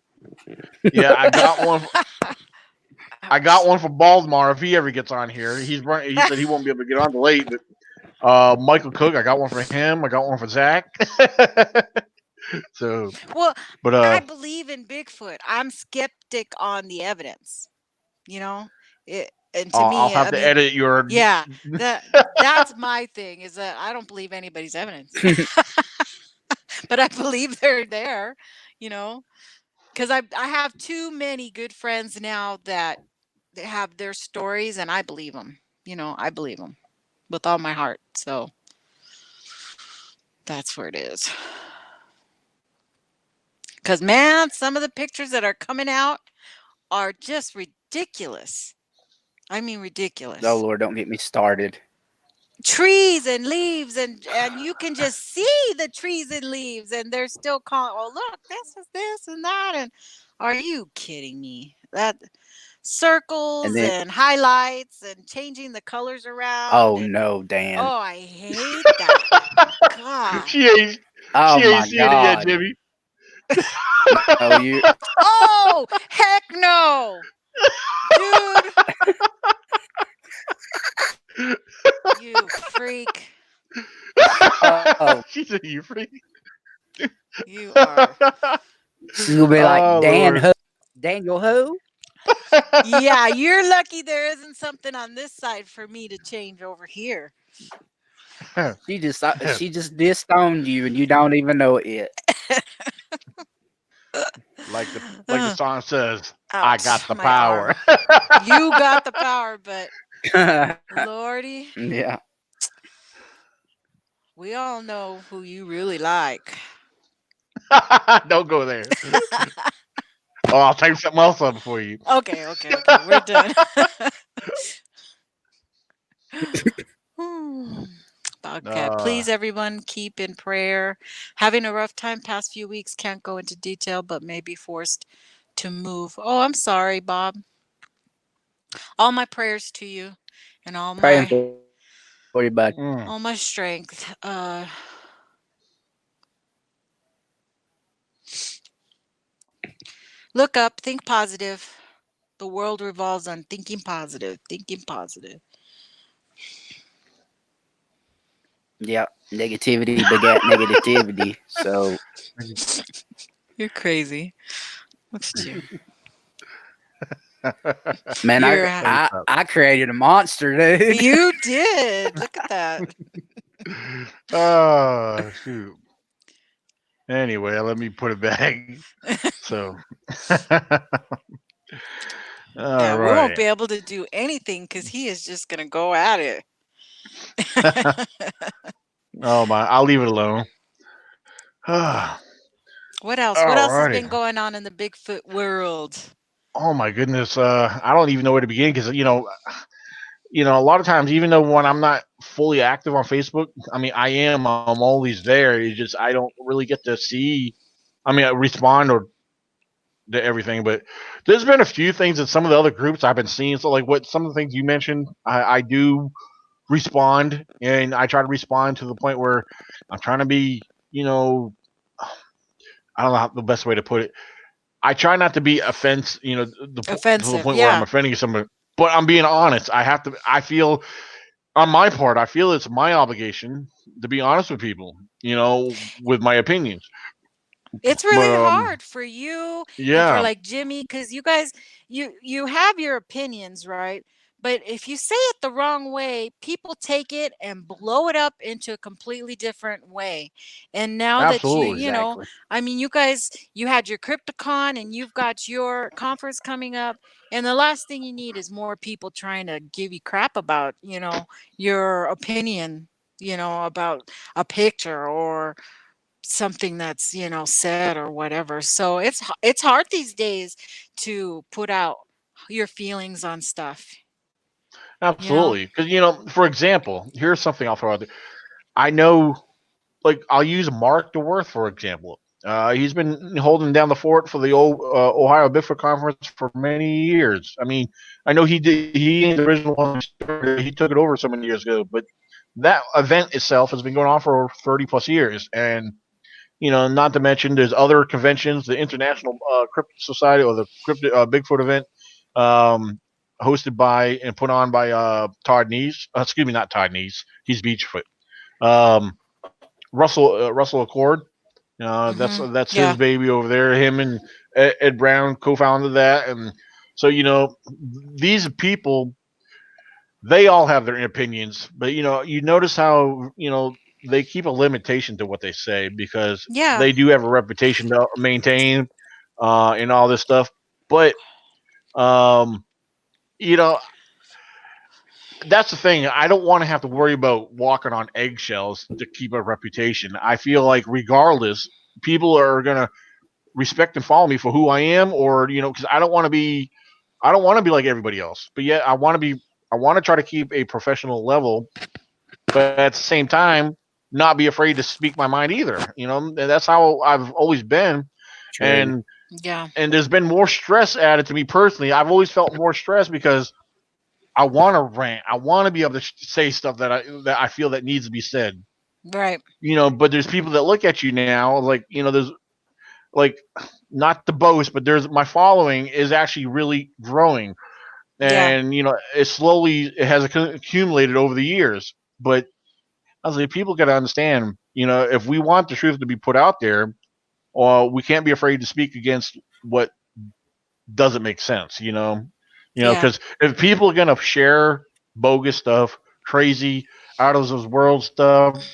S1: yeah. I got one. I got
S2: Ouch.
S1: one for Baldmar if he ever gets on here. He said he won't be able to get on till late, but Michael Cook, I got one for him. I got one for Zach. So,
S2: Well,
S1: but
S2: I believe in Bigfoot. I'm skeptic on the evidence. You know, and to
S1: I'll
S2: me,
S1: have
S2: I
S1: to
S2: mean,
S1: edit your.
S2: yeah, that's my thing. Is that I don't believe anybody's evidence, but I believe they're there. You know, because I have too many good friends now that they have their stories, and I believe them. You know, I believe them with all my heart. So that's where it is. Because man, some of the pictures that are coming out are just ridiculous. I mean,
S3: Oh
S2: ridiculous.
S3: Lord, don't get me started.
S2: Trees and leaves, and you can just see the trees and leaves, and they're still calling. Oh, look, this is this and that. And are you kidding me? That
S3: And
S2: circles
S3: then,
S2: and highlights and changing the colors around,
S3: oh
S2: and
S3: no, Dan.
S2: oh, I hate that. God.
S1: she ain't.
S3: Oh
S1: She ain't
S3: my
S1: seen it yet,
S3: God.
S1: Jimmy.
S3: No, you.
S2: Oh, heck no, dude, you freak.
S3: Oh,
S1: She said you freak.
S2: You are.
S3: you'll be like
S1: Oh
S3: Dan
S1: Lord.
S3: who? Daniel who?
S2: Yeah, you're lucky there isn't something on this side for me to change over here.
S3: She just disowned you and you don't even know it yet.
S1: like the song says, I got
S2: Ouch,
S1: the
S2: my
S1: power.
S2: arm. You got the power, but Lordy,
S3: Yeah.
S2: we all know who you really like.
S1: Don't go there. Oh, I'll type something else up for you.
S2: Okay, okay, okay. We're done. Bobcat,
S1: Uh,
S2: please, everyone, keep in prayer. Having a rough time past few weeks. Can't go into detail, but may be forced to move. Oh, I'm sorry, Bob. All my prayers to you, and
S3: Praying for you, bud.
S2: all my strength. Look up, think positive. The world revolves on thinking positive, thinking positive.
S3: Yeah. Negativity begat negativity. So,
S2: You're crazy. Look at you.
S3: man, I
S2: You're
S3: I, I created a monster, dude.
S2: you did. Look at that.
S1: Oh shoot. Anyway, let me put it back. So, all
S2: Yeah, we won't
S1: right.
S2: be able to do anything because he is just gonna go at it.
S1: Oh my, I'll leave it alone. All
S2: What else? What else has
S1: righty.
S2: been going on in the Bigfoot world?
S1: Oh my goodness. I don't even know where to begin because a lot of times, even though when I'm not fully active on Facebook, I mean, I am. I'm always there. It's just I don't really get to see. I mean, I respond or to everything, but there's been a few things in some of the other groups I've been seeing. So, like what some of the things you mentioned, I do respond, and I try to respond to the point where I'm trying to be, I don't know the best way to put it. I try not to be to the
S2: Offensive,
S1: point where I'm
S2: yeah.
S1: offending someone, but I'm being honest. I have to. I feel on my part, I feel it's my obligation to be honest with people, with my opinions.
S2: It's
S1: But
S2: really hard for you and for
S1: yeah,
S2: like Jimmy because you guys you have your opinions, right? But if you say it the wrong way, people take it and blow it up into a completely different way. And now that
S1: absolutely.
S3: Exactly.
S2: I mean, you guys, you had your CryptoCon and you've got your conference coming up. And the last thing you need is more people trying to give you crap about, your opinion, about a picture or something that's, said or whatever. So it's hard these days to put out your feelings on stuff, you know?
S1: Absolutely. Because, for example, here's something I'll throw out there. I know, like, I'll use Mark DeWorth, for example. He's been holding down the fort for the old Ohio BIGFOOT conference for many years. I mean, I know he did. He ain't the original one. He took it over so many years ago, but that event itself has been going on for 30 plus years, and not to mention there's other conventions, the International Crypto Society or the Crypto Bigfoot event, um, hosted by and put on by Todd Neese. Excuse me, not Todd Neese. He's Beachfoot. Um, Russell Accord. That's his
S2: Yeah.
S1: baby over there. Him and Ed Brown co-founded that, and so these people, they all have their opinions, but you notice how they keep a limitation to what they say because
S2: Yeah.
S1: they do have a reputation to maintain, and all this stuff. But um, you know, that's the thing. I don't want to have to worry about walking on eggshells to keep a reputation. I feel like regardless, people are gonna respect and follow me for who I am, or because I don't want to be like everybody else. But yet, I want to try to keep a professional level, but at the same time, not be afraid to speak my mind either. And that's how I've always been.
S3: True.
S1: And
S2: Yeah.
S1: and there's been more stress added to me personally. I've always felt more stress because I want to rant. I want to be able to say stuff that I feel that needs to be said.
S2: Right.
S1: But there's people that look at you now, like there's like, not to boast, but there's my following is actually really growing,
S2: Yeah.
S1: and it has accumulated over the years. But I was like, people got to understand, if we want the truth to be put out there, or we can't be afraid to speak against what doesn't make sense.
S2: Yeah.
S1: Because if people are gonna share bogus stuff, crazy, out of this world stuff,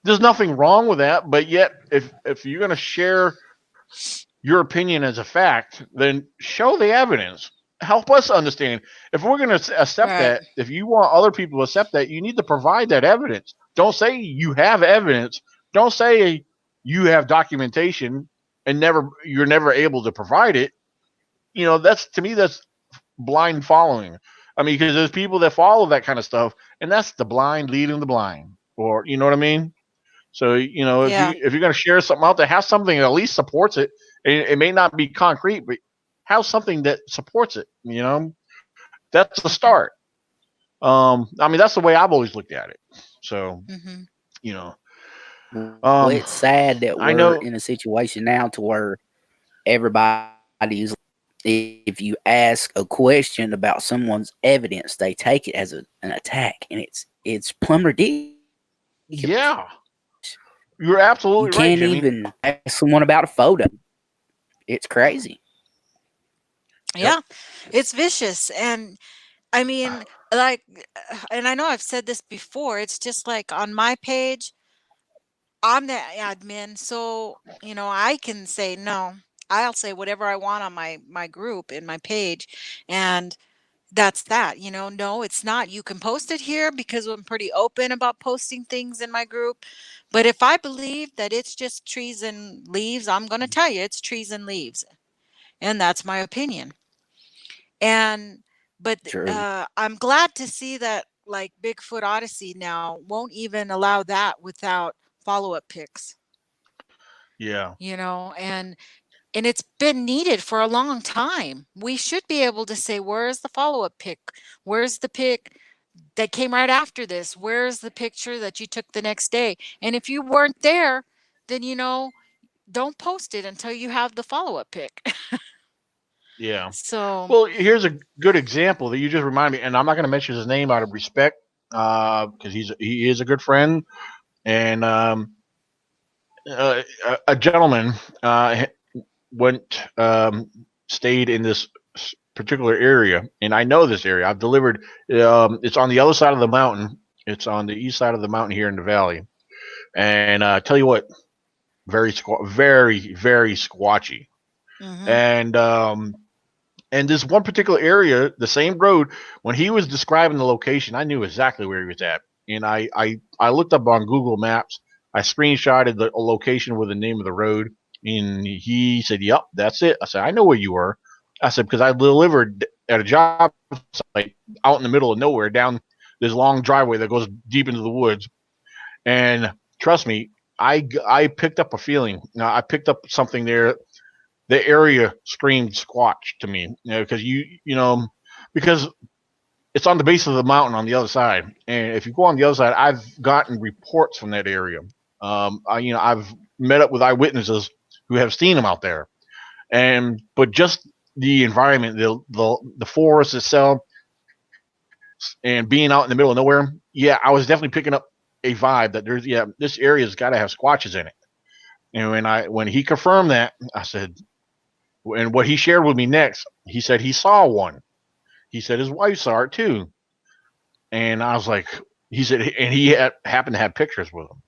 S1: there's nothing wrong with that. But yet, if you're gonna share your opinion as a fact, then show the evidence. Help us understand. If we're going to accept
S2: Right.
S1: that, if you want other people to accept that, you need to provide that evidence. Don't say you have evidence. Don't say you have documentation and you're never able to provide it. That's, to me, that's blind following. I mean, because there's people that follow that kind of stuff, and that's the blind leading the blind, or you know what I mean. So
S2: Yeah.
S1: if you're going to share something out there, have something that at least supports it. It may not be concrete, but have something that supports it. That's a start. I mean, that's the way I've always looked at it. So
S2: Mhm.
S1: you know,
S3: Well, it's sad that
S1: I
S3: we're
S1: know.
S3: in a situation now to where everybody's, if you ask a question about someone's evidence, they take it as an attack, and it's plumb ridiculous.
S1: Yeah, you're
S3: You
S1: absolutely right,
S3: can't
S1: Jimmy.
S3: even ask someone about a photo. It's crazy.
S2: Yeah.
S1: Yep.
S2: It's vicious. And I mean, like, and I know I've said this before, it's just like on my page, I'm the admin, so, I can say no. I'll say whatever I want on my group in my page, and that's that. No, it's not. You can post it here because I'm pretty open about posting things in my group. But if I believe that it's just trees and leaves, I'm going to tell you it's trees and leaves. And that's my opinion. And but
S3: True.
S2: I'm glad to see that like Bigfoot Odyssey now won't even allow that without follow-up pics,
S1: Yeah.
S2: and it's been needed for a long time. We should be able to say, where's the follow-up pic? Where's the pic that came right after this? Where's the picture that you took the next day? And if you weren't there, then don't post it until you have the follow-up pic.
S1: Yeah.
S2: So,
S1: Well, here's a good example that you just reminded me, and I'm not going to mention his name out of respect, because he is a good friend, and a gentleman went stayed in this particular area, and I know this area. I've delivered. It's on the other side of the mountain. It's on the east side of the mountain here in the valley. And tell you what, very very squatchy.
S2: mhm.
S1: And this one particular area, the same road. When he was describing the location, I knew exactly where he was at. And I looked up on Google Maps. I screenshotted the location with the name of the road, and he said, "Yep, that's it." I said, "I know where you were." I said, "Because I delivered at a job site out in the middle of nowhere down this long driveway that goes deep into the woods." And trust me, I picked up a feeling. I picked up something there. The area screamed Squatch to me, because because it's on the base of the mountain on the other side. And if you go on the other side, I've gotten reports from that area. I've met up with eyewitnesses who have seen them out there, but just the environment, the forest itself, and being out in the middle of nowhere, yeah, I was definitely picking up a vibe that this area's got to have squatches in it. And when he confirmed that, I said, and what he shared with me next, he said he saw one. He said his wife saw it too. And I was like, he said, and happened to have pictures with him.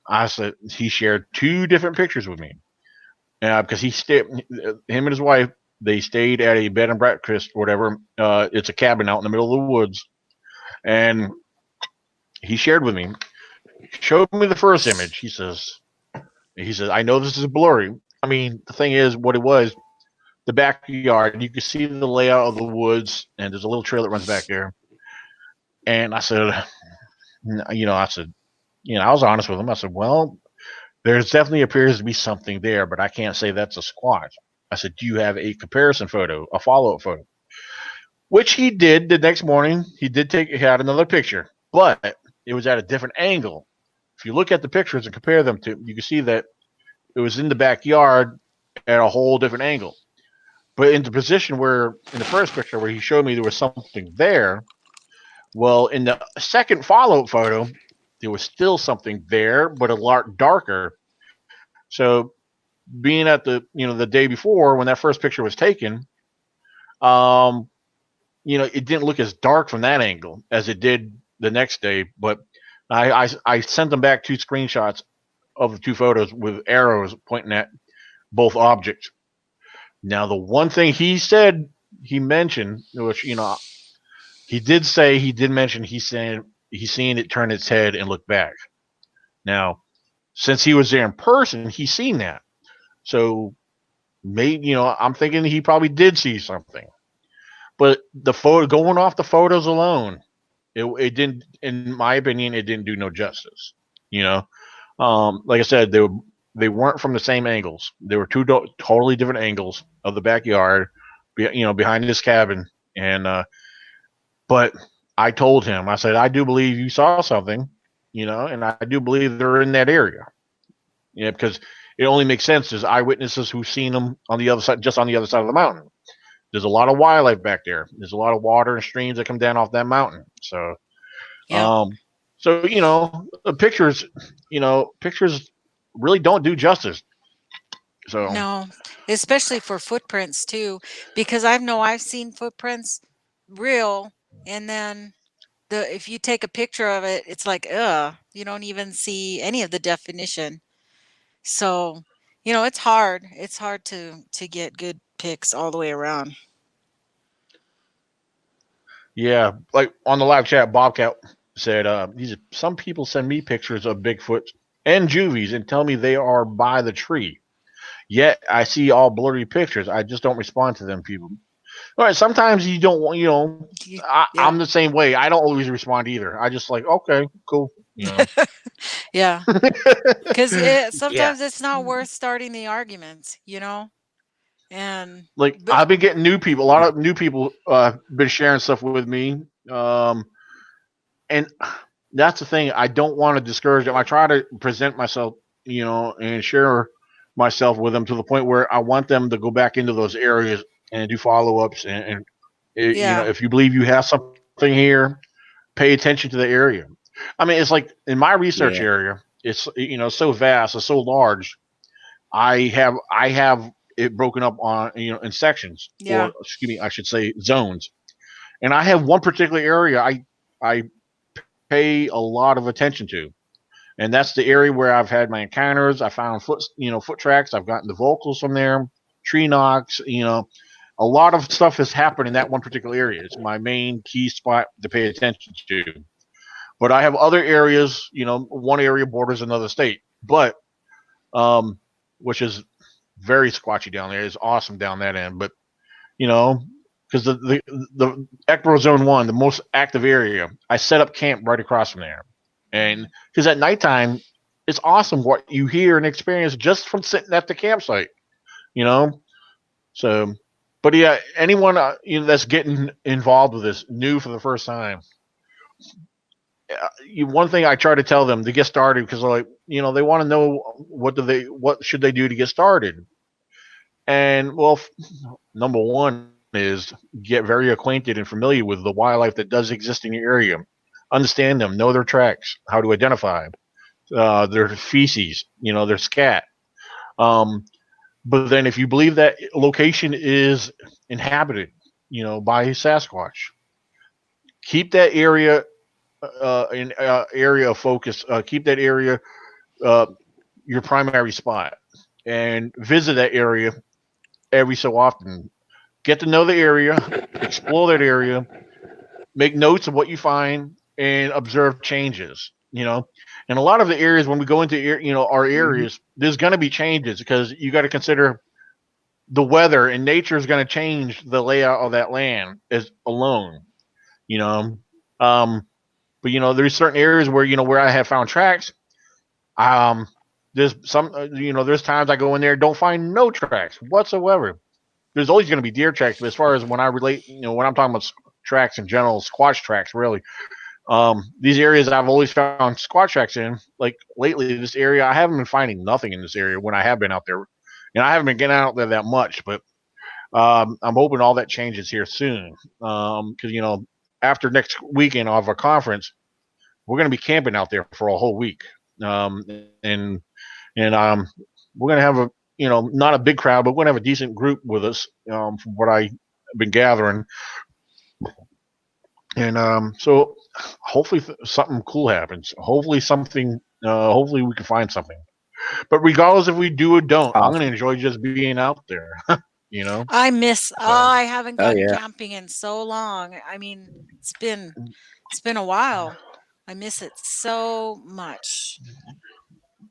S1: I said he shared two different pictures with me, because him and his wife, they stayed at a bed and breakfast or whatever. It's a cabin out in the middle of the woods, and he shared with me, showed me the first image. He says, I know this is blurry. I mean, the thing is, what it was, the backyard, you could see the layout of the woods, and there's a little trail that runs back there. And I said, I said, I was honest with him. I said, well, there's definitely appears to be something there, but I can't say that's a squatch. I said, do you have a comparison photo, a follow up photo? Which he did the next morning. He had another picture, but it was at a different angle. If you look at the pictures and compare them to, you can see that it was in the backyard at a whole different angle. But in the position where, in the first picture, where he showed me there was something there, well, in the second follow up photo, there was still something there, but a lot darker. So, being at the day before when that first picture was taken, um, it didn't look as dark from that angle as it did the next day. But I sent them back two screenshots of the two photos with arrows pointing at both objects. Now, the one thing he mentioned, which he did mention, he's seen it turn its head and look back. Now, since he was there in person, he's seen that. So maybe, I'm thinking he probably did see something. But the photo, going off the photos alone, it didn't, in my opinion, it didn't do no justice. You know, like I said, they weren't from the same angles. They were two totally different angles of the backyard, behind this cabin. And but I told him, I said, I do believe you saw something, and I do believe they're in that area. Yeah, because it only makes sense. There's eyewitnesses who've seen them on the other side, just on the other side of the mountain. There's a lot of wildlife back there. There's a lot of water and streams that come down off that mountain. So,
S2: Yeah.
S1: the pictures really don't do justice. So,
S2: No, especially for footprints too, because I've seen footprints real, and then if you take a picture of it, it's like, you don't even see any of the definition. So, it's hard. It's hard to get good pics all the way around.
S1: yeah, like on the live chat, Bobcat said, some people send me pictures of Bigfoot and juvies and tell me they are by the tree. Yet I see all blurry pictures. I just don't respond to them, people. All right, sometimes you don't want, I'm
S2: Yeah.
S1: the same way. I don't always respond either. I just like, okay, cool,
S2: Yeah. Because
S3: Yeah.
S2: sometimes it's not worth starting the arguments. And
S1: Like
S2: but
S1: I've been getting new people. A lot of new people been sharing stuff with me, and that's the thing. I don't want to discourage them. I try to present myself, and share myself with them to the point where I want them to go back into those areas and do follow ups.
S2: yeah,
S1: If you believe you have something here, pay attention to the area. I mean, it's like in my research
S3: Yeah.
S1: area, it's so vast, it's so large. I have it broken up on in sections,
S2: yeah,
S1: or excuse me, I should say zones. And I have one particular area I pay a lot of attention to, and that's the area where I've had my encounters. I found foot tracks. I've gotten the vocals from there, tree knocks. A lot of stuff has happened in that one particular area. It's my main key spot to pay attention to. But I have other areas. One area borders another state, but um, which is very squatchy down there. It's awesome down that end, but you know, because the ECBRO Zone 1, the most active area, I set up camp right across from there, and because at nighttime, it's awesome what you hear and experience just from sitting at the campsite. You know, so. But yeah, anyone that's getting involved with this new for the first time, one thing I try to tell them to get started because like they want to know what should they do to get started. And well, number one is get very acquainted and familiar with the wildlife that does exist in your area. Understand them, know their tracks, how to identify their feces, their scat. Um, but then if you believe that location is inhabited, by Sasquatch, keep that area an area of focus. Keep that area uh, your primary spot and visit that area every so often. Get to know the area, explore that area, make notes of what you find, and observe changes. And a lot of the areas when we go into our
S3: Mhm.
S1: areas, there's going to be changes because you got to consider the weather and nature is going to change the layout of that land as alone. You know, um, but there's certain areas where where I have found tracks. Um, there's some, there's times I go in there don't find no tracks whatsoever. There's always going to be deer tracks, but as far as when I relate, when I'm talking about tracks in general, squash tracks really. These areas I've always found squash tracks in. Like lately, this area I haven't been finding nothing in this area when I have been out there. I haven't been getting out there that much, but I'm hoping all that changes here soon. Because after next weekend of a conference, we're going to be camping out there for a whole week. And we're gonna have a not a big crowd, but we're gonna have a decent group with us from what I've been gathering, and so hopefully something cool happens. Hopefully something. Hopefully we can find something. But regardless if we do or don't, I'm gonna
S3: Awesome.
S1: enjoy just being out there. you know. So
S2: I haven't
S3: Oh
S2: gone
S3: yeah.
S2: camping in so long. I mean, it's been it's been a while. I miss it so much.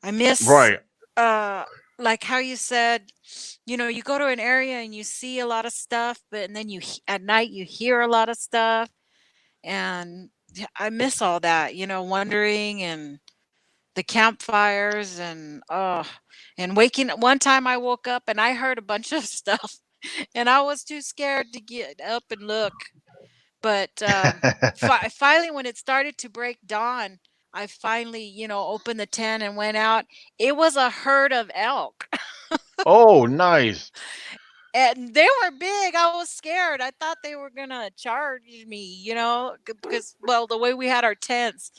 S2: I miss
S1: right.
S2: uh like how you said, you go to an area and you see a lot of stuff, but and then at night you hear a lot of stuff, and yeah, I miss all that, wandering and the campfires and waking one time I woke up and I heard a bunch of stuff and I was too scared to get up and look. But finally, when it started to break dawn, I finally, opened the tent and went out. It was a herd of elk,
S1: oh, nice.
S2: and they were big. I was scared. I thought they were gonna charge me, because well, the way we had our tents,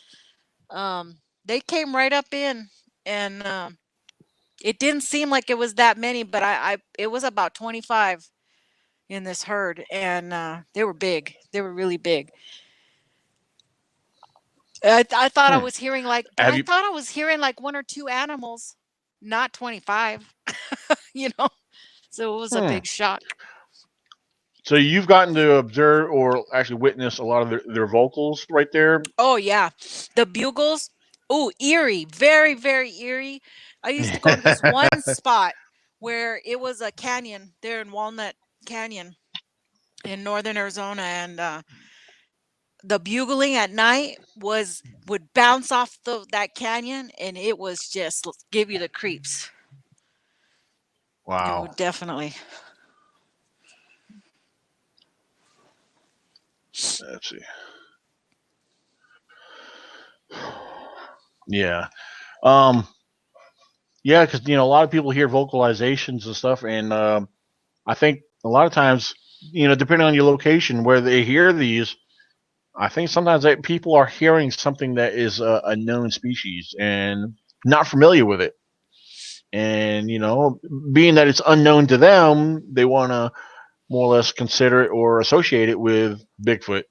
S2: they came right up in, and it didn't seem like it was that many, but I it was about 25 in this herd, and they were big. They were really big. I thought I
S1: Hmm.
S2: was hearing like
S1: Have
S2: I
S1: you?
S2: thought I was hearing like one or two animals, not 25, you know. So it was a
S1: Hmm.
S2: big shock.
S1: So you've gotten to observe or actually witness a lot of their vocals right there.
S2: Oh yeah. The bugles. Oh, eerie. Very, very eerie. I used to go to this one spot where it was a canyon there in Walnut Canyon in northern Arizona, and the bugling at night would bounce off that canyon, and it was just give you the creeps. It
S1: wow.
S2: would definitely.
S1: Let's see. Yeah. Um. Yeah, because a lot of people hear vocalizations and stuff, and I think a lot of times, depending on your location where they hear these, I think sometimes people are hearing something that is a known species and not familiar with it, and being that it's unknown to them, they want to more or less consider it or associate it with Bigfoot.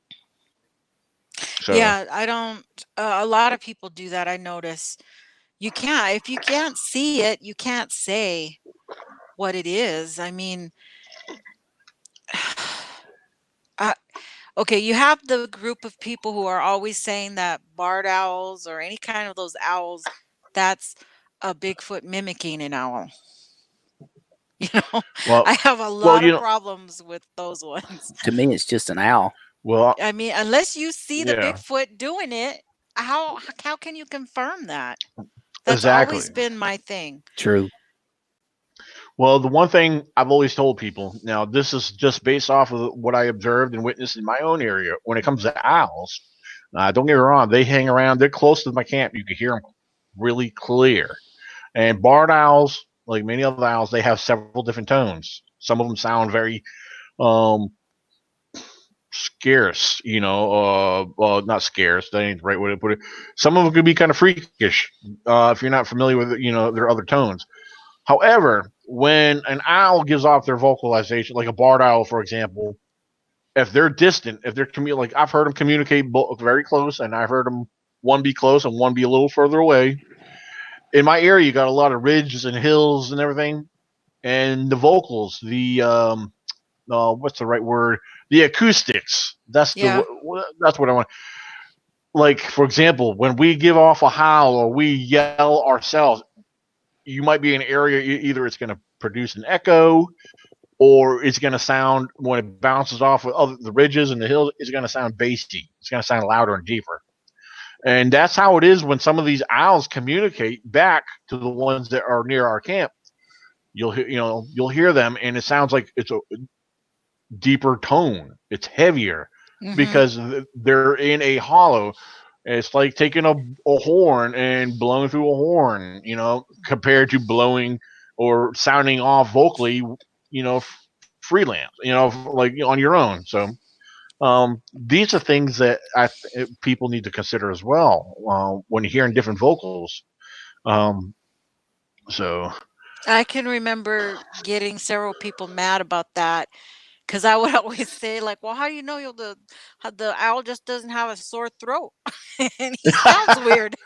S1: So,
S2: Yeah, I don't. A lot of people do that. I notice. You can't if you can't see it, you can't say what it is. I mean, I Okay, you have the group of people who are always saying that barred owls or any kind of those owls, that's a Bigfoot mimicking an owl. You know, I
S1: Well,
S2: have a
S1: well,
S2: lot of problems with those ones.
S3: To me, it's just an owl.
S1: well,
S2: I mean, unless you see the
S1: yeah,
S2: Bigfoot doing it, how can you confirm that? That's
S1: exactly.
S2: always been my thing.
S3: True.
S1: Well, the one thing I've always told people, now this is just based off of what I observed and witnessed in my own area. When it comes to owls, don't get me wrong, they hang around. They're close to my camp. You can hear them really clear. And barred owls, like many other owls, they have several different tones. Some of them sound very um, scarce, not scarce. That ain't the right way to put it. Some of them could be kind of freakish if you're not familiar with, their other tones. However, when an owl gives off their vocalization, like a barred owl, for example, if they're distant, if they're like I've heard them communicate very close, and I've heard them one be close and one be a little further away. In my area, you got a lot of ridges and hills and everything, and the vocals, the what's the right word? The acoustics.
S2: Yeah.
S1: That's what I want. Like for example, when we give off a howl or we yell ourselves, you might be in an area either it's going to produce an echo or it's going to sound when it bounces off of the ridges and the hills. It's going to sound bassy. It's going to sound louder and deeper. And that's how it is when some of these owls communicate back to the ones that are near our camp. You'll hear them, and it sounds like it's a deeper tone. It's heavier
S2: Mhm.
S1: because they're in a hollow. It's like taking a horn and blowing through a horn, compared to blowing or sounding off vocally, freelance, like on your own. So these are things that people need to consider as well when you're hearing different vocals. Um, so
S2: I can remember getting several people mad about that because I would always say like, "Well, how do you know how the owl just doesn't have a sore throat and he sounds weird?"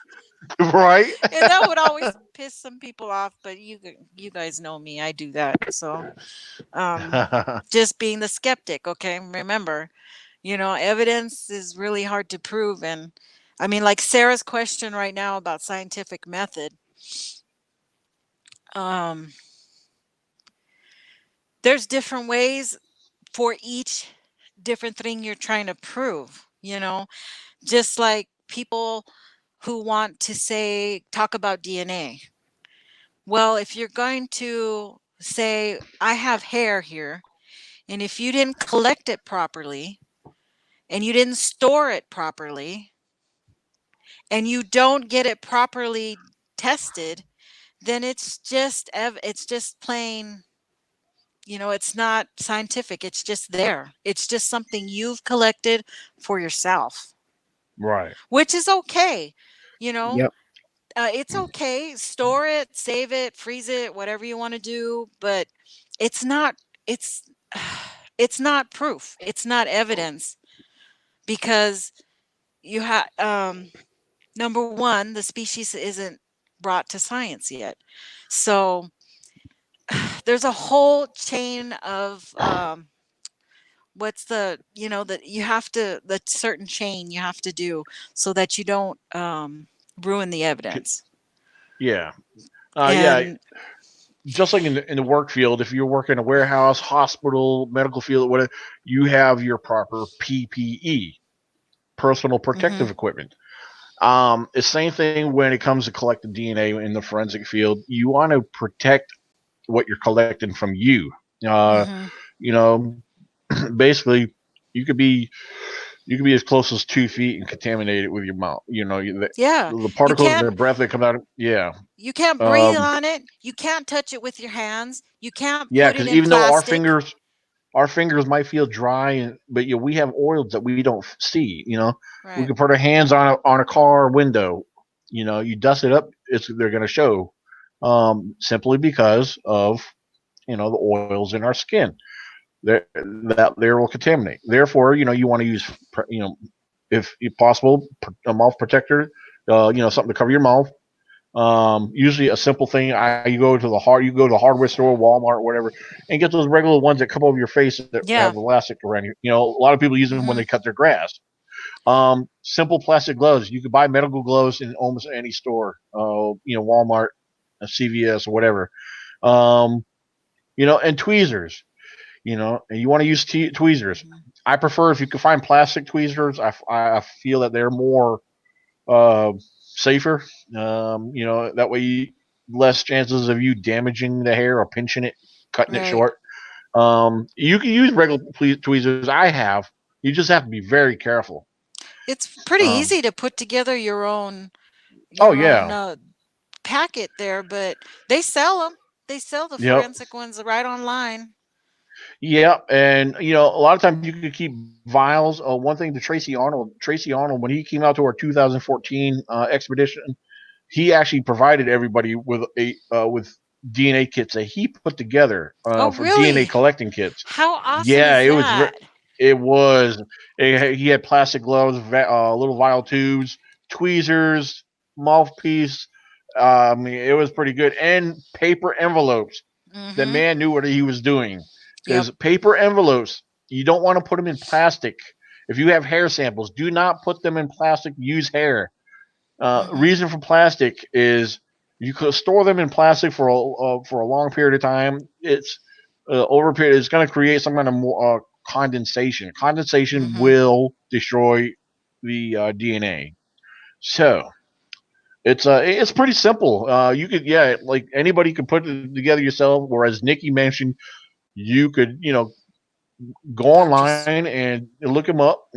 S1: right.
S2: And that would always piss some people off. But you guys know me, I do that. So just being the skeptic, okay? Remember, evidence is really hard to prove, and I mean, like Sarah's question right now about scientific method. Um, there's different ways for each different thing you're trying to prove, just like people who want to talk about DNA. Well, if you're going to say, I have hair here, and if you didn't collect it properly and you didn't store it properly and you don't get it properly tested, then it's just plain, it's not scientific. It's just there. It's just something you've collected for yourself,
S1: Right.
S2: which is okay. You know,
S3: Yep.
S2: it's okay. Store it, save it, freeze it, whatever you want to do, but it's not it's it's not proof. It's not evidence because you have number 1, the species isn't brought to science yet. So there's a whole chain of what's that you have to the certain chain you have to do so that you don't ruin the evidence.
S1: Yeah. Yeah.
S2: And
S1: Just like in the work field, if you're working in a warehouse, hospital, medical field, whatever, you have your proper PPE, personal protective
S2: mhm,
S1: equipment. The same thing when it comes to collecting DNA in the forensic field. You want to protect what you're collecting from you. Uh,
S2: mhm.
S1: you know, basically, you could be as close as 2 feet and contaminate it with your mouth.
S2: Yeah,
S1: The
S2: you
S1: particles in
S2: can't
S1: the breath that come out. Yeah,
S2: you can't breathe
S1: um,
S2: on it. You can't touch it with your hands. You can't
S1: yeah.
S2: put it
S1: Because
S2: in
S1: even though
S2: plastic.
S1: our fingers might feel dry, but we have oils that we don't see. We
S2: Right.
S1: can put our hands on a car window. You dust it up, they're going to show, simply because of the oils in our skin. That there will contaminate. Therefore, you want to use, if possible, a mouth protector. Something to cover your mouth. Usually a simple thing. You go to you go to the hardware store, Walmart, whatever, and get those regular ones that come over your face that have
S2: Yeah.
S1: elastic around you. You know, a lot of people use them when they
S2: Mhm.
S1: cut their grass. Simple plastic gloves. You could buy medical gloves in almost any store. Walmart, CVS, or whatever. Um, and tweezers. And you want to use tweezers.
S2: Mhm.
S1: I prefer if you can find plastic tweezers. I feel that they're more uh, safer. That way less chances of you damaging the hair or pinching it, cutting it
S2: Right.
S1: short. You can use regular tweezers. I have. You just have to be very careful.
S2: It's pretty
S1: Um,
S2: easy to put together
S1: oh
S2: your own
S1: yeah,
S2: packet there, but they sell them. They sell the
S1: yep,
S2: forensic ones right online.
S1: yep. And a lot of times you could keep vials. One thing to Tracy Arnold, when he came out to our 2014 expedition, he actually provided everybody with DNA kits that he put together
S2: Oh,
S1: for DNA
S2: really?
S1: collecting kits.
S2: How awesome
S1: Yeah,
S2: is that?
S1: it was. He had plastic gloves, little vial tubes, tweezers, mouthpiece. I mean, it was pretty good, and paper envelopes. The
S2: Mhm.
S1: man knew what he was doing
S2: Yep.
S1: because paper envelopes, you don't want to put them in plastic. If you have hair samples, do not put them in plastic. Use hair.
S2: Mhm.
S1: Reason for plastic is you could store them in plastic for a long period of time. It's over a period. It's going to create some kind of more, condensation. Condensation
S2: Mhm.
S1: will destroy the DNA. So it's pretty simple. You could like anybody could put it together yourself. Whereas Nikki mentioned you could go
S2: Or just
S1: online and look them up.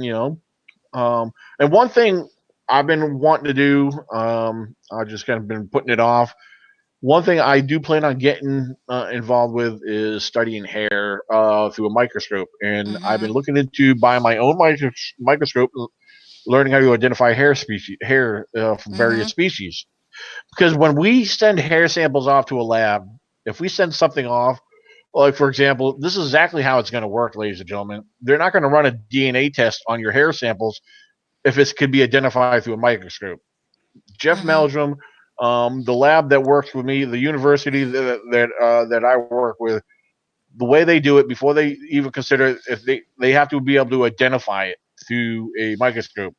S1: And one thing I've been wanting to do, I just kind of been putting it off. One thing I do plan on getting involved with is studying hair through a microscope, and I've been
S2: Mhm.
S1: looking into buying my own microscope, learning how to identify hair from various
S2: Mhm.
S1: species. Because when we send hair samples off to a lab, if we send something off, like for example, this is exactly how it's going to work, ladies and gentlemen. They're not going to run a DNA test on your hair samples if it could be identified through a microscope. Jeff
S2: Mhm.
S1: Meldrum, the lab that works with me, the university that I work with, the way they do it before they even consider if they have to be able to identify it through a microscope.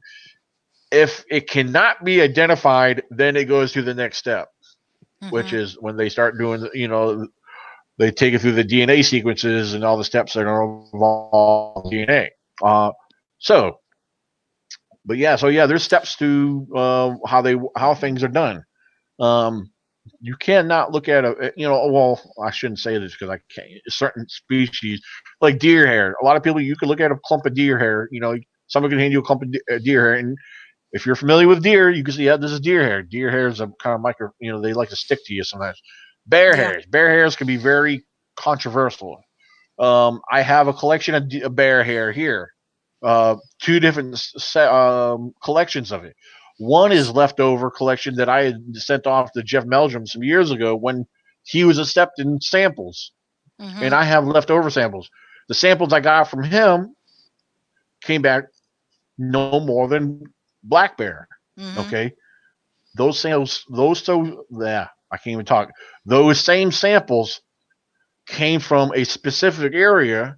S1: If it cannot be identified, then it goes to the next step, which
S2: Mhm.
S1: is when they start doing, they take it through the DNA sequences and all the steps that are involved in DNA. So so yeah, there's steps to how
S2: Mhm.
S1: things are done. Um, you cannot look at well, I shouldn't say this because I can't. Certain species, like deer hair, a lot of people, you can look at a clump of deer hair. Someone can hand you a clump of deer hair, and if you're familiar with deer, you can see, yeah, this is deer hair. Deer hair is a kind of micro, they like to stick to you sometimes.
S2: Yeah.
S1: Bear hairs can be very controversial. I have a collection of bear hair here. Two different collections of it. One is leftover collection that I had sent off to Jeff Meldrum some years ago when he was accepting samples, and
S2: Mhm.
S1: I have leftover samples. The samples I got from him came back no more than black bear.
S2: Mhm.
S1: Okay, those samples, I can't even talk. Those same samples came from a specific area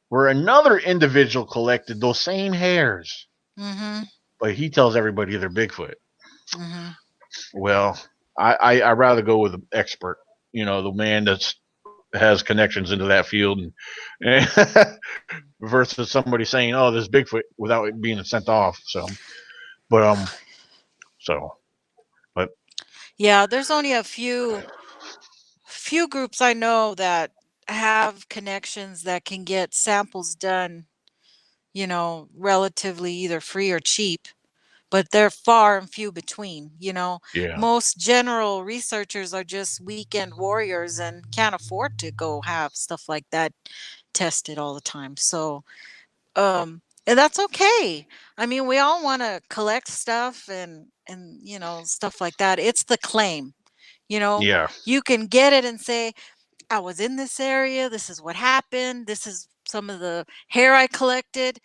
S1: where another individual collected those same hairs,
S2: Mhm.
S1: but he tells everybody they're Bigfoot.
S2: Mhm.
S1: Well, I rather go with an expert, the man that's has connections into that field, and versus somebody saying, "Oh, there's Bigfoot" without it being sent off. But so, but
S2: Yeah, there's only a few groups I know that have connections that can get samples done, relatively either free or cheap, but they're far and few between.
S1: yeah,
S2: Most general researchers are just weekend warriors and can't afford to go have stuff like that tested all the time. So, and that's okay. I mean, we all want to collect stuff and stuff like that. It's the claim. You know,
S1: yeah,
S2: you can get it and say, I was in this area, this is what happened, this is some of the hair I collected,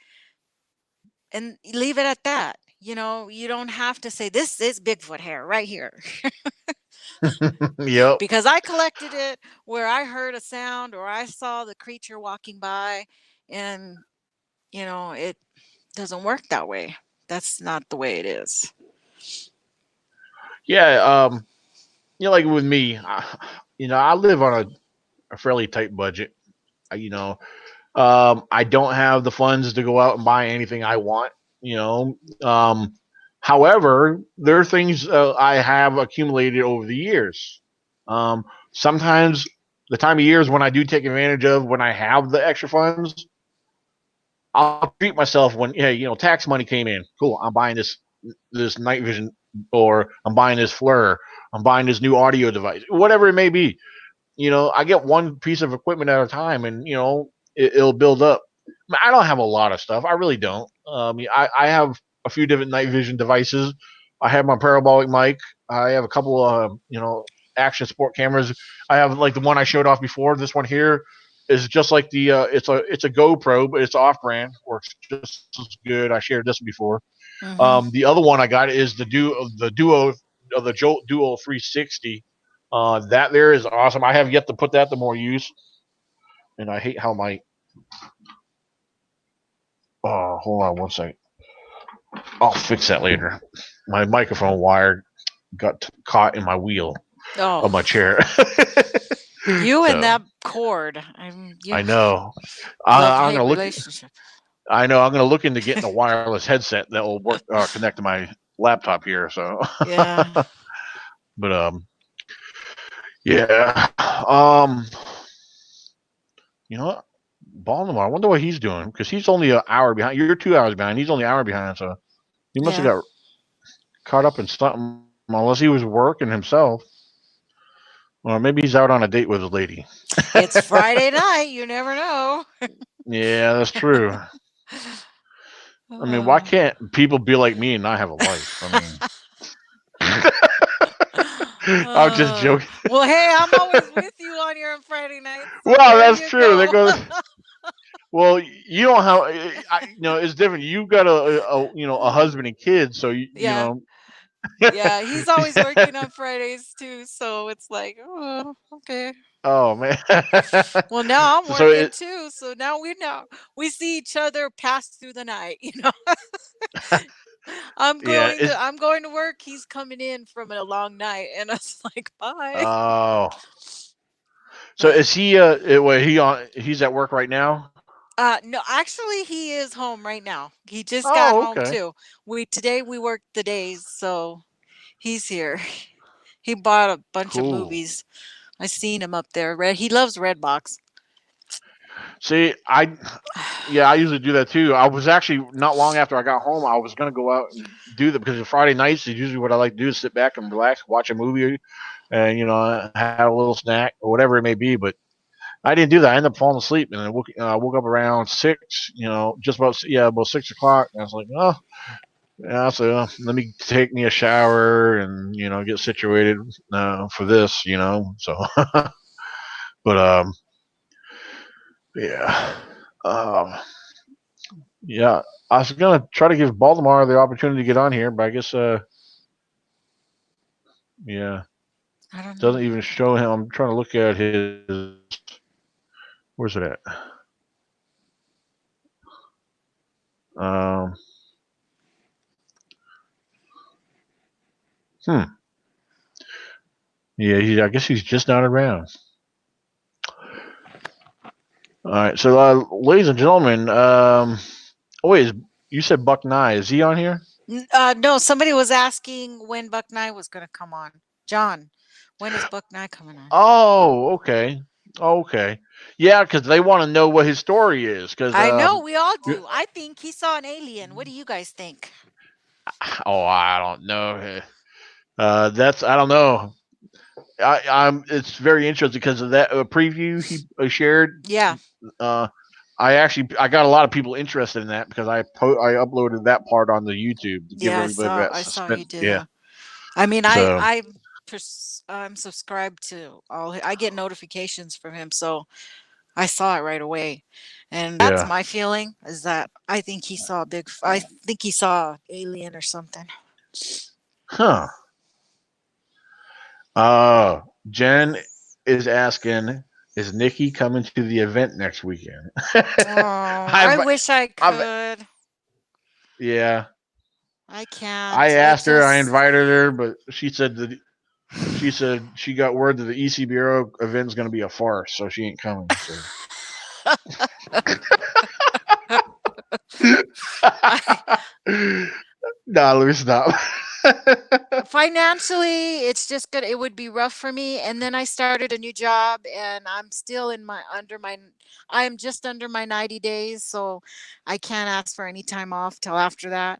S2: and leave it at that. You don't have to say this is Bigfoot hair right here.
S1: Yep.
S2: because I collected it where I heard a sound or I saw the creature walking by, and it doesn't work that way. That's not the way it is.
S1: Yeah. Like with me, I live on a fairly tight budget. You know, I don't have the funds to go out and buy anything I want. You know, however, there are things I have accumulated over the years. Um, Sometimes the time of year is when I do take advantage of when I have the extra funds. I'll treat myself when tax money came in. Cool, I'm buying this night vision, or I'm buying this FLIR, I'm buying this new audio device, whatever it may be. I get one piece of equipment at a time, and it'll build up. I don't have a lot of stuff. I really don't. I have a few different night vision devices. I have my parabolic mic. I have a couple of action sport cameras. I have like the one I showed off before. This one here is just like the it's a GoPro, but it's off brand. Works just as good. I shared this before.
S2: Mm-hmm.
S1: The other one I got is the Jolt Duo 360. That there is awesome. I have yet to put that to more use, and I hate how my hold on one second. I'll fix that later. My microphone wire got caught in my wheel of
S2: Oh,
S1: my chair.
S2: you and
S1: So
S2: that cord.
S1: I know.
S2: Love
S1: I'm
S2: hate
S1: gonna look.
S2: relationship.
S1: I know. I'm gonna look into getting a wireless headset that will work connect to my laptop here. So,
S2: Yeah.
S1: but yeah. You know what? Baltimore. I wonder what he's doing because he's only an hour behind. You're 2 hours behind. He's only an hour behind. So he must have
S2: Yeah.
S1: got caught up in something, unless he was working himself, or maybe he's out on a date with his lady.
S2: It's Friday night. You never know.
S1: Yeah, that's true. I mean, why
S2: Oh.
S1: can't people be like me and not have a life? I mean, I'm just joking.
S2: Well, hey, I'm always with you on your Friday nights, so
S1: Well,
S2: there
S1: that's
S2: you
S1: true. There
S2: go.
S1: goes. Well, you don't have. It's different. You've got a husband and kids, so
S2: Yeah. Yeah, he's always working on Fridays too, so it's like, oh, okay.
S1: Oh man.
S2: Well, now I'm
S1: So
S2: working too, so now we see each other pass through the night.
S1: yeah.
S2: I'm going to work. He's coming in from a long night, and I was like, bye.
S1: Oh. So
S2: But
S1: is he? He's at work right now.
S2: no, actually, he is home right now. He just got
S1: Oh,
S2: home
S1: okay.
S2: too. We worked the days, so he's here. He bought a bunch of
S1: Cool.
S2: movies. I seen him up there. He loves Redbox.
S1: See, I usually do that too. I was actually not long after I got home. I was gonna go out and do that because Friday nights is usually what I like to do is sit back and relax, watch a movie, and have a little snack or whatever it may be. But I didn't do that. I ended up falling asleep, and I woke up around 6. Just about 6 o'clock. And I was like, oh, yeah. So let me take me a shower and get situated for this. So, but yeah. Um, Yeah, I was gonna try to give Baltimore the opportunity to get on here, but I guess yeah,
S2: I don't know.
S1: doesn't even show him. I'm trying to look at his. Where's it at? Um, hmm. Yeah, I guess he's just not around. All right, so ladies and gentlemen, oh wait, you said Buck Nye? Is he on here?
S2: No, somebody was asking when Buck Nye was going to come on. John, when is Buck Nye coming on?
S1: Oh, okay, okay, yeah, because they want to know what his story is. Because
S2: I know we all do. I think he saw an alien. What do you guys think?
S1: oh, I don't know. That's I don't know. I'm. It's very interesting because of that preview he shared.
S2: Yeah,
S1: Uh, I got a lot of people interested in that because I uploaded that part on the YouTube to give
S2: yeah,
S1: everybody that
S2: I saw he
S1: suspense.
S2: did.
S1: Yeah.
S2: I mean,
S1: So
S2: I'm subscribed to all. I get notifications from him, so I saw it right away, and that's
S1: yeah.
S2: my feeling. Is that I think he saw alien or something.
S1: Huh. Jen is asking, is Nikki coming to the event next weekend?
S2: Oh, I
S1: I've,
S2: wish I
S1: I've,
S2: could.
S1: yeah.
S2: I
S1: I
S2: can't. It
S1: asked her, I
S2: just.
S1: invited her, but she said she got word that the ECBRO event is going to be a farce, so she ain't coming. So
S2: I,
S1: nah, let me stop.
S2: financially, it's just good. It would be rough for me. And then I started a new job, and I'm still in my under my. I am just under my 90 days, so I can't ask for any time off till after that.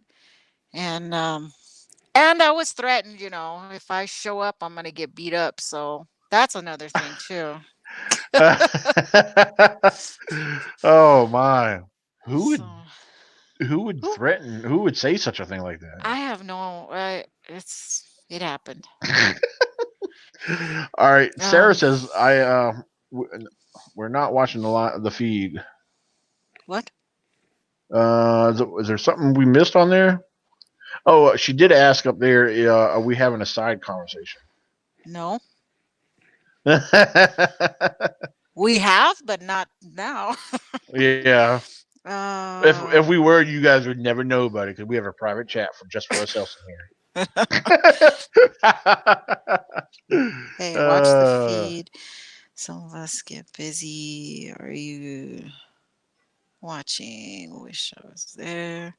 S2: And I was threatened, if I show up, I'm gonna get beat up. So that's another thing too.
S1: Oh my. Who
S2: So
S1: would who would
S2: who
S1: threaten who would say such a thing like
S2: I have no. It happened.
S1: that? All right. Sarah
S2: Um,
S1: says we're not watching the feed.
S2: what?
S1: Is there something we missed on there? Oh, she did ask up there, are we having a side conversation?
S2: No,
S1: Yeah.
S2: we have, but not now.
S1: If
S2: uh,
S1: we were, you guys would never know about it because we have a private chat for just for ourselves in here.
S2: hey, watch the feed. Some of us get busy. Are you watching? Wish I was there.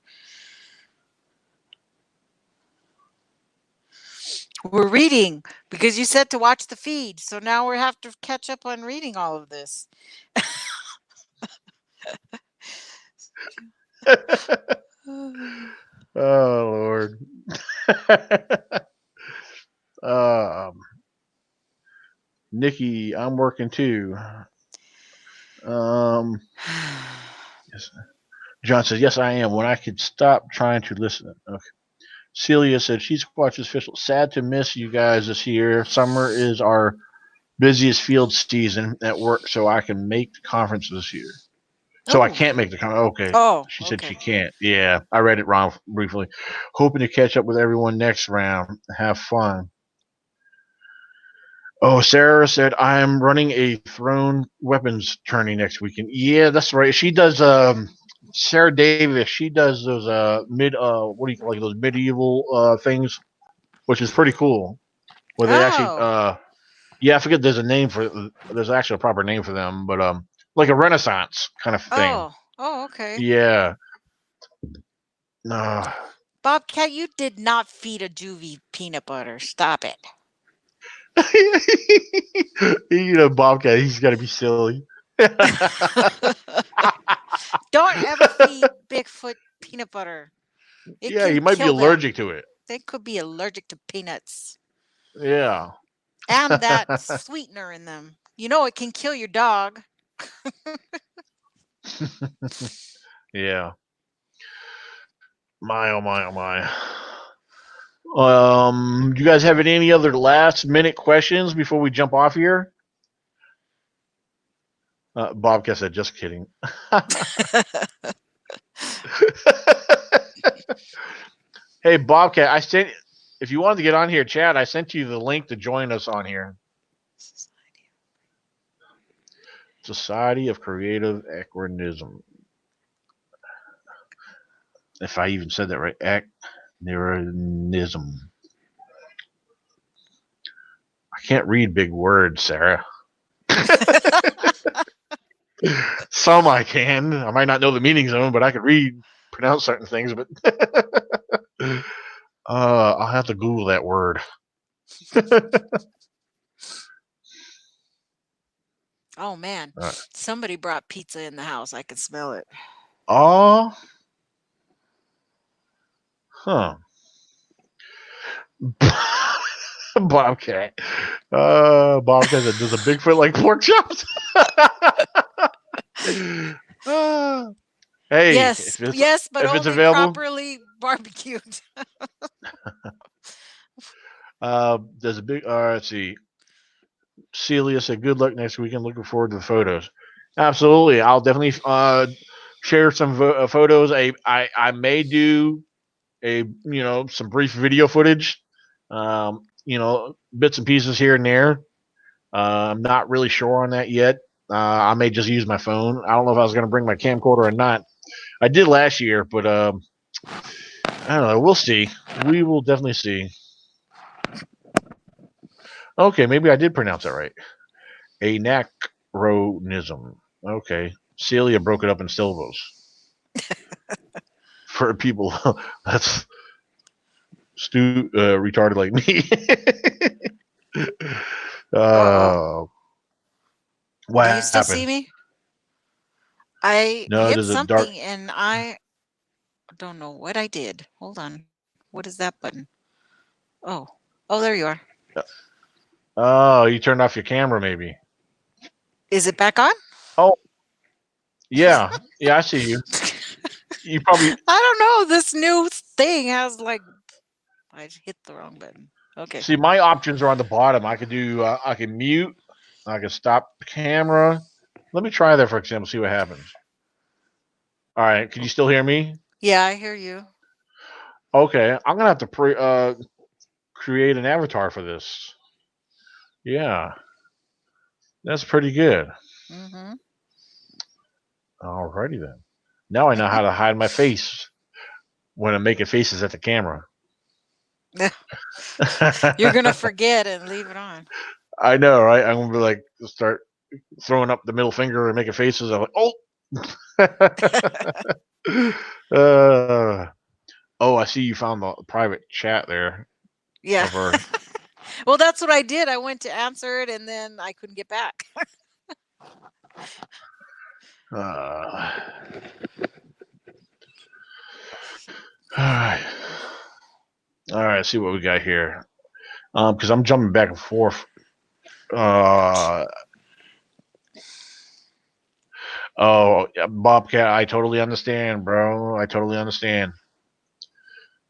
S2: We're reading because you said to watch the feed. So now we have to catch up on reading all of this.
S1: Oh Lord. um, Nikki, I'm working too. Um, yes. John says, yes, I am. When I could stop trying to listen. Okay. Celia said, she's Squatch's official. Sad to miss you guys this year. Summer is our busiest field season at work, so I can make the conference this year. So I
S2: Oh,
S1: can't make the conference. Okay.
S2: oh,
S1: She said
S2: okay.
S1: she can't. Yeah, I read it wrong briefly. Hoping to catch up with everyone next round. Have fun. Oh, Sarah said I'm running a thrown weapons tourney next weekend. Yeah, that's right. She does. Sarah Davis. She does those what do you call like those medieval things, which is pretty cool. Where they actually
S2: Oh,
S1: yeah, I forget there's a name for there's actually a proper name for them, but like a Renaissance kind of thing.
S2: oh, okay.
S1: Yeah. No.
S2: Bobcat, you did not feed a juvie peanut butter. Stop it.
S1: Bobcat, he's got to be silly.
S2: Don't ever feed Bigfoot peanut butter. It
S1: Yeah,
S2: can
S1: he might be
S2: kill them.
S1: allergic to it.
S2: They could be allergic to peanuts
S1: Yeah.
S2: and that sweetener in them. It can kill your dog.
S1: Yeah. My oh my oh my. Do you guys have any other last minute questions before we jump off here? Bobcat said, "Just kidding." Hey, Bobcat, I sent. If you wanted to get on here, Chad, I sent you the link to join us on here. Society of Creative Equinism. If I even said that right, Equinism. I can't read big words, Sarah. Some I can. I might not know the meanings of them, but I can pronounce certain things. But I'll have to Google that word.
S2: Oh man,
S1: Right.
S2: somebody brought pizza in the house. I can smell it.
S1: Oh, huh. Bobcat. Bobcat said, "Does a Bigfoot like pork chops?" uh, hey,
S2: Yes, yes, but
S1: if it's
S2: only
S1: available,
S2: properly barbecued.
S1: there's a big. Let's see. Celia said, "Good luck next weekend. Looking forward to the photos." Absolutely, I'll definitely share some photos. I may do some brief video footage. bits and pieces here and there. I'm not really sure on that yet. I may just use my phone. I don't know if I was going to bring my camcorder or not. I did last year, but I don't know. We'll see. We will definitely see. Okay, maybe I did pronounce that right. Anachronism. Okay. Celia broke it up in syllables. For people that's retarded like me.
S2: Uh-oh.
S1: uh, what
S2: Do you still
S1: happened?
S2: see me? I
S1: No,
S2: hit
S1: there's a dark.
S2: something and I don't know what I did. Hold on. What is that button? Oh. Oh, there you are.
S1: Oh, you turned off your camera, maybe.
S2: Is it back on?
S1: Oh, yeah, yeah, I see you. You probably
S2: I don't know. This new thing has like I hit the wrong button. Okay.
S1: see my options are on the bottom. I could do. I can mute. I can stop the camera. Let me try that for example. See what happens. All right. Can you still hear me?
S2: Yeah, I hear you.
S1: Okay. I'm gonna have to create an avatar for this. Yeah, that's pretty good.
S2: Mm-hmm.
S1: Alrighty then. Now I know how to hide my face when I'm making faces at the camera.
S2: You're gonna forget and leave it on.
S1: I know, right? I'm gonna be like start throwing up the middle finger and making faces. I'm like, oh, uh, oh, I see you found the private chat there
S2: Yeah.
S1: of her.
S2: Well, that's what I did. I went to answer it and then I couldn't get back.
S1: Uh, all right, all right. See what we got here. Because I'm jumping back and forth. Uh, oh, yeah, Bobcat, I totally understand, bro. I totally understand.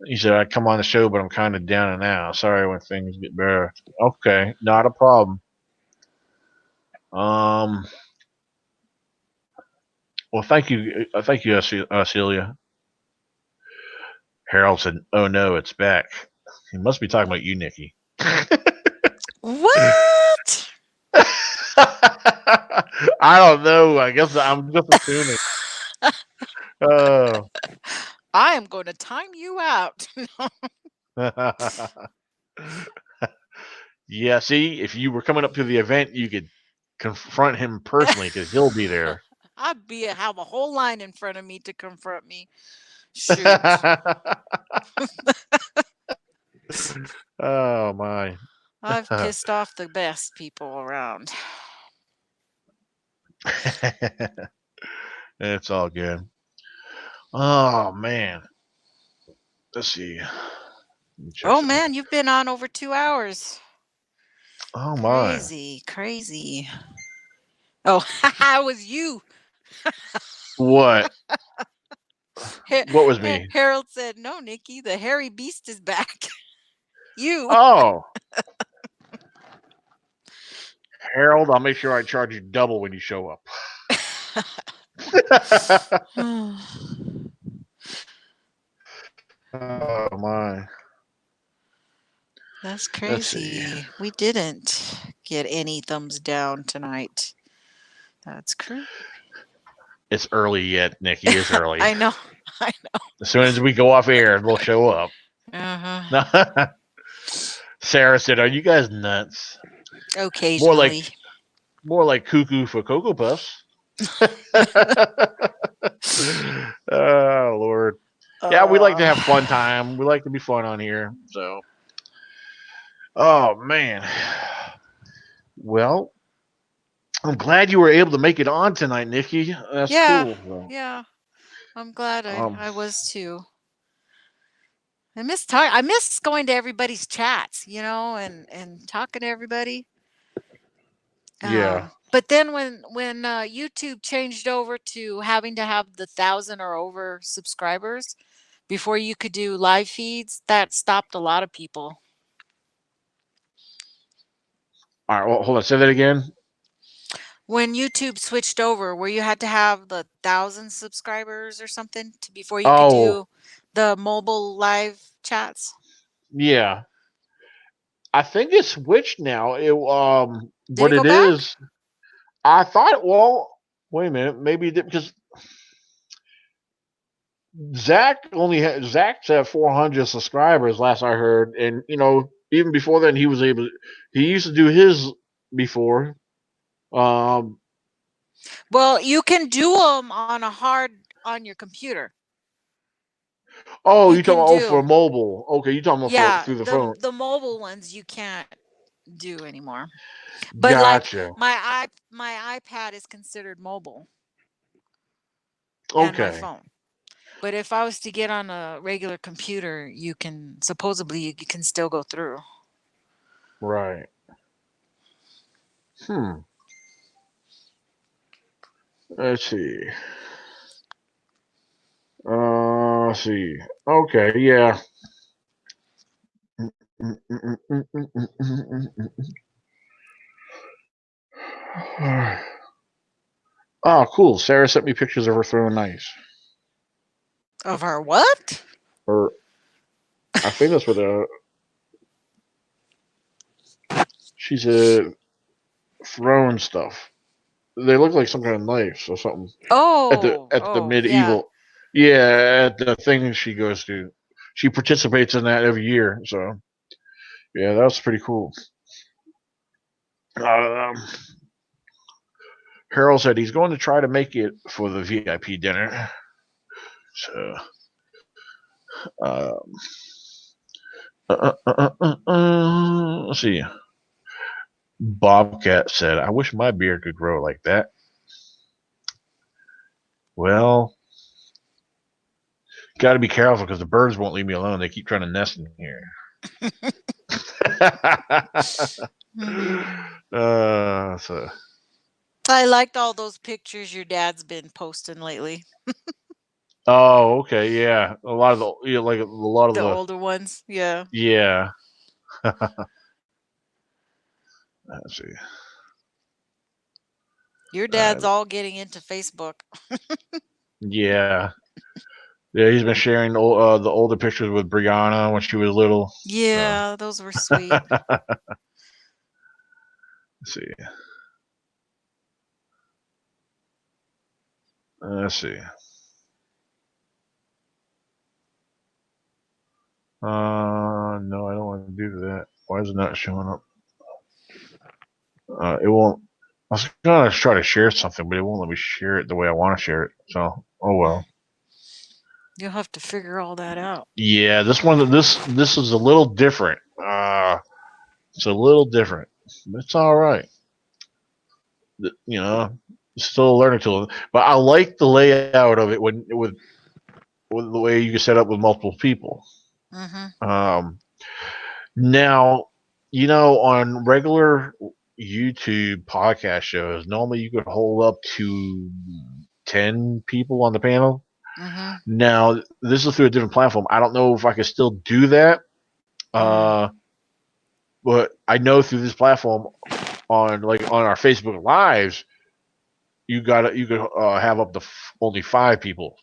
S1: He said, I come on the show, but I'm kind of down and out. Sorry when things get better. Okay, not a problem. Um, well, thank you, Celia. Harold said, "Oh no, it's back." He must be talking about you, Nikki.
S2: What?
S1: I don't know. I guess I'm just assuming. Oh.
S2: I am going to time you out.
S1: Yeah. See, if you were coming up to the event, you could confront him personally because he'll be there.
S2: I'd be have a whole line in front of me to confront me. Shoot.
S1: Oh my.
S2: I've pissed off the best people around.
S1: It's all good. Oh man. Let's see. Let me check
S2: Oh
S1: something
S2: man, you've been on over 2 hours.
S1: here. Oh my.
S2: Crazy, crazy. Oh, it was you.
S1: What? What was me?
S2: Harold said, "No, Nikki, the hairy beast is back." You.
S1: Oh, Harold, I'll make sure I charge you double when you show up. Oh my.
S2: That's
S1: Let's see.
S2: crazy. We didn't get any thumbs down tonight. That's crazy.
S1: It's early yet, Nikki. It's early.
S2: I know. I
S1: As soon as we go off air, we'll show up.
S2: know. Uh-huh.
S1: Sarah said, "Are you guys nuts? More like
S2: Occasionally.
S1: more like cuckoo for Cocoa Puffs." Oh Lord. Yeah, we like to have fun time. We like to be fun on here. So, oh man. Well, I'm glad you were able to make it on tonight, Nikki. That's
S2: Yeah.
S1: cool.
S2: Yeah. I'm glad
S1: Um,
S2: I was too. I miss going to everybody's chats, and talking to everybody.
S1: yeah.
S2: But then when YouTube changed over to having to have the 1,000 or over subscribers before you could do live feeds, that stopped a lot of people.
S1: All right. Well, hold on. Say that again.
S2: When YouTube switched over, where you had to have the 1,000 subscribers or something before you could
S1: Oh,
S2: do the mobile live chats.
S1: yeah. I think it's switched now.
S2: Did
S1: What
S2: it go
S1: it
S2: back?
S1: is, I thought. Well, wait a minute, maybe because Zach's at 400 subscribers last I heard, and even before then he used to do his before. Um,
S2: Well, you can do them on your computer.
S1: oh,
S2: You
S1: you talking
S2: can
S1: about for
S2: do,
S1: mobile? Okay, you talking about for
S2: yeah,
S1: through the phone?
S2: the mobile ones you can't do anymore. But like
S1: Gotcha.
S2: my iPad is considered mobile and my
S1: Okay,
S2: phone. But if I was to get on a regular computer, you can still go through.
S1: right. Hmm. Let's see. Let's see. Okay, yeah. Oh, cool. Sarah sent me pictures of her throwing knives.
S2: Of our what?
S1: Or I think that's what she's throwing stuff. They look like some kind of knives or something at the
S2: Yeah.
S1: medieval. Yeah, at the thing she goes to. She participates in that every year. So yeah, that was pretty cool. Um, Harold said he's going to try to make it for the VIP dinner. So um, let's see. Bobcat said, "I wish my beard could grow like that." Well, got to be careful because the birds won't leave me alone. They keep trying to nest in here.
S2: Hmm.
S1: So
S2: I liked all those pictures your dad's been posting lately.
S1: oh, okay, yeah. A lot of the like a lot of
S2: The
S1: the
S2: older ones. Yeah.
S1: yeah. Let's see.
S2: Your
S1: Uh,
S2: dad's all getting into Facebook.
S1: yeah, yeah. He's been sharing the older pictures with Brianna when she was little. So
S2: Yeah, those were sweet.
S1: let's see. Let's see. No, I don't want to do that. Why is it not showing up? It won't. I was gonna try to share something, but it won't let me share it the way I want to share it. So, oh
S2: Mm.
S1: well.
S2: You'll have to figure all that out.
S1: Yeah, this is a little different. It's a little different. It's all right. You know, still a learning tool. But I like the layout of it with the way you can set up with multiple people.
S2: Mhm.
S1: Um, Now, on regular YouTube podcast shows, normally you could hold up to 10 people on the panel.
S2: Mhm.
S1: Now, this is through a different platform. I don't know if I can still do that.
S2: Mm.
S1: Uh, but I know through this platform on our Facebook lives, you could have up to only 5 people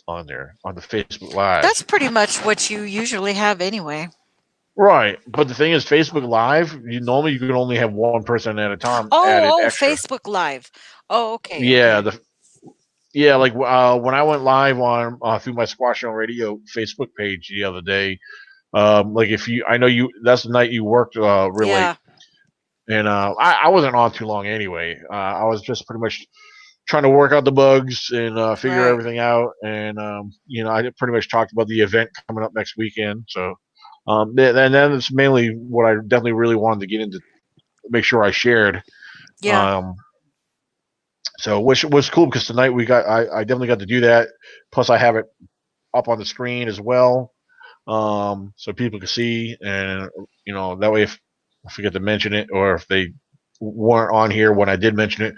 S1: on there on the Facebook lives.
S2: That's pretty much what you usually have anyway.
S1: Right, but the thing is, Facebook Live, you can only have one person at a time added extra.
S2: Facebook Live. Oh, okay,
S1: Yeah,
S2: okay.
S1: the yeah, like when I went live on through my Squash on Radio Facebook page the other day. Like if you, I know you, that's the night you worked real late,
S2: Yeah.
S1: and I wasn't on too long anyway. I was just pretty much trying to work out the bugs and figure
S2: Right.
S1: everything out, and I pretty much talked about the event coming up next weekend. So, and then it's mainly what I definitely really wanted to get into, make sure I shared.
S2: Yeah.
S1: Um, so which was cool because tonight I definitely got to do that. Plus I have it up on the screen as well, so people can see, and that way if I forget to mention it or if they weren't on here when I did mention it,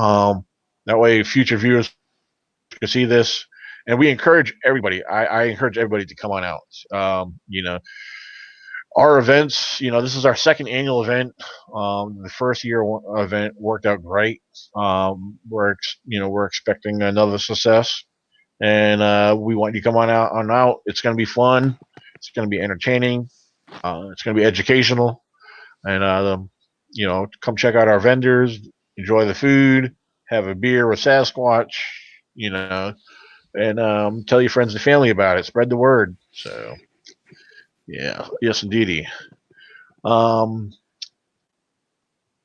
S1: um, that way future viewers can see this. And we encourage everybody. I encourage everybody to come on out. Our events, this is our second annual event. The first year event worked out great. We're expecting another success, and we want you to come on out. It's going to be fun. It's going to be entertaining. It's going to be educational. and come check out our vendors, enjoy the food, have a beer with Sasquatch, you know, and tell your friends and family about it. Spread the word. So yeah, yes, indeedy. Um,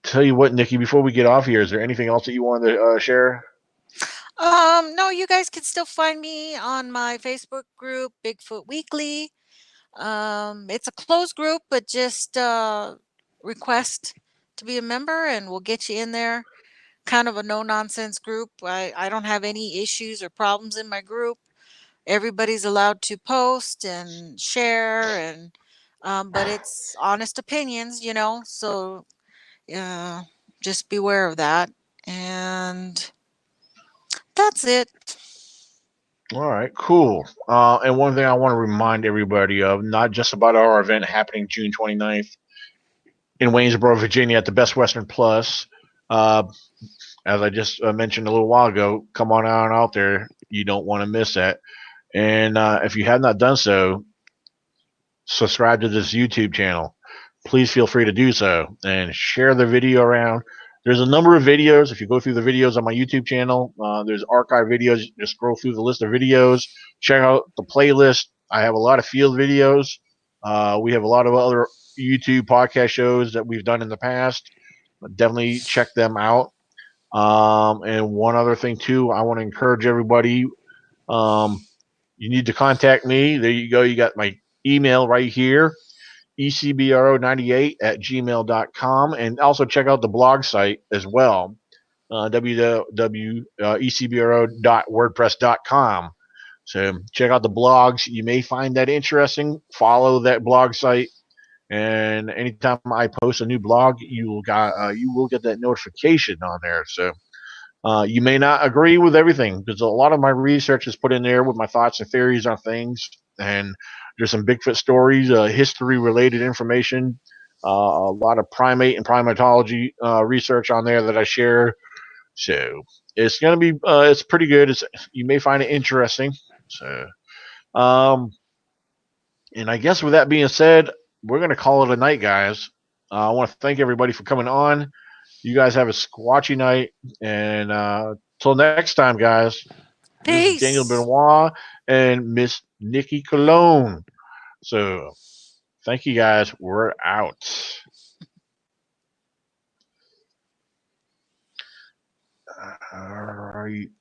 S1: tell you what, Nikki, before we get off here, is there anything else that you wanted to share?
S2: No, you guys can still find me on my Facebook group, Bigfoot Weekly. It's a closed group, but just request to be a member and we'll get you in there. Kind of a no nonsense group. I don't have any issues or problems in my group. Everybody's allowed to post and share and but it's honest opinions, so uh, just beware of that. And that's it.
S1: All right, cool. And one thing I want to remind everybody of, not just about our event happening June 29th in Waynesboro, Virginia at the Best Western Plus. Uh, as I just mentioned a little while ago, come on out there. You don't want to miss that. And if you have not done so, subscribe to this YouTube channel. Please feel free to do so and share the video around. There's a number of videos. If you go through the videos on my YouTube channel, there's archive videos. Just scroll through the list of videos. Check out the playlist. I have a lot of field videos. We have a lot of other YouTube podcast shows that we've done in the past. Definitely check them out. And one other thing too, I want to encourage everybody. Um, you need to contact me. There you go. You got my email right here, ecbro98@gmail.com. And also check out the blog site as well, www.ecbro.wordpress.com. So check out the blogs. You may find that interesting. Follow that blog site. And anytime I post a new blog, you will get that notification on there. So you may not agree with everything because a lot of my research is put in there with my thoughts and theories on things. And there's some Bigfoot stories, history related information, a lot of primate and primatology research on there that I share. So it's gonna be it's pretty good. You may find it interesting. So um, and I guess with that being said, we're gonna call it a night, guys. I want to thank everybody for coming on. You guys have a squatchy night, and till next time, guys. This is Daniel
S2: Peace.
S1: Benoit and Miss Nikki Cologne. So thank you, guys. We're out. All right.